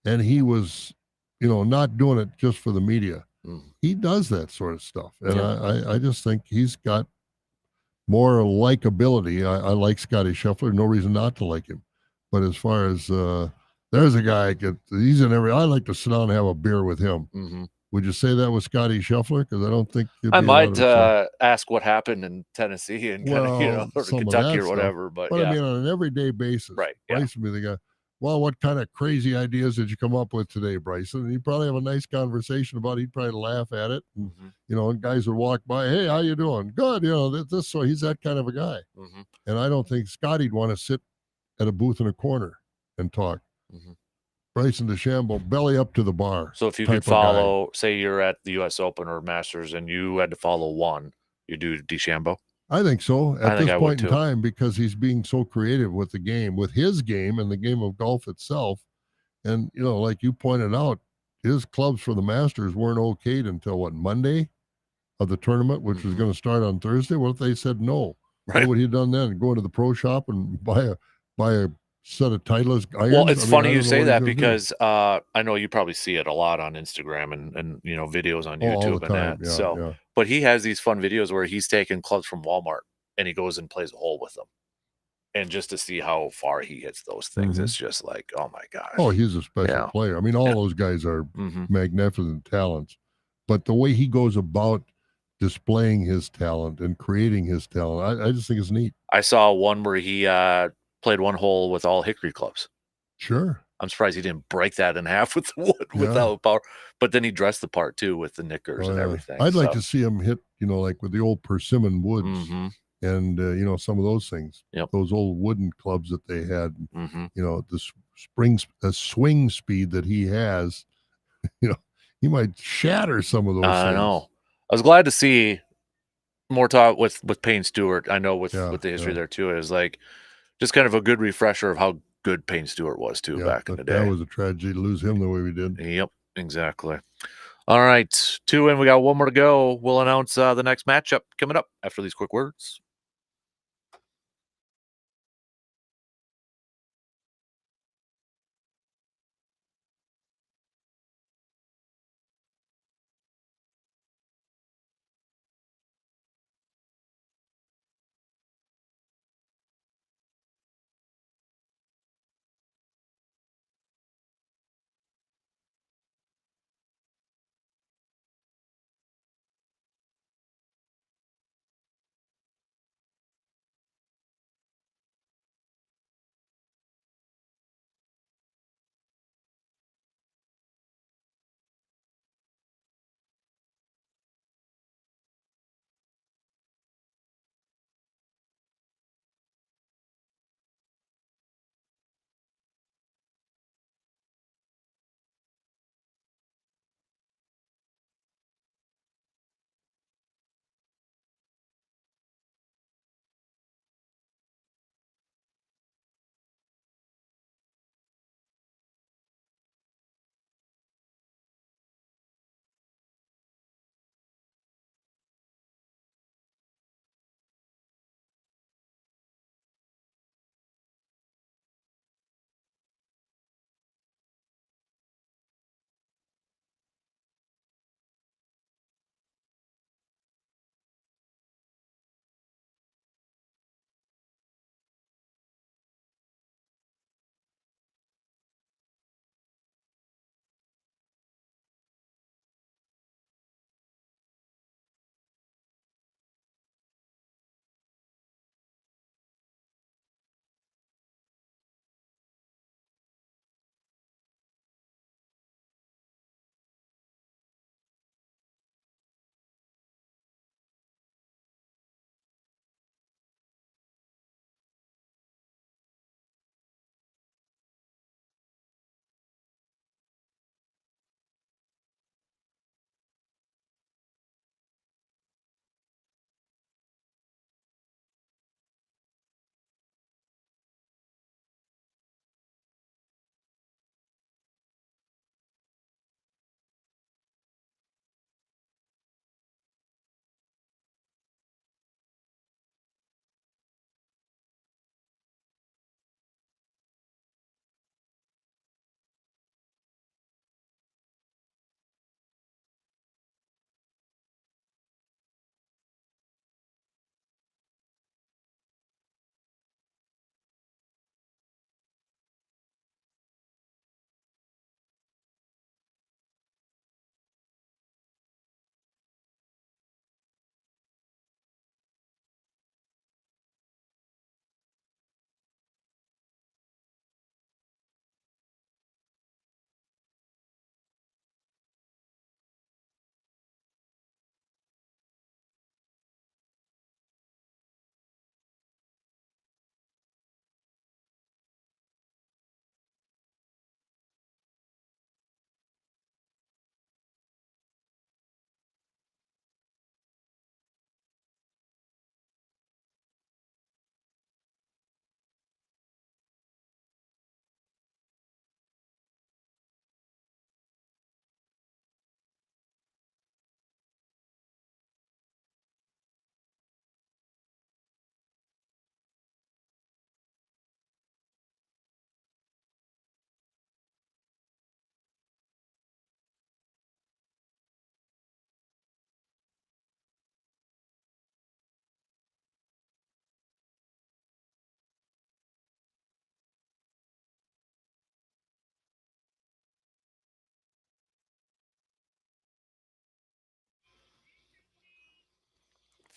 Speaker 2: And he was, not doing it just for the media.
Speaker 1: Mm-hmm.
Speaker 2: He does that sort of stuff, and
Speaker 1: Yeah.
Speaker 2: I just think he's got more likability. I like Scotty Scheffler. No reason not to like him. But as far as there's a guy he's in every. I like to sit down and have a beer with him.
Speaker 1: Mm-hmm.
Speaker 2: Would you say that was Scotty Scheffler? Because I don't think
Speaker 1: I might ask what happened in Tennessee and kind of, or
Speaker 2: some of
Speaker 1: Kentucky
Speaker 2: that
Speaker 1: or whatever. But
Speaker 2: I
Speaker 1: yeah,
Speaker 2: mean, on an everyday basis,
Speaker 1: right. Yeah.
Speaker 2: Bryson would be the guy. Well, what kind of crazy ideas did you come up with today, Bryson? And he'd probably have a nice conversation about it. He'd probably laugh at it. And,
Speaker 1: Mm-hmm.
Speaker 2: And guys would walk by, hey, how you doing? Good. So he's that kind of a guy.
Speaker 1: Mm-hmm.
Speaker 2: And I don't think Scotty'd want to sit at a booth in a corner and talk.
Speaker 1: Mm-hmm.
Speaker 2: Bryson DeChambeau, belly up to the bar.
Speaker 1: So if you could follow, say you're at the U.S. Open or Masters and you had to follow one, you do DeChambeau?
Speaker 2: I think so at this point in
Speaker 1: too.
Speaker 2: time, because he's being so creative with the game, with his game and the game of golf itself. And, like you pointed out, his clubs for the Masters weren't okayed until Monday of the tournament, which was going to start on Thursday. What if they said no?
Speaker 1: Right.
Speaker 2: What would he have done then? Go into the pro shop and buy a set of Titleist irons?
Speaker 1: Well, it's funny you say that because I know you probably see it a lot on Instagram and videos on YouTube
Speaker 2: all the time.
Speaker 1: Yeah. But he has these fun videos where he's taking clubs from Walmart and he goes and plays a hole with them. And just to see how far he hits those things, it's just like, oh my gosh.
Speaker 2: Oh, he's a special player. I mean, all those guys are magnificent talents. But the way he goes about displaying his talent and creating his talent, I just think it's neat.
Speaker 1: I saw one where he played one hole with all hickory clubs.
Speaker 2: Sure.
Speaker 1: I'm surprised he didn't break that in half with the wood without power. But then he dressed the part too with the knickers and everything.
Speaker 2: I'd like to see him hit, like with the old persimmon woods.
Speaker 1: Mm-hmm.
Speaker 2: And some of those things, those old wooden clubs that they had, the swing speed that he has, he might shatter some of those things.
Speaker 1: I know. I was glad to see more talk with Payne Stewart. I know with the history there too, is like just kind of a good refresher of how good Payne Stewart was too back in the day.
Speaker 2: That was a tragedy to lose him the way we did.
Speaker 1: Yep, exactly. All right, 2 in. We got one more to go. We'll announce the next matchup coming up after these quick words.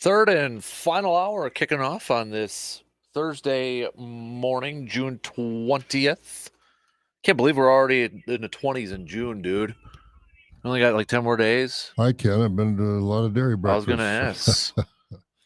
Speaker 1: Third and final hour kicking off on this Thursday morning, June 20th. Can't believe we're already in the 20s in June, dude. Only got like 10 more days.
Speaker 2: I can. I've been to a lot of dairy
Speaker 1: I was
Speaker 2: breakfasts.
Speaker 1: going to ask.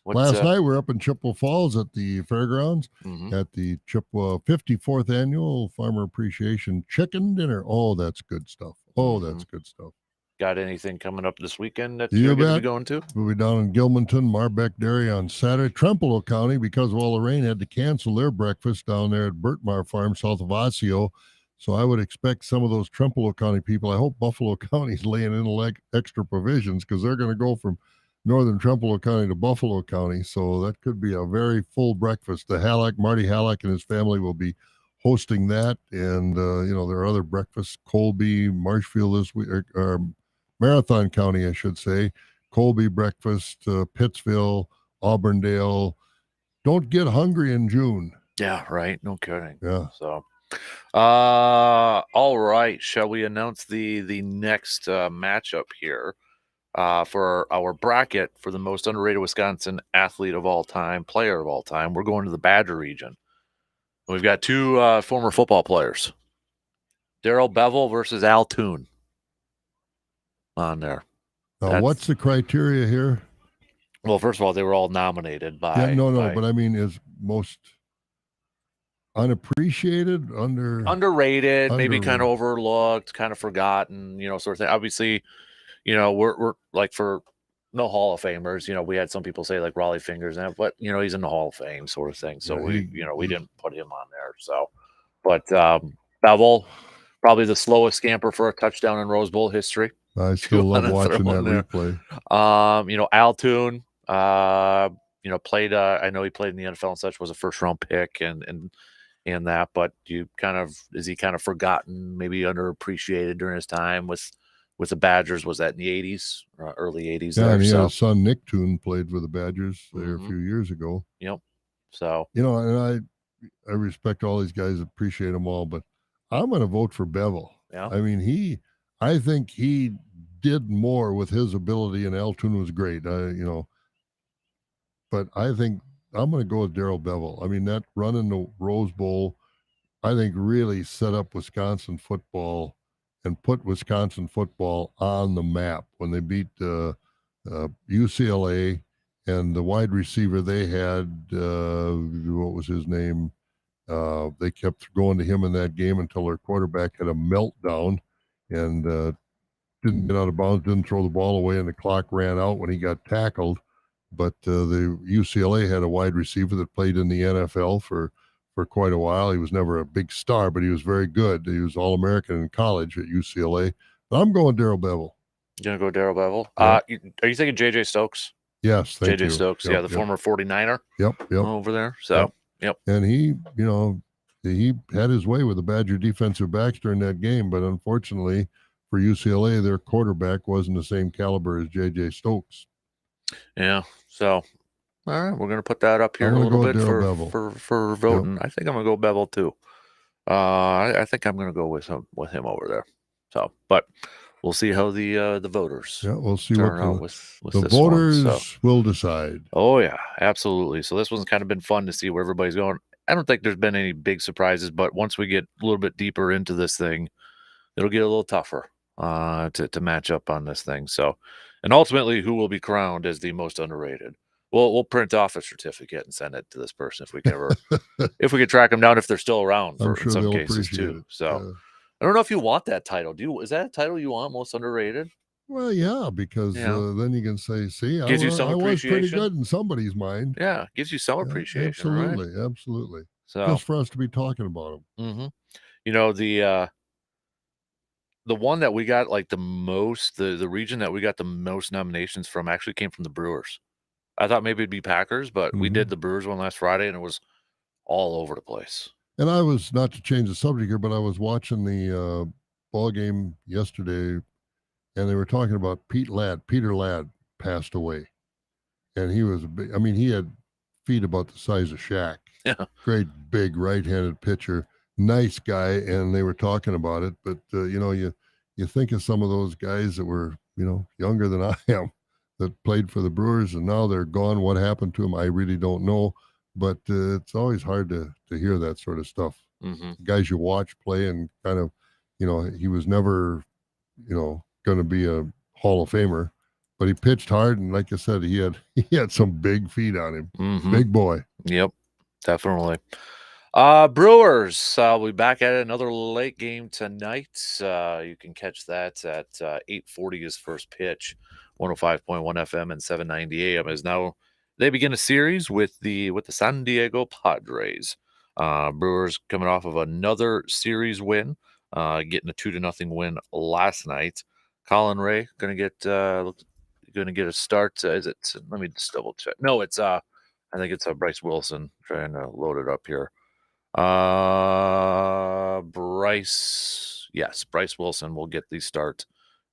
Speaker 2: Last night we were up in Chippewa Falls at the fairgrounds
Speaker 1: Mhm.
Speaker 2: at the Chippewa 54th annual Farmer Appreciation Chicken Dinner. Oh, that's good stuff. Oh, that's good stuff.
Speaker 1: Got anything coming up this weekend that
Speaker 2: You
Speaker 1: you're going to
Speaker 2: bet.
Speaker 1: be going to?
Speaker 2: We'll be down in Gilmanton, Marbeck Dairy on Saturday. Trempealeau County, because of all the rain, had to cancel their breakfast down there at Burtmar Farm south of Osseo. So I would expect some of those Trempealeau County people, I hope Buffalo County's laying in like extra provisions because they're going to go from northern Trempealeau County to Buffalo County. So that could be a very full breakfast. Marty Halleck and his family will be hosting that. And, there are other breakfasts, Colby, Marshfield this week, Marathon County, I should say, Colby breakfast, Pittsville, Auburndale. Don't get hungry in June.
Speaker 1: Yeah, right. No kidding.
Speaker 2: Yeah.
Speaker 1: So, all right. Shall we announce the next matchup here for our bracket for the most underrated Wisconsin athlete of all time, player of all time? We're going to the Badger region. We've got two former football players, Darrell Bevel versus Al Toon on there.
Speaker 2: Now, what's the criteria here?
Speaker 1: Well, first of all, they were all nominated by.
Speaker 2: But I mean, is most unappreciated,
Speaker 1: underrated, maybe kind of overlooked, kind of forgotten, sort of thing. Obviously, we're like for no Hall of Famers. We had some people say like Raleigh Fingers, but he's in the Hall of Fame, sort of thing. So we didn't put him on there. So, but Bevel, probably the slowest scamper for a touchdown in Rose Bowl history.
Speaker 2: I still love watching that replay.
Speaker 1: Al Toon, played. I know he played in the NFL and such. Was a first round pick and that. But is he kind of forgotten? Maybe underappreciated during his time with the Badgers. Was that in the 80s, early 80s?
Speaker 2: Yeah, and his son Nick Toon played for the Badgers there a few years ago.
Speaker 1: Yep. So
Speaker 2: and I respect all these guys, appreciate them all, but I'm going to vote for Bevel.
Speaker 1: Yeah.
Speaker 2: I mean, I think he did more with his ability, and Al Toon was great. But I think I'm going to go with Darrell Bevel. I mean, that run in the Rose Bowl, I think really set up Wisconsin football and put Wisconsin football on the map when they beat UCLA, and the wide receiver they had, what was his name? They kept going to him in that game until their quarterback had a meltdown and didn't get out of bounds, didn't throw the ball away, and the clock ran out when he got tackled. But the UCLA had a wide receiver that played in the NFL for quite a while. He was never a big star, but he was very good. He was All-American in college at UCLA. But I'm going Darrell Bevel.
Speaker 1: You're going to go Darrell Bevel?
Speaker 2: Yep.
Speaker 1: Are you thinking J.J. Stokes?
Speaker 2: Yes, thank you.
Speaker 1: J.J. Stokes, the former 49er.
Speaker 2: Yep.
Speaker 1: Over there. So, yep.
Speaker 2: And he had his way with the Badger defensive backs during that game, but unfortunately for UCLA, their quarterback wasn't the same caliber as J.J. Stokes.
Speaker 1: Yeah. So, all right, we're going to put that up here a little bit for voting. Yep. I think I'm going to go Bevel too. I think I'm going to go with him over there. So, but we'll see how the voters.
Speaker 2: Yeah, we'll see
Speaker 1: turn
Speaker 2: what
Speaker 1: out with
Speaker 2: the voters will decide.
Speaker 1: Oh yeah, absolutely. So this one's kind of been fun to see where everybody's going. I don't think there's been any big surprises, but once we get a little bit deeper into this thing, it'll get a little tougher to match up on this thing. So, and ultimately, who will be crowned as the most underrated? We'll print off a certificate and send it to this person if we can ever, if we can track them down, if they're still around in some cases too. So I don't know if you want that title. Is that a title you want, most underrated?
Speaker 2: Well, yeah, because then you can say, see, I was pretty good in somebody's mind.
Speaker 1: Yeah, gives you some appreciation.
Speaker 2: Absolutely,
Speaker 1: right?
Speaker 2: Absolutely.
Speaker 1: So
Speaker 2: just for us to be talking about them.
Speaker 1: Mm-hmm. The one that we got like the most, the region that we got the most nominations from actually came from the Brewers. I thought maybe it'd be Packers, but we did the Brewers one last Friday, and it was all over the place.
Speaker 2: And I was, not to change the subject here, but I was watching the ball game yesterday, and they were talking about Peter Ladd passed away. And he was he had feet about the size of Shaq.
Speaker 1: Yeah.
Speaker 2: Great, big, right-handed pitcher. Nice guy, and they were talking about it. But, you think of some of those guys that were, younger than I am, that played for the Brewers, and now they're gone. What happened to them? I really don't know. But it's always hard to hear that sort of stuff.
Speaker 1: Mm-hmm.
Speaker 2: Guys you watch play and kind of, he was never, going to be a Hall of Famer, but he pitched hard, and like I said, he had some big feet on him.
Speaker 1: Mm-hmm.
Speaker 2: Big boy.
Speaker 1: Yep, definitely. Brewers, we'll be back at it. Another late game tonight. You can catch that at 8:40 is first pitch, 105.1 FM and 790 AM. As now they begin a series with the San Diego Padres. Brewers coming off of another series win, getting a 2-0 win last night. Colin Ray gonna get a start. Is it? Let me just double check. No, it's I think it's Bryce Wilson trying to load it up here. Bryce Wilson will get the start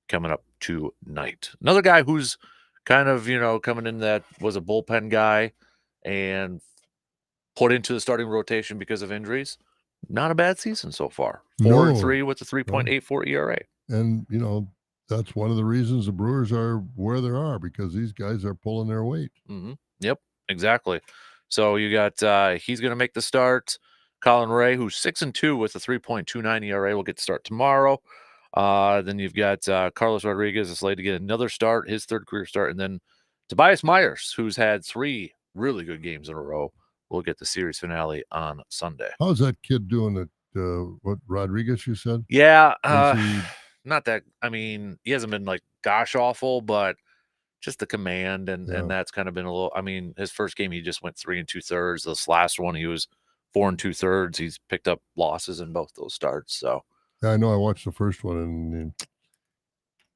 Speaker 1: coming up tonight. Another guy who's kind of, coming in that was a bullpen guy and put into the starting rotation because of injuries. Not a bad season so far. 4-3 with a 3.84 ERA.
Speaker 2: And, that's one of the reasons the Brewers are where they are, because these guys are pulling their weight.
Speaker 1: Mm-hmm. Yep, exactly. So you got he's going to make the start. Colin Ray, who's 6-2 with a 3.29 ERA, will get to start tomorrow. Then you've got Carlos Rodriguez is slated to get another start, his third career start, and then Tobias Myers, who's had 3 really good games in a row, will get the series finale on Sunday.
Speaker 2: How's that kid doing at what Rodriguez you said?
Speaker 1: Yeah, not that. I mean, he hasn't been like gosh awful, but just the command and that's kind of been a little. I mean, his first game he just went 3 2/3. This last one he was 4 2/3. He's picked up losses in both those starts. So
Speaker 2: yeah, I know. I watched the first one and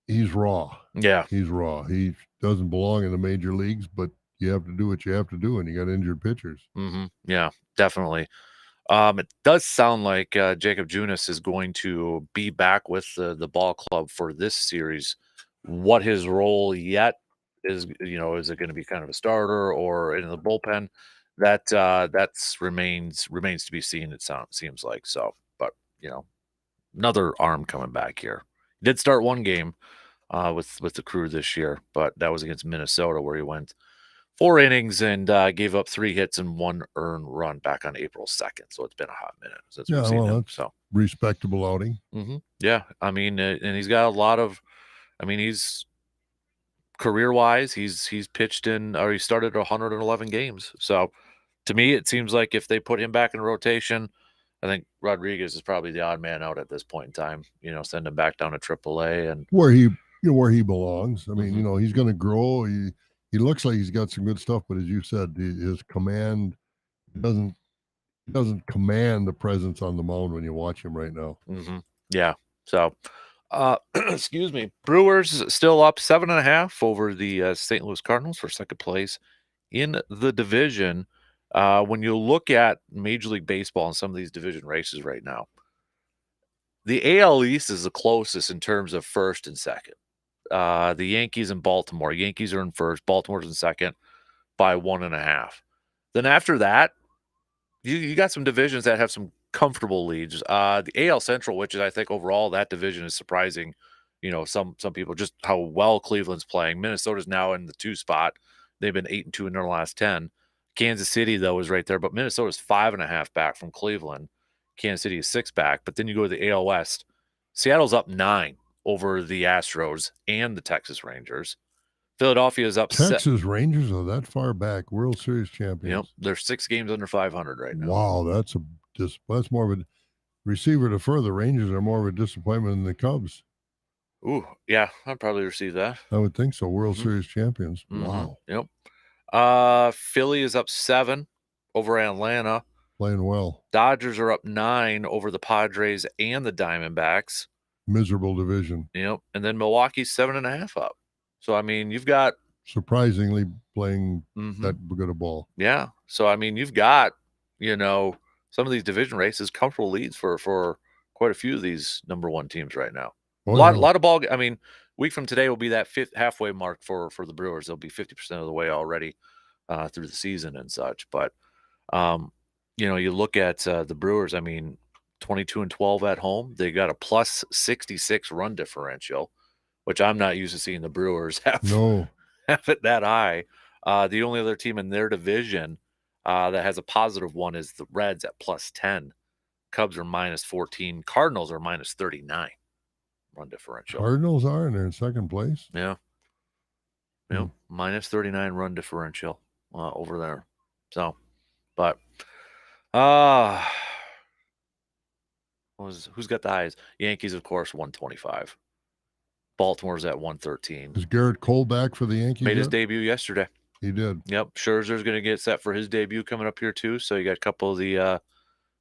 Speaker 2: he's raw.
Speaker 1: Yeah,
Speaker 2: he's raw. He doesn't belong in the major leagues, but you have to do what you have to do, and you got injured pitchers.
Speaker 1: Mm-hmm. Yeah, definitely. It does sound like Jacob Junis is going to be back with the ball club for this series. What his role yet is, is it going to be kind of a starter or in the bullpen? That's remains to be seen. It seems like so, but another arm coming back here. He did start one game with the Crew this year, but that was against Minnesota where he went 4 innings and gave up 3 hits and 1 earned run back on April 2nd. So it's been a hot minute since we've seen him. So
Speaker 2: respectable outing.
Speaker 1: Mm-hmm. Yeah, I mean, and he's got a lot of. I mean, he's career-wise, he's pitched in or he started 111 games. So to me, it seems like if they put him back in rotation, I think Rodriguez is probably the odd man out at this point in time. Send him back down to AAA and
Speaker 2: where he belongs. I mean, he's going to grow. He looks like he's got some good stuff, but as you said, his command doesn't command the presence on the mound when you watch him right now.
Speaker 1: Mm-hmm. Yeah. So, excuse me. Brewers still up 7.5 over the St. Louis Cardinals for second place in the division. When you look at Major League Baseball and some of these division races right now, the AL East is the closest in terms of first and second. The Yankees and Baltimore. Yankees are in first. Baltimore's in second by 1.5. Then after that, you got some divisions that have some comfortable leads. The AL Central, which is I think overall that division is surprising. Some people just how well Cleveland's playing. Minnesota's now in the 2 spot. They've been 8-2 in their last 10. Kansas City though is right there, but Minnesota's 5.5 back from Cleveland. Kansas City is 6 back. But then you go to the AL West. Seattle's up 9 over the Astros and the Texas Rangers. Philadelphia is up.
Speaker 2: Texas Rangers are that far back, World Series champions.
Speaker 1: Yep, they're 6 games under 500 right now.
Speaker 2: Wow, that's more of a receiver to further. Rangers are more of a disappointment than the Cubs.
Speaker 1: Ooh, yeah, I'd probably receive that.
Speaker 2: I would think so. World Series champions.
Speaker 1: Mm-hmm.
Speaker 2: Wow.
Speaker 1: Yep. Philly is up 7 over Atlanta.
Speaker 2: Playing well.
Speaker 1: Dodgers are up 9 over the Padres and the Diamondbacks.
Speaker 2: Miserable division.
Speaker 1: Yep. And then Milwaukee's 7.5 up. So, I mean, you've got
Speaker 2: surprisingly playing that good a ball.
Speaker 1: Yeah. So, I mean, you've got, some of these division races, comfortable leads for quite a few of these number 1 teams right now. A lot of ball. I mean, week from today will be that halfway mark for the Brewers. They'll be 50% of the way already through the season and such. But, you look at the Brewers, I mean, 22-12 at home. They got a plus 66 run differential, which I'm not used to seeing the Brewers have.
Speaker 2: No.
Speaker 1: have it that high. The only other team in their division that has a positive one is the Reds at +10. Cubs are -14. Cardinals are -39 run differential.
Speaker 2: Cardinals are, and they're in second place.
Speaker 1: Yeah.
Speaker 2: Hmm.
Speaker 1: -39 run differential over there. So, but who's got the highest? Yankees, of course, 125. Baltimore's at 113.
Speaker 2: Is Garrett Cole back for the Yankees
Speaker 1: Made his
Speaker 2: yet?
Speaker 1: debut yesterday.
Speaker 2: He did.
Speaker 1: Yep, Scherzer's going to get set for his debut coming up here too. So you got a couple of the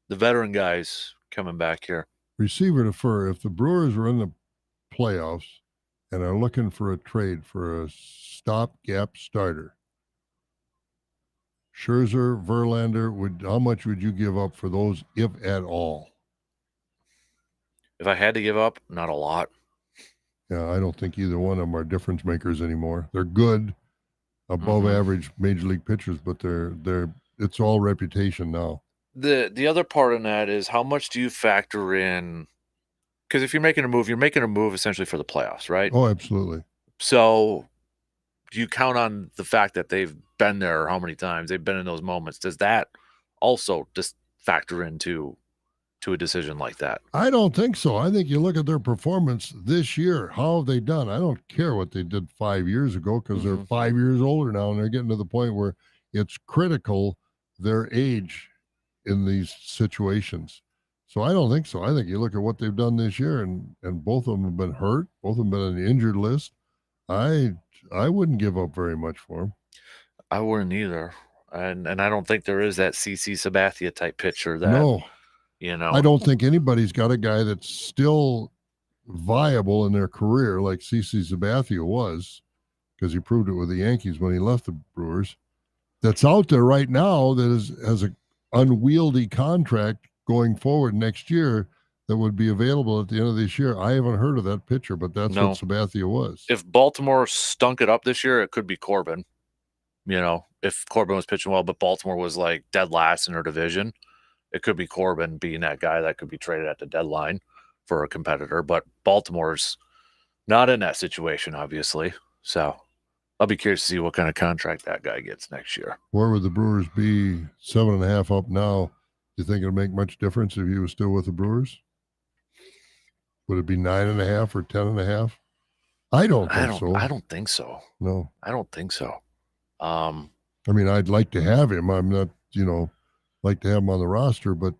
Speaker 1: veteran guys coming back here.
Speaker 2: Receiver to fur. If the Brewers are in the playoffs and are looking for a trade for a stopgap starter, Scherzer, Verlander, how much would you give up for those, if at all?
Speaker 1: If I had to give up, not a lot.
Speaker 2: Yeah, I don't think either one of them are difference makers anymore. They're good, above average major league pitchers, but it's all reputation now.
Speaker 1: The other part in that is how much do you factor in? Because if you're making a move essentially for the playoffs, right?
Speaker 2: Oh, absolutely.
Speaker 1: So do you count on the fact that they've been there, how many times they've been in those moments? Does that also just factor into a decision like that?
Speaker 2: I don't think so. I think you look at their performance this year. How have they done? I don't care what they did 5 years ago because they're 5 years older now and they're getting to the point where it's critical their age in these situations. So I don't think so. I think you look at what they've done this year, and both of them have been hurt. Both of them been on the injured list. I wouldn't give up very much for them.
Speaker 1: I wouldn't either, and I don't think there is that CC Sabathia type pitcher that
Speaker 2: No, I don't think anybody's got a guy that's still viable in their career like CC Sabathia was, because he proved it with the Yankees when he left the Brewers. That's out there right now that has an unwieldy contract going forward next year that would be available at the end of this year. I haven't heard of that pitcher, but that's what Sabathia was.
Speaker 1: If Baltimore stunk it up this year, it could be Corbin. If Corbin was pitching well, but Baltimore was like dead last in their division, it could be Corbin being that guy that could be traded at the deadline for a competitor. But Baltimore's not in that situation, obviously. So I'll be curious to see what kind of contract that guy gets next year.
Speaker 2: Where would the Brewers be 7.5 up now? Do you think it'll make much difference if he was still with the Brewers? Would it be 9.5 or 10.5? I don't think so.
Speaker 1: I don't think so.
Speaker 2: No.
Speaker 1: I don't think so.
Speaker 2: I mean, I'd like to have him. I'm not, like to have him on the roster, but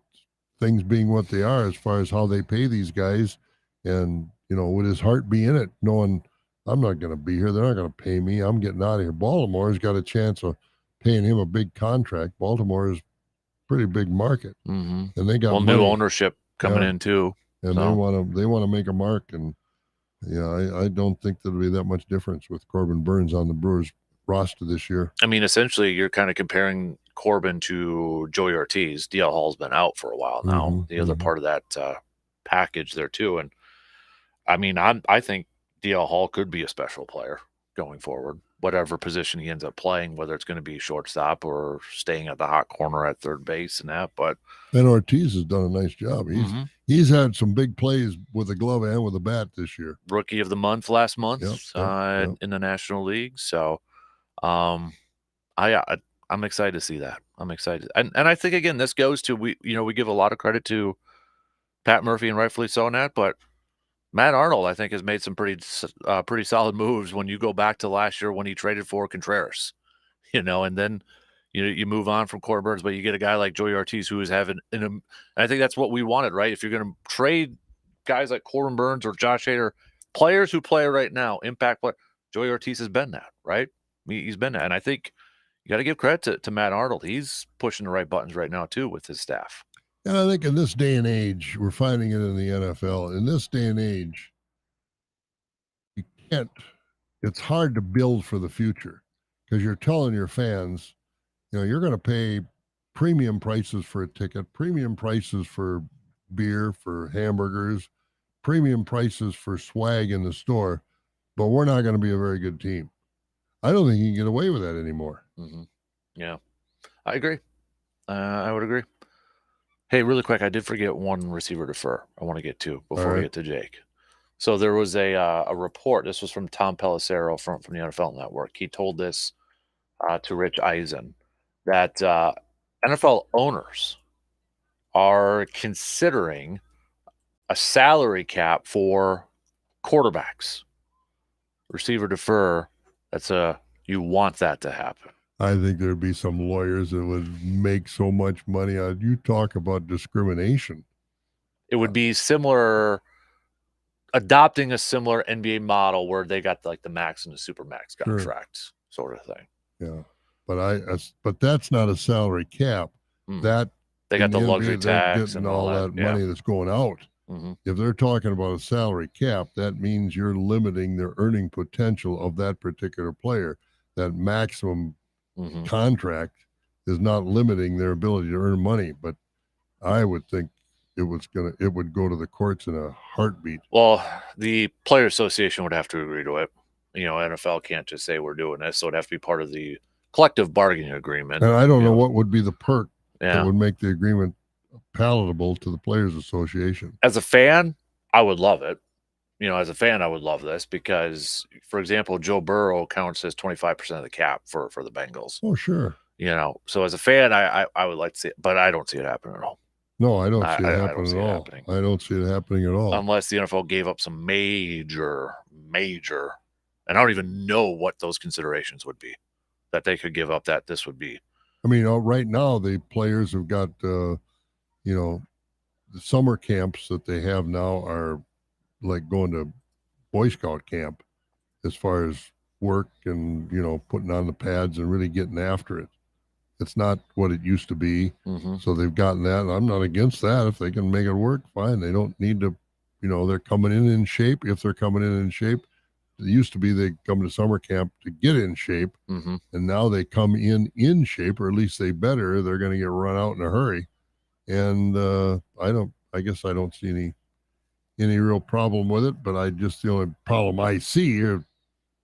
Speaker 2: things being what they are as far as how they pay these guys, and, would his heart be in it, knowing I'm not going to be here. They're not going to pay me. I'm getting out of here. Baltimore's got a chance of paying him a big contract. Baltimore is a pretty big market, and they got
Speaker 1: new ownership coming in too,
Speaker 2: and they want to make a mark. And I don't think there'll be that much difference with Corbin Burns on the Brewers roster this year.
Speaker 1: I mean, essentially, you're kind of comparing Corbin to Joey Ortiz. DL Hall's been out for a while now. The other part of that package there too, and I mean, I think DL Hall could be a special player going forward, whatever position he ends up playing, whether it's going to be shortstop or staying at the hot corner at third base and that.
Speaker 2: And Ortiz has done a nice job. He's had some big plays with a glove and with a bat this year.
Speaker 1: Rookie of the month last month in the National League. So, I'm excited to see that. I'm excited, and I think again this goes to we give a lot of credit to Pat Murphy, and rightfully so in that, but Matt Arnold, I think, has made some pretty solid moves when you go back to last year when he traded for Contreras, and then you move on from Corbin Burns, but you get a guy like Joey Ortiz who is having and I think that's what we wanted, right? If you're going to trade guys like Corbin Burns or Josh Hader, players who play right now, impact player, Joey Ortiz has been that, right? He's been that, and I think you got to give credit to Matt Arnold. He's pushing the right buttons right now too with his staff.
Speaker 2: And I think in this day and age, we're finding it in the NFL. In this day and age, it's hard to build for the future because you're telling your fans, you're going to pay premium prices for a ticket, premium prices for beer, for hamburgers, premium prices for swag in the store, but we're not going to be a very good team. I don't think you can get away with that anymore.
Speaker 1: Yeah, I agree. I would agree. Hey, really quick, I did forget one receiver to fur. I want to get to before we get to Jake. So there was a report. This was from Tom Pelissero from the NFL Network. He told this to Rich Eisen that NFL owners are considering a salary cap for quarterbacks, receiver defer. You want that to happen.
Speaker 2: I think there'd be some lawyers that would make so much money on you. Talk about discrimination.
Speaker 1: It would be similar, adopting a similar NBA model where they got like the max and the super max contracts, sort of thing.
Speaker 2: Yeah, but that's not a salary cap. That
Speaker 1: they got the luxury tax
Speaker 2: and all that money that's going out. If they're talking about a salary cap, that means you're limiting their earning potential of that particular player. That maximum contract is not limiting their ability to earn money, but I would think it would go to the courts in a heartbeat.
Speaker 1: Well, the Player Association would have to agree to it. NFL can't just say we're doing this, so it'd have to be part of the collective bargaining agreement.
Speaker 2: And I don't know what would be the perk that would make the agreement palatable to the Players Association.
Speaker 1: As a fan, I would love it. As a fan, I would love this because, for example, Joe Burrow counts as 25% of the cap for the Bengals.
Speaker 2: Oh, sure.
Speaker 1: So as a fan, I would like to see it, but I don't see it happening at all.
Speaker 2: No, I don't see it happening at all. I don't see it happening at all.
Speaker 1: Unless the NFL gave up some major, and I don't even know what those considerations would be that they could give up that this would be.
Speaker 2: I mean, right now, the players have got, the summer camps that they have now are like going to Boy Scout camp as far as work and, putting on the pads and really getting after it. It's not what it used to be. So they've gotten that. And I'm not against that. If they can make it work, fine. They don't need to, they're coming in shape. If they're coming in shape, it used to be they come to summer camp to get in shape. And now they come in shape, or at least they're going to get run out in a hurry. And I guess I don't see any real problem with it, but the only problem I see here,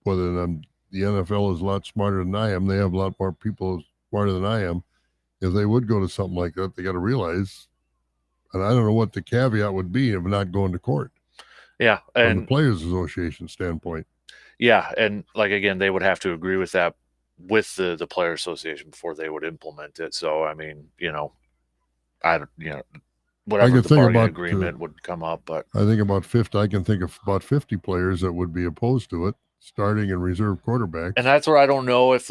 Speaker 2: whether the NFL is a lot smarter than I am, they have a lot more people smarter than I am. If they would go to something like that, they got to realize, and I don't know what the caveat would be of not going to court.
Speaker 1: Yeah. And
Speaker 2: from the Players Association standpoint.
Speaker 1: Yeah. And again, they would have to agree with that with the Player Association before they would implement it. So, I mean, whatever the bargaining agreement would come up, but
Speaker 2: I think about 50. I can think of about 50 players that would be opposed to it, starting and reserve quarterbacks.
Speaker 1: And that's where I don't know if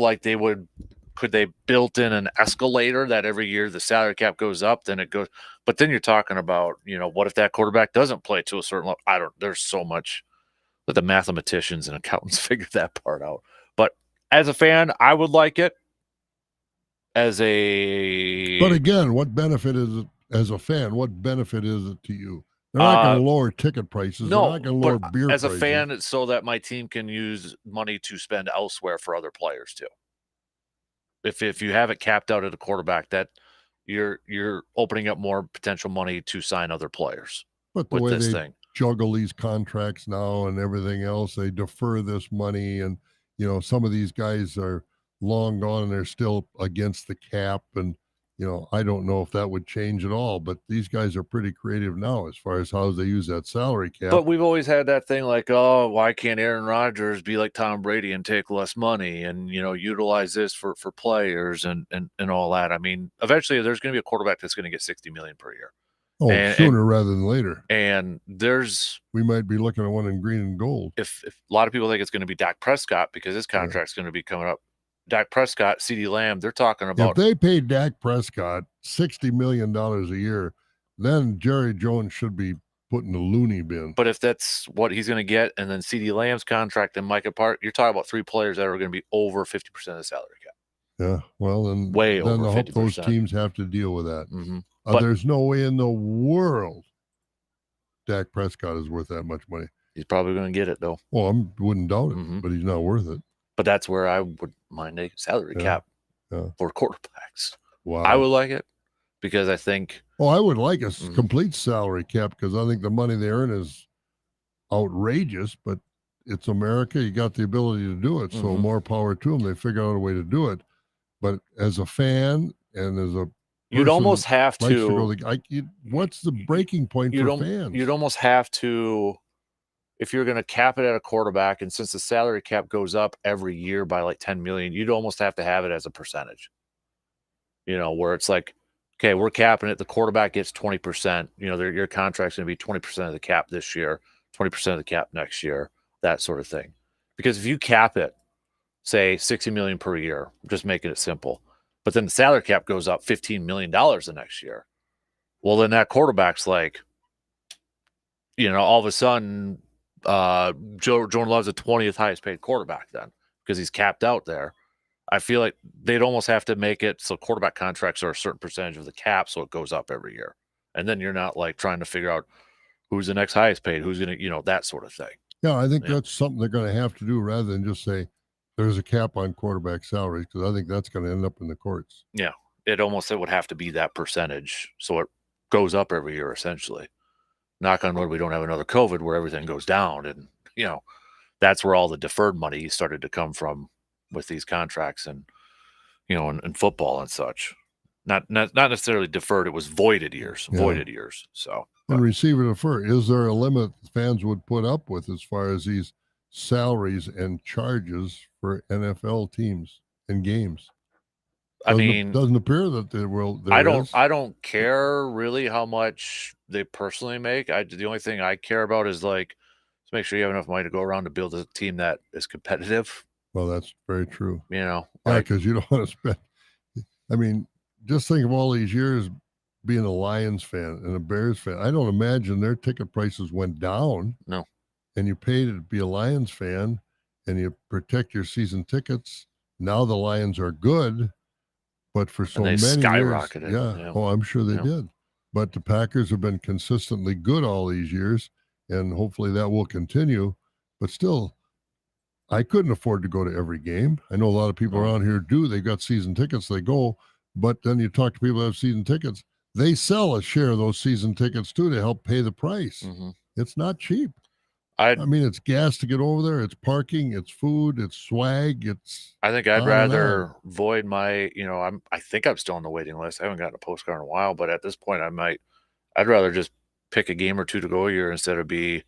Speaker 1: could they built in an escalator that every year the salary cap goes up, then it goes. But then you're talking about, what if that quarterback doesn't play to a certain level? There's so much that the mathematicians and accountants figure that part out. But as a fan, I would like it. But
Speaker 2: again, what benefit is it? As a fan, what benefit is it to you? They're not going to lower ticket prices.
Speaker 1: No,
Speaker 2: they're not going to lower beer prices.
Speaker 1: As a fan, it's so that my team can use money to spend elsewhere for other players too. If you have it capped out at a quarterback, that you're opening up more potential money to sign other players.
Speaker 2: But the way they juggle these contracts now and everything else, they defer this money, and some of these guys are long gone and they're still against the cap, and I don't know if that would change at all, but these guys are pretty creative now as far as how they use that salary cap.
Speaker 1: But we've always had that thing like, oh, why can't Aaron Rodgers be like Tom Brady and take less money and, utilize this for players and all that? I mean, eventually there's going to be a quarterback that's going to get $60 million per year.
Speaker 2: Oh, sooner rather than later.
Speaker 1: And we
Speaker 2: might be looking at one in green and gold.
Speaker 1: If a lot of people think it's going to be Dak Prescott because his contract's going to be coming up. Dak Prescott, CeeDee Lamb, they're talking about.
Speaker 2: If they paid Dak Prescott $60 million a year, then Jerry Jones should be put in the loony bin.
Speaker 1: But if that's what he's going to get, and then CeeDee Lamb's contract and Micah Park, you're talking about three players that are going to be over 50% of the salary cap.
Speaker 2: Yeah, well, then
Speaker 1: over 50%.
Speaker 2: Those teams have to deal with that. There's no way in the world Dak Prescott is worth that much money.
Speaker 1: He's probably going to get it, though.
Speaker 2: Well, I wouldn't doubt it, but he's not worth it.
Speaker 1: But that's where I would mind a salary cap for quarterbacks.
Speaker 2: Wow.
Speaker 1: I would like it because I think.
Speaker 2: Oh, I would like a complete salary cap because I think the money they earn is outrageous, but it's America. You got the ability to do it. So more power to them. They figure out a way to do it. But as a fan and as a
Speaker 1: you'd almost have to.
Speaker 2: What's the breaking point for fans?
Speaker 1: You'd almost have to. if you're going to cap it at a quarterback, and since the salary cap goes up every year by like 10 million, you'd almost have to have it as a percentage. Where it's like, okay, we're capping it. The quarterback gets 20%. Your contract's going to be 20% of the cap this year, 20% of the cap next year, that sort of thing. Because if you cap it, say 60 million per year, just making it simple, but then the salary cap goes up $15 million the next year. Well, then that quarterback's like, all of a sudden, Jordan Love's the 20th highest paid quarterback then because he's capped out there. I feel like they'd almost have to make it so quarterback contracts are a certain percentage of the cap, so it goes up every year. And then you're not like trying to figure out who's the next highest paid, who's going to, that sort of thing.
Speaker 2: Yeah, I think that's something they're going to have to do rather than just say there's a cap on quarterback salaries, because I think that's going to end up in the courts.
Speaker 1: Yeah, it would have to be that percentage, so it goes up every year essentially. Knock on wood, we don't have another COVID where everything goes down, and that's where all the deferred money started to come from with these contracts, and in football and such. Not necessarily deferred; it was voided years. So,
Speaker 2: and receiver defer, is there a limit fans would put up with as far as these salaries and charges for NFL teams and games? Doesn't appear that there will.
Speaker 1: I don't care really how much they personally make. The only thing I care about is like to make sure you have enough money to go around to build a team that is competitive.
Speaker 2: Well, that's very true.
Speaker 1: Yeah,
Speaker 2: because you don't want to spend. I mean, just think of all these years being a Lions fan and a Bears fan. I don't imagine their ticket prices went down.
Speaker 1: No.
Speaker 2: And you paid to be a Lions fan and you protect your season tickets. Now the Lions are good, but for so many
Speaker 1: skyrocketed.
Speaker 2: years. Yeah. Oh, I'm sure they did. But the Packers have been consistently good all these years, and hopefully that will continue. But still, I couldn't afford to go to every game. I know a lot of people around here do. They got season tickets, they go. But then you talk to people who have season tickets, they sell a share of those season tickets too to help pay the price.
Speaker 1: Mm-hmm.
Speaker 2: It's not cheap. I mean, it's gas to get over there. It's parking. It's food. It's swag.
Speaker 1: I think I'd rather void my. I think I'm still on the waiting list. I haven't gotten a postcard in a while, but at this point, I'd rather just pick a game or two to go a year instead of being,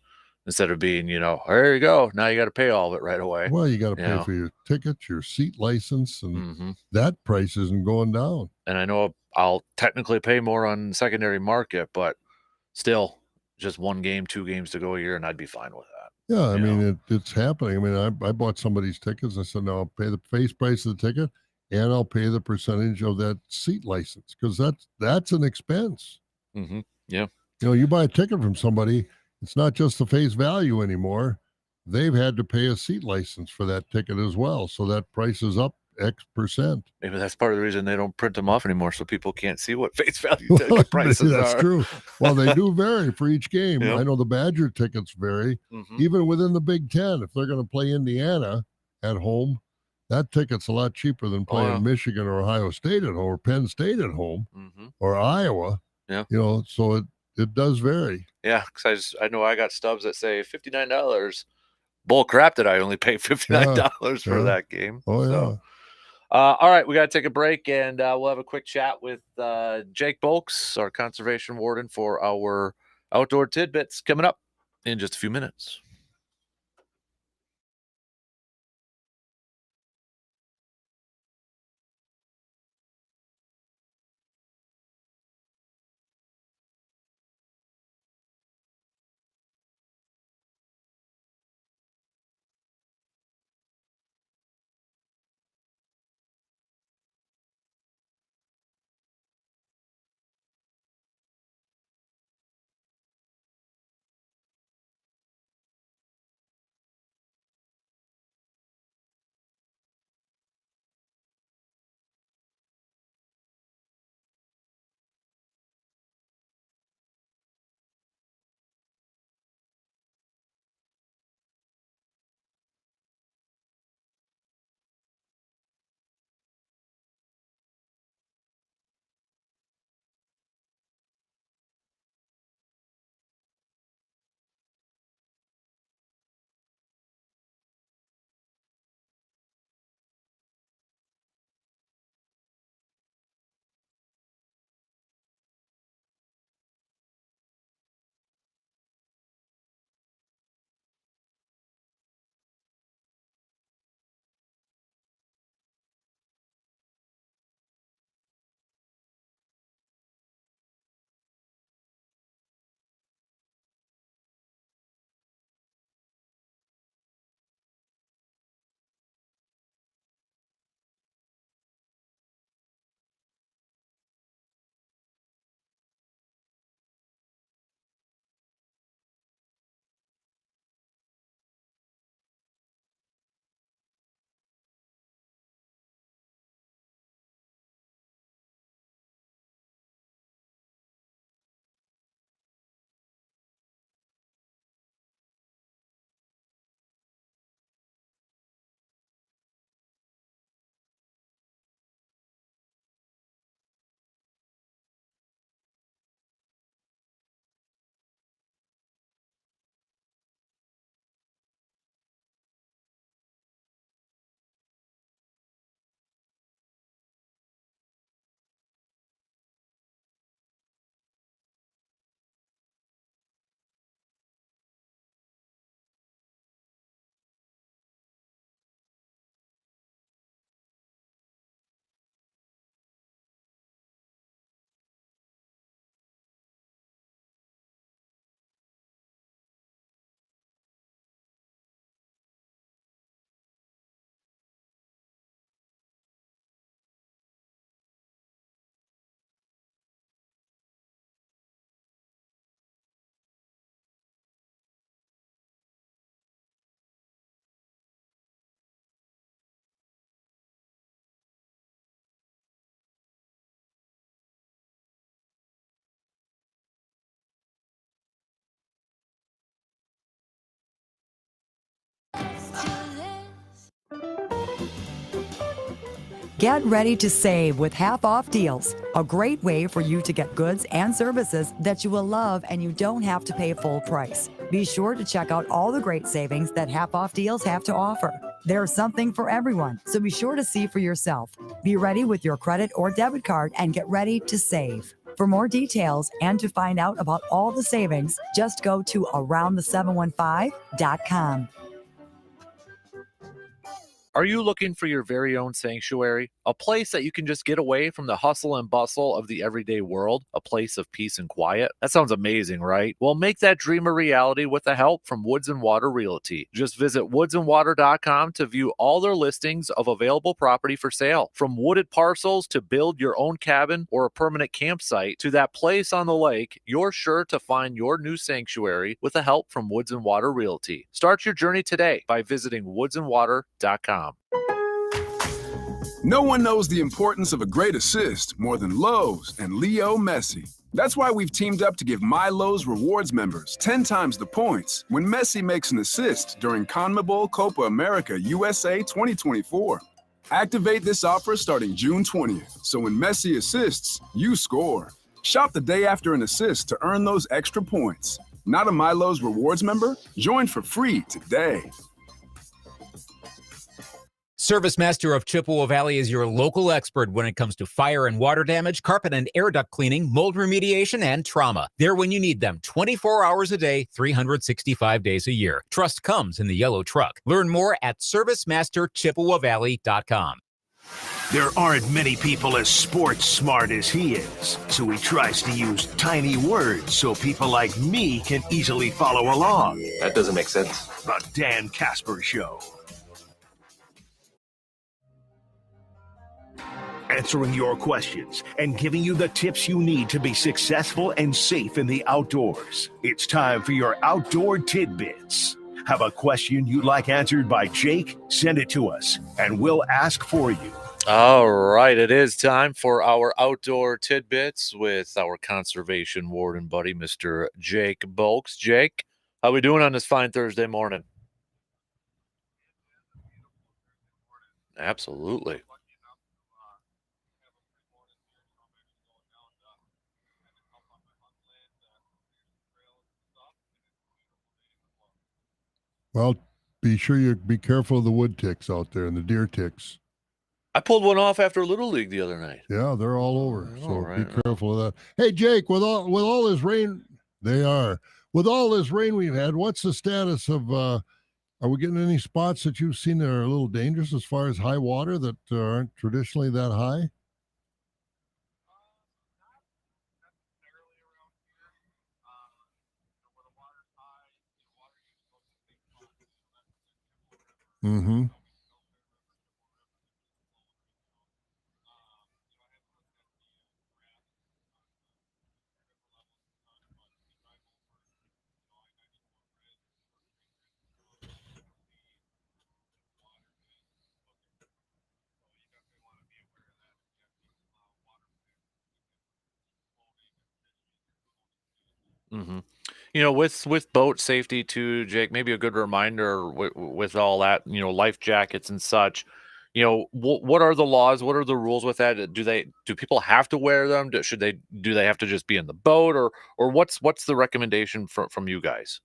Speaker 1: there you go. Now you got to pay all of it right away.
Speaker 2: Well, you got to pay for your tickets, your seat license, and that price isn't going down.
Speaker 1: And I know I'll technically pay more on the secondary market, but still, just one game, 2 games to go a year, and I'd be fine with that.
Speaker 2: Yeah, I mean, it's happening. I mean, I bought somebody's tickets. I said, no, I'll pay the face price of the ticket, and I'll pay the percentage of that seat license, because that's an expense.
Speaker 1: Mm-hmm. Yeah.
Speaker 2: You buy a ticket from somebody, it's not just the face value anymore. They've had to pay a seat license for that ticket as well. So that price is up X percent.
Speaker 1: Maybe that's part of the reason they don't print them off anymore, so people can't see what face value ticket prices are.
Speaker 2: That's true. Well, they do vary for each game. Yep. I know the Badger tickets vary, even within the Big Ten. If they're going to play Indiana at home, that ticket's a lot cheaper than playing Michigan or Ohio State at home, or Penn State at home, or Iowa.
Speaker 1: Yeah.
Speaker 2: So it does vary.
Speaker 1: Yeah, because I know I got stubs that say $59. Bull crap that I only pay $59 for that game.
Speaker 2: Oh, yeah.
Speaker 1: All right, we got to take a break, and we'll have a quick chat with Jake Bolks, our conservation warden, for our outdoor tidbits coming up in just a few minutes.
Speaker 3: Get ready to save with half-off deals, a great way for you to get goods and services that you will love and you don't have to pay full price. Be sure to check out all the great savings that half-off deals have to offer. There's something for everyone, so be sure to see for yourself. Be ready with your credit or debit card and get ready to save. For more details and to find out about all the savings, just go to aroundthe715.com.
Speaker 1: Are you looking for your very own sanctuary? A place that you can just get away from the hustle and bustle of the everyday world? A place of peace and quiet? That sounds amazing, right? Well, make that dream a reality with the help from Woods and Water Realty. Just visit woodsandwater.com to view all their listings of available property for sale. From wooded parcels to build your own cabin or a permanent campsite to that place on the lake, you're sure to find your new sanctuary with the help from Woods and Water Realty. Start your journey today by visiting woodsandwater.com.
Speaker 4: No one knows the importance of a great assist more than Lowe's and Leo Messi. That's why we've teamed up to give My Lowe's Rewards members 10 times the points when Messi makes an assist during CONMEBOL Copa America USA 2024. Activate this offer starting June 20th, so when Messi assists, you score. Shop the day after an assist to earn those extra points. Not a My Lowe's Rewards member? Join for free today.
Speaker 5: Service Master of Chippewa Valley is your local expert when it comes to fire and water damage, carpet and air duct cleaning, mold remediation, and trauma. They're when you need them 24 hours a day, 365 days a year. Trust comes in the yellow truck. Learn more at ServiceMasterChippewaValley.com.
Speaker 6: There aren't many people as sports smart as he is, so he tries to use tiny words so people like me can easily follow along.
Speaker 7: That doesn't make sense.
Speaker 6: The Dan Kasper Show. Answering your questions and giving you the tips you need to be successful and safe in the outdoors. It's time for your Outdoor Tidbits. Have a question you'd like answered by Jake? Send it to us, and we'll ask for you.
Speaker 1: All right, it is time for our Outdoor Tidbits with our conservation warden buddy, Mr. Jake Bulks. Jake, how we doing on this fine Thursday morning? Absolutely.
Speaker 2: Well, be sure you be careful of the wood ticks out there and the deer ticks.
Speaker 1: I pulled one off after Little League the other night.
Speaker 2: Yeah, they're all over. So
Speaker 1: right,
Speaker 2: be careful of that. Hey, Jake, with all this rain, with all this rain we've had, what's the status of? Are we getting any spots that you've seen that are a little dangerous as far as high water that aren't traditionally that high? Mm-hmm.
Speaker 1: Mm-hmm. With boat safety too, Jake, maybe a good reminder with all that, life jackets and such. What are the laws? What are the rules with that? Do people have to wear them? Do they have to just be in the boat, or what's the recommendation from you guys?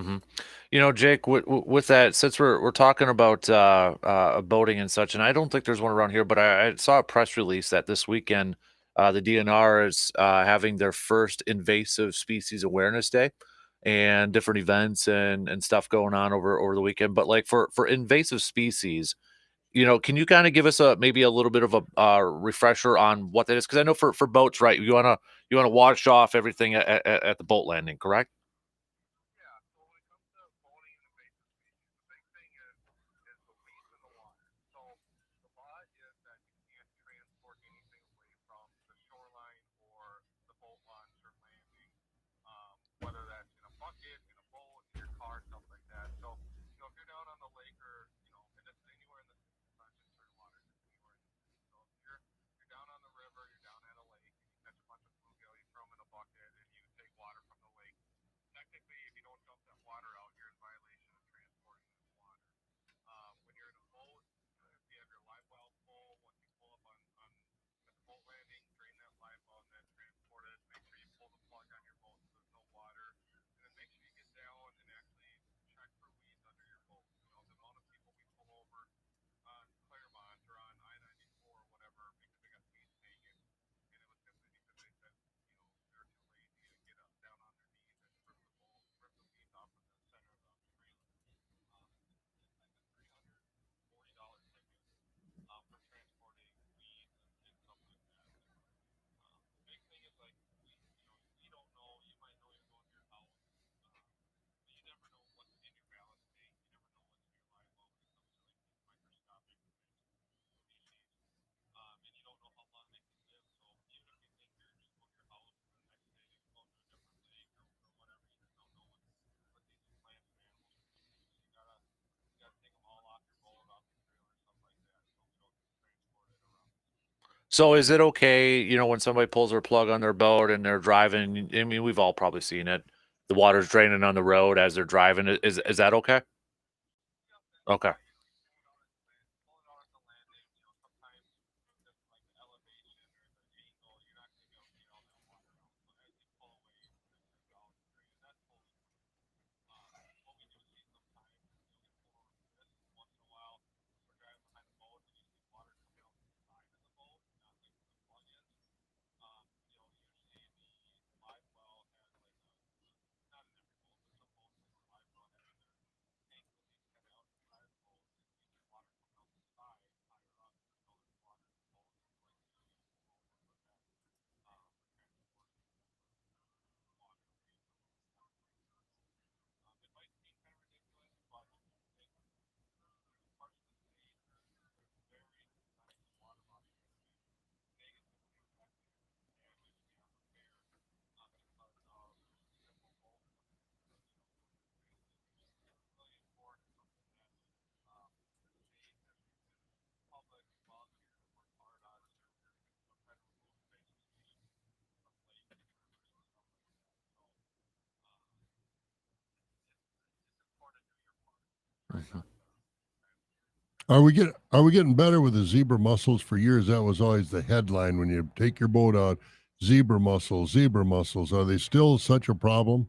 Speaker 1: Hmm. Jake, with that, since we're talking about boating and such, and I don't think there's one around here, but I saw a press release that this weekend the DNR is having their first invasive species awareness day, and different events and stuff going on over the weekend. But like for invasive species, can you kind of give us maybe a little bit of a refresher on what that is? Because I know for boats, right, you wanna wash off everything at the boat landing, correct? So is it okay, when somebody pulls their plug on their boat and they're driving? I mean, we've all probably seen it. The water's draining on the road as they're driving. Is that okay? Okay. Mhm.
Speaker 2: Are we getting better with the zebra mussels? For years, that was always the headline when you take your boat out. Zebra mussels, zebra mussels. Are they still such a problem?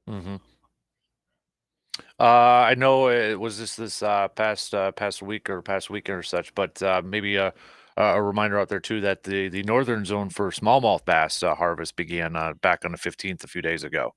Speaker 1: Mhm. I know it was this past week or past weekend or such, but maybe a reminder out there too that the northern zone for smallmouth bass harvest began back on the 15th a few days ago.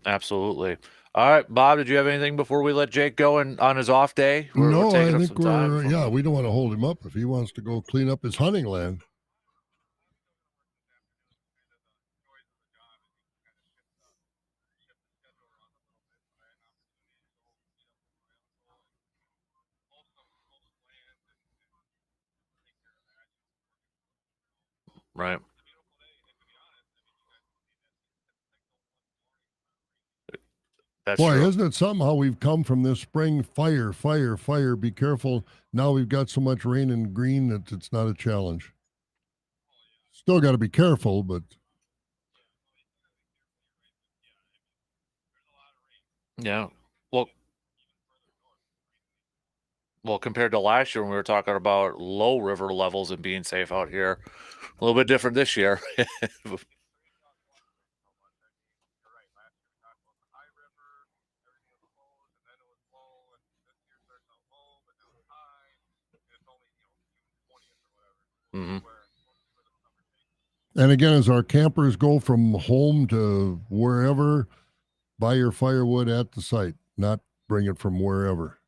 Speaker 1: Absolutely. All right, Bob, did you have anything before we let Jake go and on his off day? We're
Speaker 2: No,
Speaker 1: taking
Speaker 2: I
Speaker 1: up
Speaker 2: think
Speaker 1: some time.
Speaker 2: we don't want to hold him up if he wants to go clean up his hunting land.
Speaker 1: Right. That's
Speaker 2: Boy,
Speaker 1: true.
Speaker 2: isn't it something how we've come from this spring fire, fire, fire, be careful. Now we've got so much rain and green that it's not a challenge. Still got to be careful, but
Speaker 1: Yeah. Well, compared to last year when we were talking about low river levels and being safe out here, a little bit different this year. hmm
Speaker 2: and again, as our campers go from home to wherever, buy your firewood at the site, not bring it from wherever.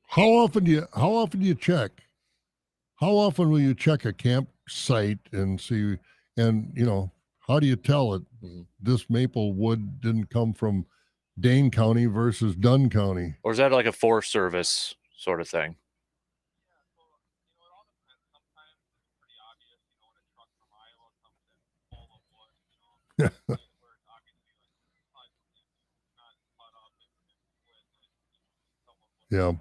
Speaker 2: How often do you check? How often will you check a campsite and see, and how do you tell it
Speaker 1: hmm
Speaker 2: this maple wood didn't come from Dane County versus Dunn County?
Speaker 1: Or is that like a Forest Service sort of thing?
Speaker 2: Yeah.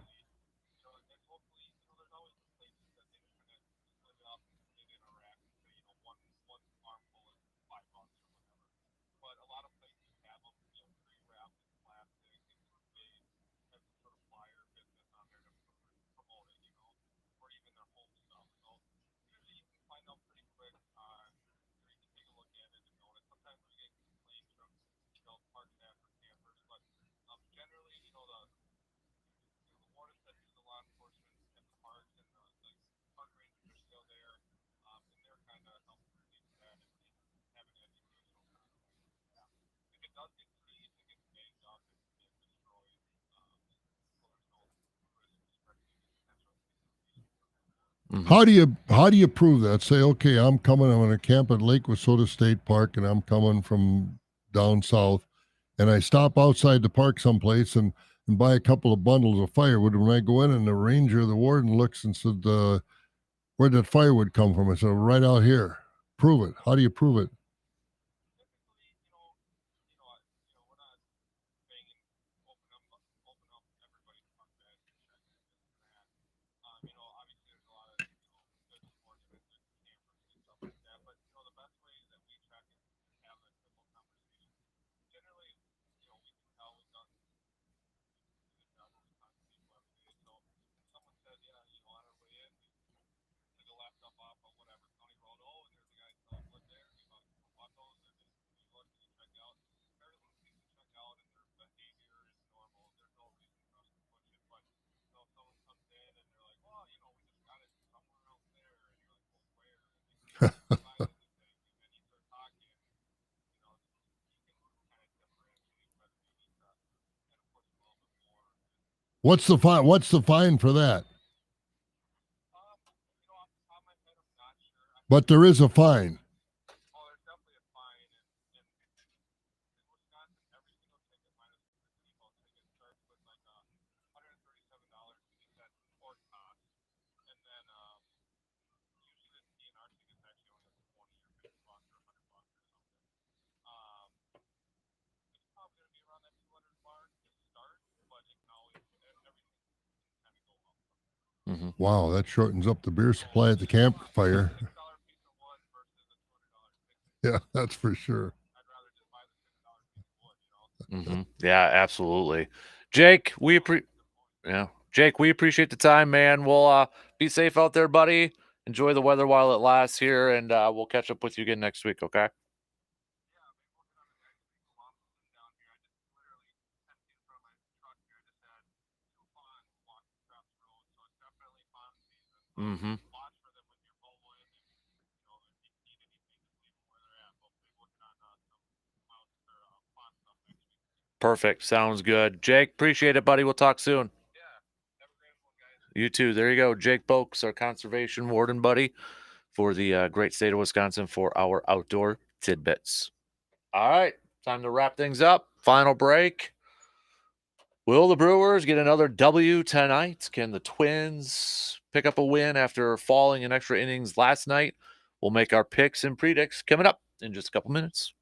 Speaker 1: hmm
Speaker 2: How do you prove that? Say, okay, I'm going to camp at Lake Wissota State Park, and I'm coming from down south, and I stop outside the park someplace and buy a couple of bundles of firewood. When I go in, and the ranger, the warden, looks and said, "Where'd that firewood come from?" I said, "Right out here." Prove it. How do you prove it? What's the fine? What's the fine for that? But there is a fine.
Speaker 1: Mm-hmm.
Speaker 2: Wow, that shortens up the beer supply at the campfire. Yeah, that's for sure.
Speaker 1: Mm-hmm. Yeah, absolutely. Jake, Jake, we appreciate the time, man. We'll be safe out there, buddy. Enjoy the weather while it lasts here, and we'll catch up with you again next week, okay? Mm-hmm. Perfect. Sounds good. Jake, appreciate it, buddy. We'll talk soon. You too. There you go. Jake Boakes, our conservation warden buddy for the great state of Wisconsin for our outdoor tidbits. All right. Time to wrap things up. Final break. Will the Brewers get another W tonight? Can the Twins pick up a win after falling in extra innings last night? We'll make our picks and predicts coming up in just a couple minutes.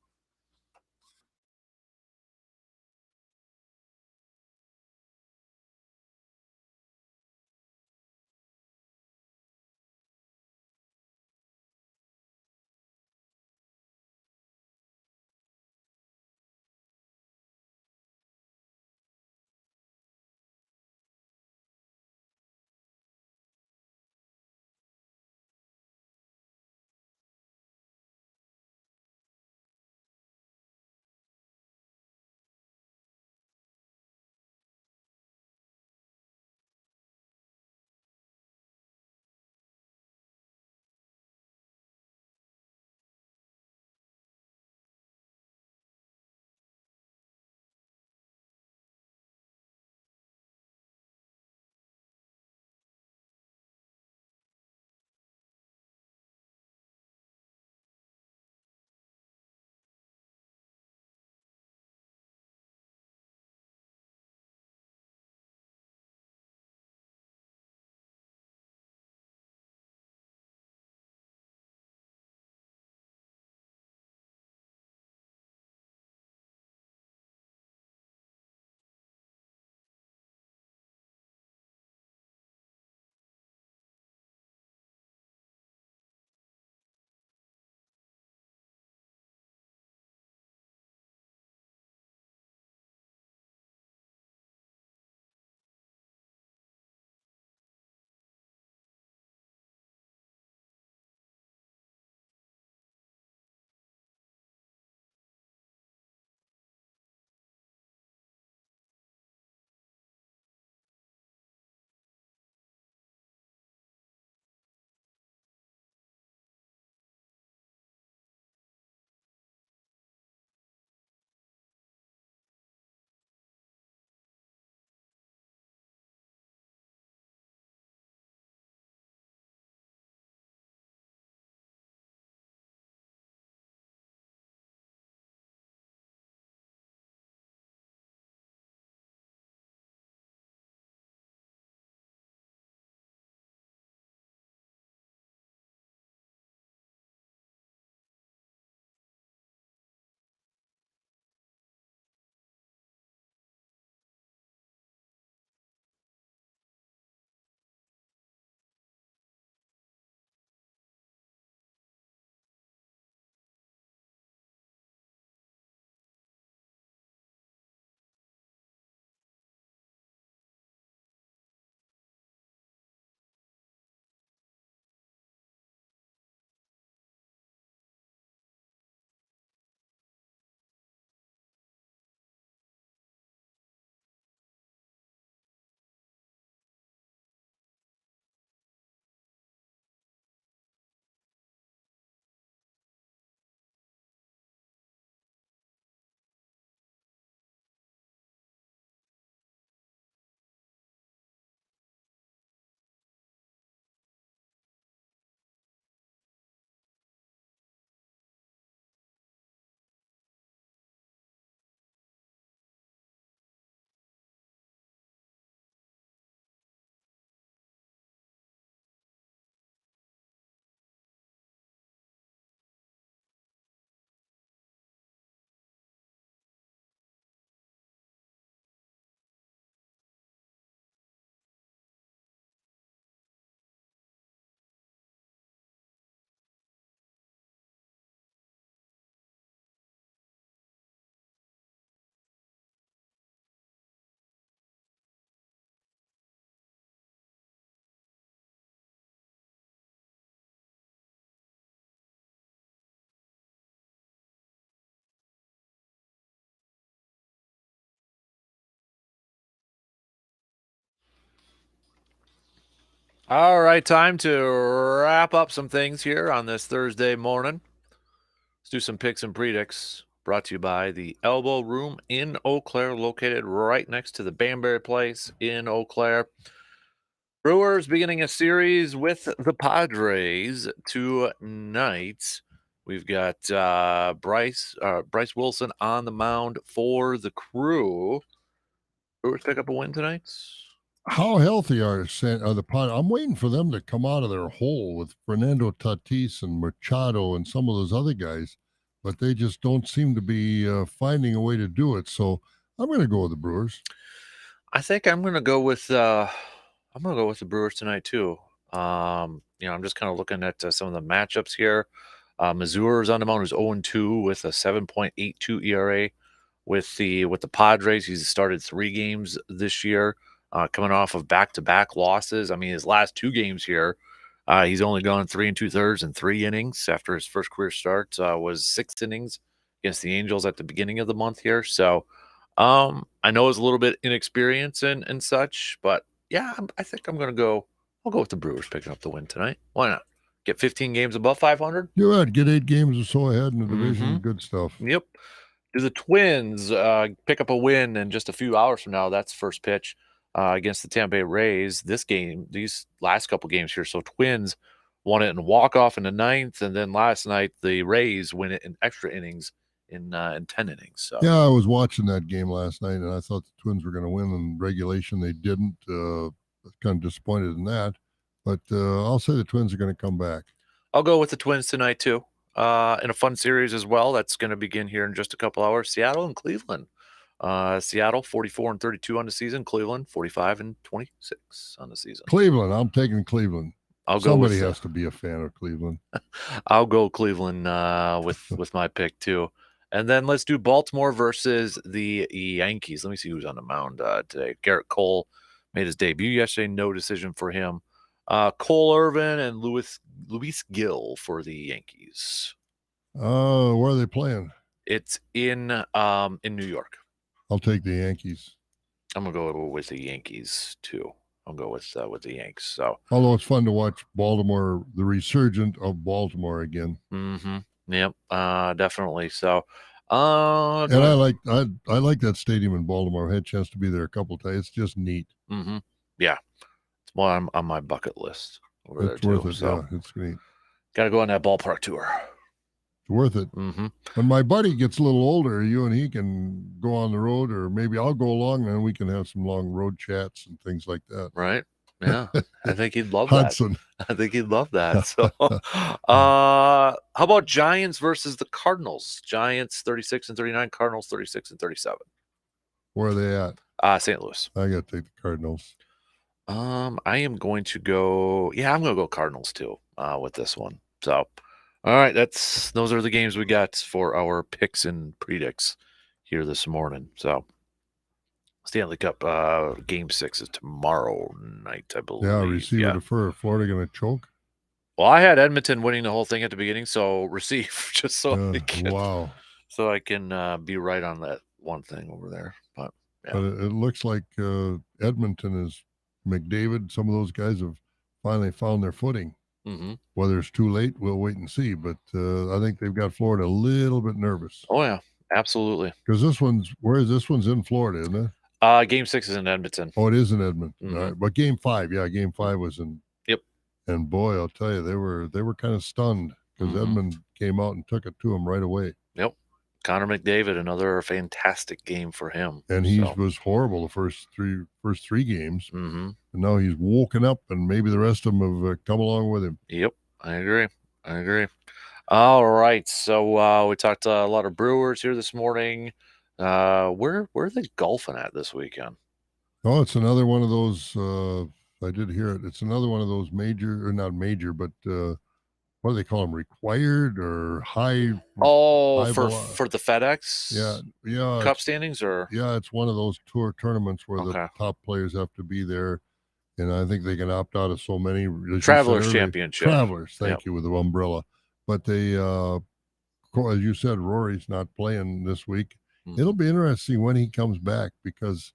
Speaker 1: All right, time to wrap up some things here on this Thursday morning. Let's do some picks and predicts. Brought to you by the Elbow Room in Eau Claire, located right next to the Banbury Place in Eau Claire. Brewers beginning a series with the Padres tonight. We've got Bryce Wilson on the mound for the Crew. Brewers pick up a win tonight.
Speaker 2: How healthy are the Padres? I'm waiting for them to come out of their hole with Fernando Tatis and Machado and some of those other guys, but they just don't seem to be finding a way to do it. So I'm going to go with the Brewers.
Speaker 1: I think I'm going to go with the Brewers tonight too. I'm just kind of looking at some of the matchups here. Missouri's on the mound, who's 0-2 with a 7.82 ERA. With the Padres, he's started 3 games this year, coming off of back-to-back losses. I mean, his last 2 games here, he's only gone 3 2/3 in 3 innings after his first career start. Was 6 innings against the Angels at the beginning of the month here. So I know it's a little bit inexperienced and such, but yeah, I think I'll go with the Brewers picking up the win tonight. Why not? Get 15 games above 500?
Speaker 2: You're right. Get 8 games or so ahead in the division. Good stuff.
Speaker 1: Yep. Do the Twins pick up a win in just a few hours from now? That's first pitch against the Tampa Bay Rays. These last couple games here. So Twins won it in walk-off in the 9th, and then last night the Rays win it in extra innings in 10 innings. So
Speaker 2: yeah, I was watching that game last night, and I thought the Twins were going to win in regulation. They didn't. Kind of disappointed in that, but I'll say the Twins are going to come back.
Speaker 1: I'll go with the Twins tonight too. In a fun series as well. That's going to begin here in just a couple hours. Seattle and Cleveland. Seattle 44-32 on the season. Cleveland 45-26 on the season.
Speaker 2: Cleveland. I'm taking Cleveland. Somebody has to be a fan of Cleveland.
Speaker 1: I'll go Cleveland with my pick too. And then let's do Baltimore versus the Yankees. Let me see who's on the mound today. Garrett Cole made his debut yesterday. No decision for him. Cole Irvin and Luis Gill for the Yankees.
Speaker 2: Where are they playing?
Speaker 1: It's in New York.
Speaker 2: I'll take the Yankees.
Speaker 1: I'm gonna go with the Yankees too. I'll go with the Yanks. So,
Speaker 2: although it's fun to watch Baltimore, the resurgent of Baltimore again.
Speaker 1: Yep. Definitely. So,
Speaker 2: and I like that stadium in Baltimore. I had a chance to be there a couple of times. It's just neat.
Speaker 1: Yeah. It's one on my bucket list over there too.
Speaker 2: Worth it. So yeah, it's neat.
Speaker 1: Got to go on that ballpark tour.
Speaker 2: It's worth it. When my buddy gets a little older, you and he can go on the road, or maybe I'll go along, and then we can have some long road chats and things like that.
Speaker 1: Right? Yeah. I think he'd love
Speaker 2: Hudson.
Speaker 1: that. I think he'd love that. So, how about Giants versus the Cardinals? Giants 36-39, Cardinals 36-37.
Speaker 2: Where are they at?
Speaker 1: St. Louis.
Speaker 2: I got to take the Cardinals.
Speaker 1: I am going to go. Yeah, I'm going to go Cardinals too with this one. So, all right, those are the games we got for our picks and predicts here this morning. So, Stanley Cup Game 6 is tomorrow night, I believe.
Speaker 2: Yeah, receive or defer. Florida going to choke?
Speaker 1: Well, I had Edmonton winning the whole thing at the beginning, so receive just so I can be right on that one thing over there. But yeah.
Speaker 2: But it looks like Edmonton is McDavid. Some of those guys have finally found their footing. Whether it's too late, we'll wait and see. But I think they've got Florida a little bit nervous.
Speaker 1: Oh yeah, absolutely.
Speaker 2: Because this one's in Florida, isn't it?
Speaker 1: Game 6 is in Edmonton.
Speaker 2: Oh, it is in Edmonton. All right. But Game 5, Game 5 was in.
Speaker 1: Yep.
Speaker 2: And boy, I'll tell you, they were kind of stunned because Edmonton came out and took it to them right away.
Speaker 1: Yep. Connor McDavid, another fantastic game for him.
Speaker 2: And he was horrible the first three games. And now he's woken up, and maybe the rest of them have come along with him.
Speaker 1: Yep, I agree. All right, so we talked a lot of Brewers here this morning. Where are they golfing at this weekend?
Speaker 2: Oh, it's another one of those. I did hear it. It's another one of those major, or not major, but what do they call them? Required or high?
Speaker 1: Oh, for the FedEx?
Speaker 2: Yeah.
Speaker 1: Cup standings, or
Speaker 2: it's one of those tour tournaments where the top players have to be there, and I think they can opt out of so many.
Speaker 1: Travelers Championship.
Speaker 2: Travelers, thank you, with the umbrella. But they, as you said, Rory's not playing this week. It'll be interesting when he comes back, because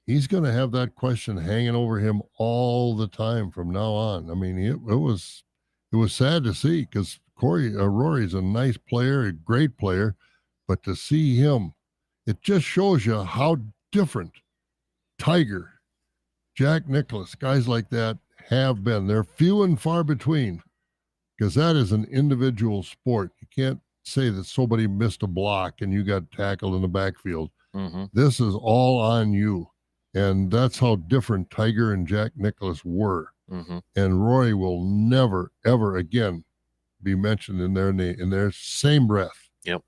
Speaker 2: he's going to have that question hanging over him all the time from now on. I mean, it was sad to see because Rory's a nice player, a great player, but to see him, it just shows you how different Tiger, Jack Nicklaus, guys like that have been. They're few and far between because that is an individual sport. You can't say that somebody missed a block and you got tackled in the backfield.
Speaker 1: Mm-hmm.
Speaker 2: This is all on you. And that's how different Tiger and Jack Nicklaus were.
Speaker 1: Mm-hmm.
Speaker 2: And Rory will never, ever again be mentioned in their name, in their same breath.
Speaker 1: Yep.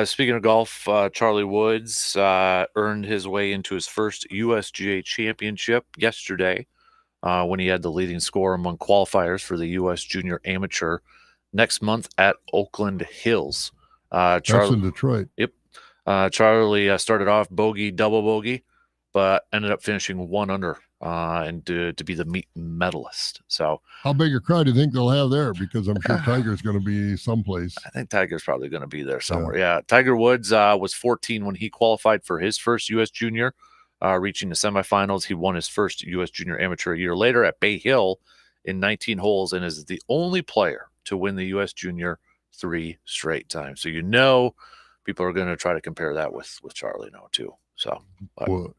Speaker 1: Speaking of golf, Charlie Woods earned his way into his first USGA championship yesterday when he had the leading score among qualifiers for the U.S. Junior Amateur next month at Oakland Hills.
Speaker 2: That's in Detroit.
Speaker 1: Yep. Charlie started off double bogey, but ended up finishing 1 under and to be the medalist. So,
Speaker 2: how big a crowd do you think they'll have there? Because I'm sure Tiger's going to be someplace.
Speaker 1: I think Tiger's probably going to be there somewhere. Yeah. Tiger Woods was 14 when he qualified for his first U.S. Junior, reaching the semifinals. He won his first U.S. Junior Amateur a year later at Bay Hill in 19 holes and is the only player to win the U.S. Junior 3 straight times. So people are going to try to compare that with Charlie now too. So,
Speaker 2: well,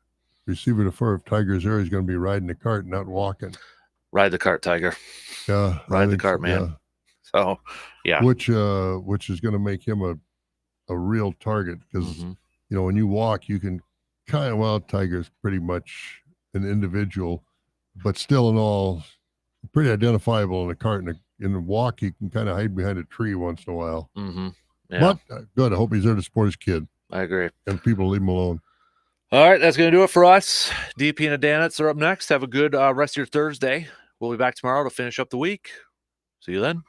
Speaker 2: receiver to fur, if Tiger's there, he's going to be riding the cart, not walking.
Speaker 1: Ride the cart, Tiger.
Speaker 2: Yeah,
Speaker 1: ride the cart, man.
Speaker 2: Yeah.
Speaker 1: So, yeah,
Speaker 2: which is going to make him a real target because when you walk, you can Tiger's pretty much an individual, but still in all, pretty identifiable in the cart. In the walk, he can kind of hide behind a tree once in a while.
Speaker 1: Mm-hmm. Yeah.
Speaker 2: But good. I hope he's there to support his kid.
Speaker 1: I agree.
Speaker 2: And people leave him alone.
Speaker 1: All right, that's going to do it for us. DP and Adanitz are up next. Have a good rest of your Thursday. We'll be back tomorrow to finish up the week. See you then.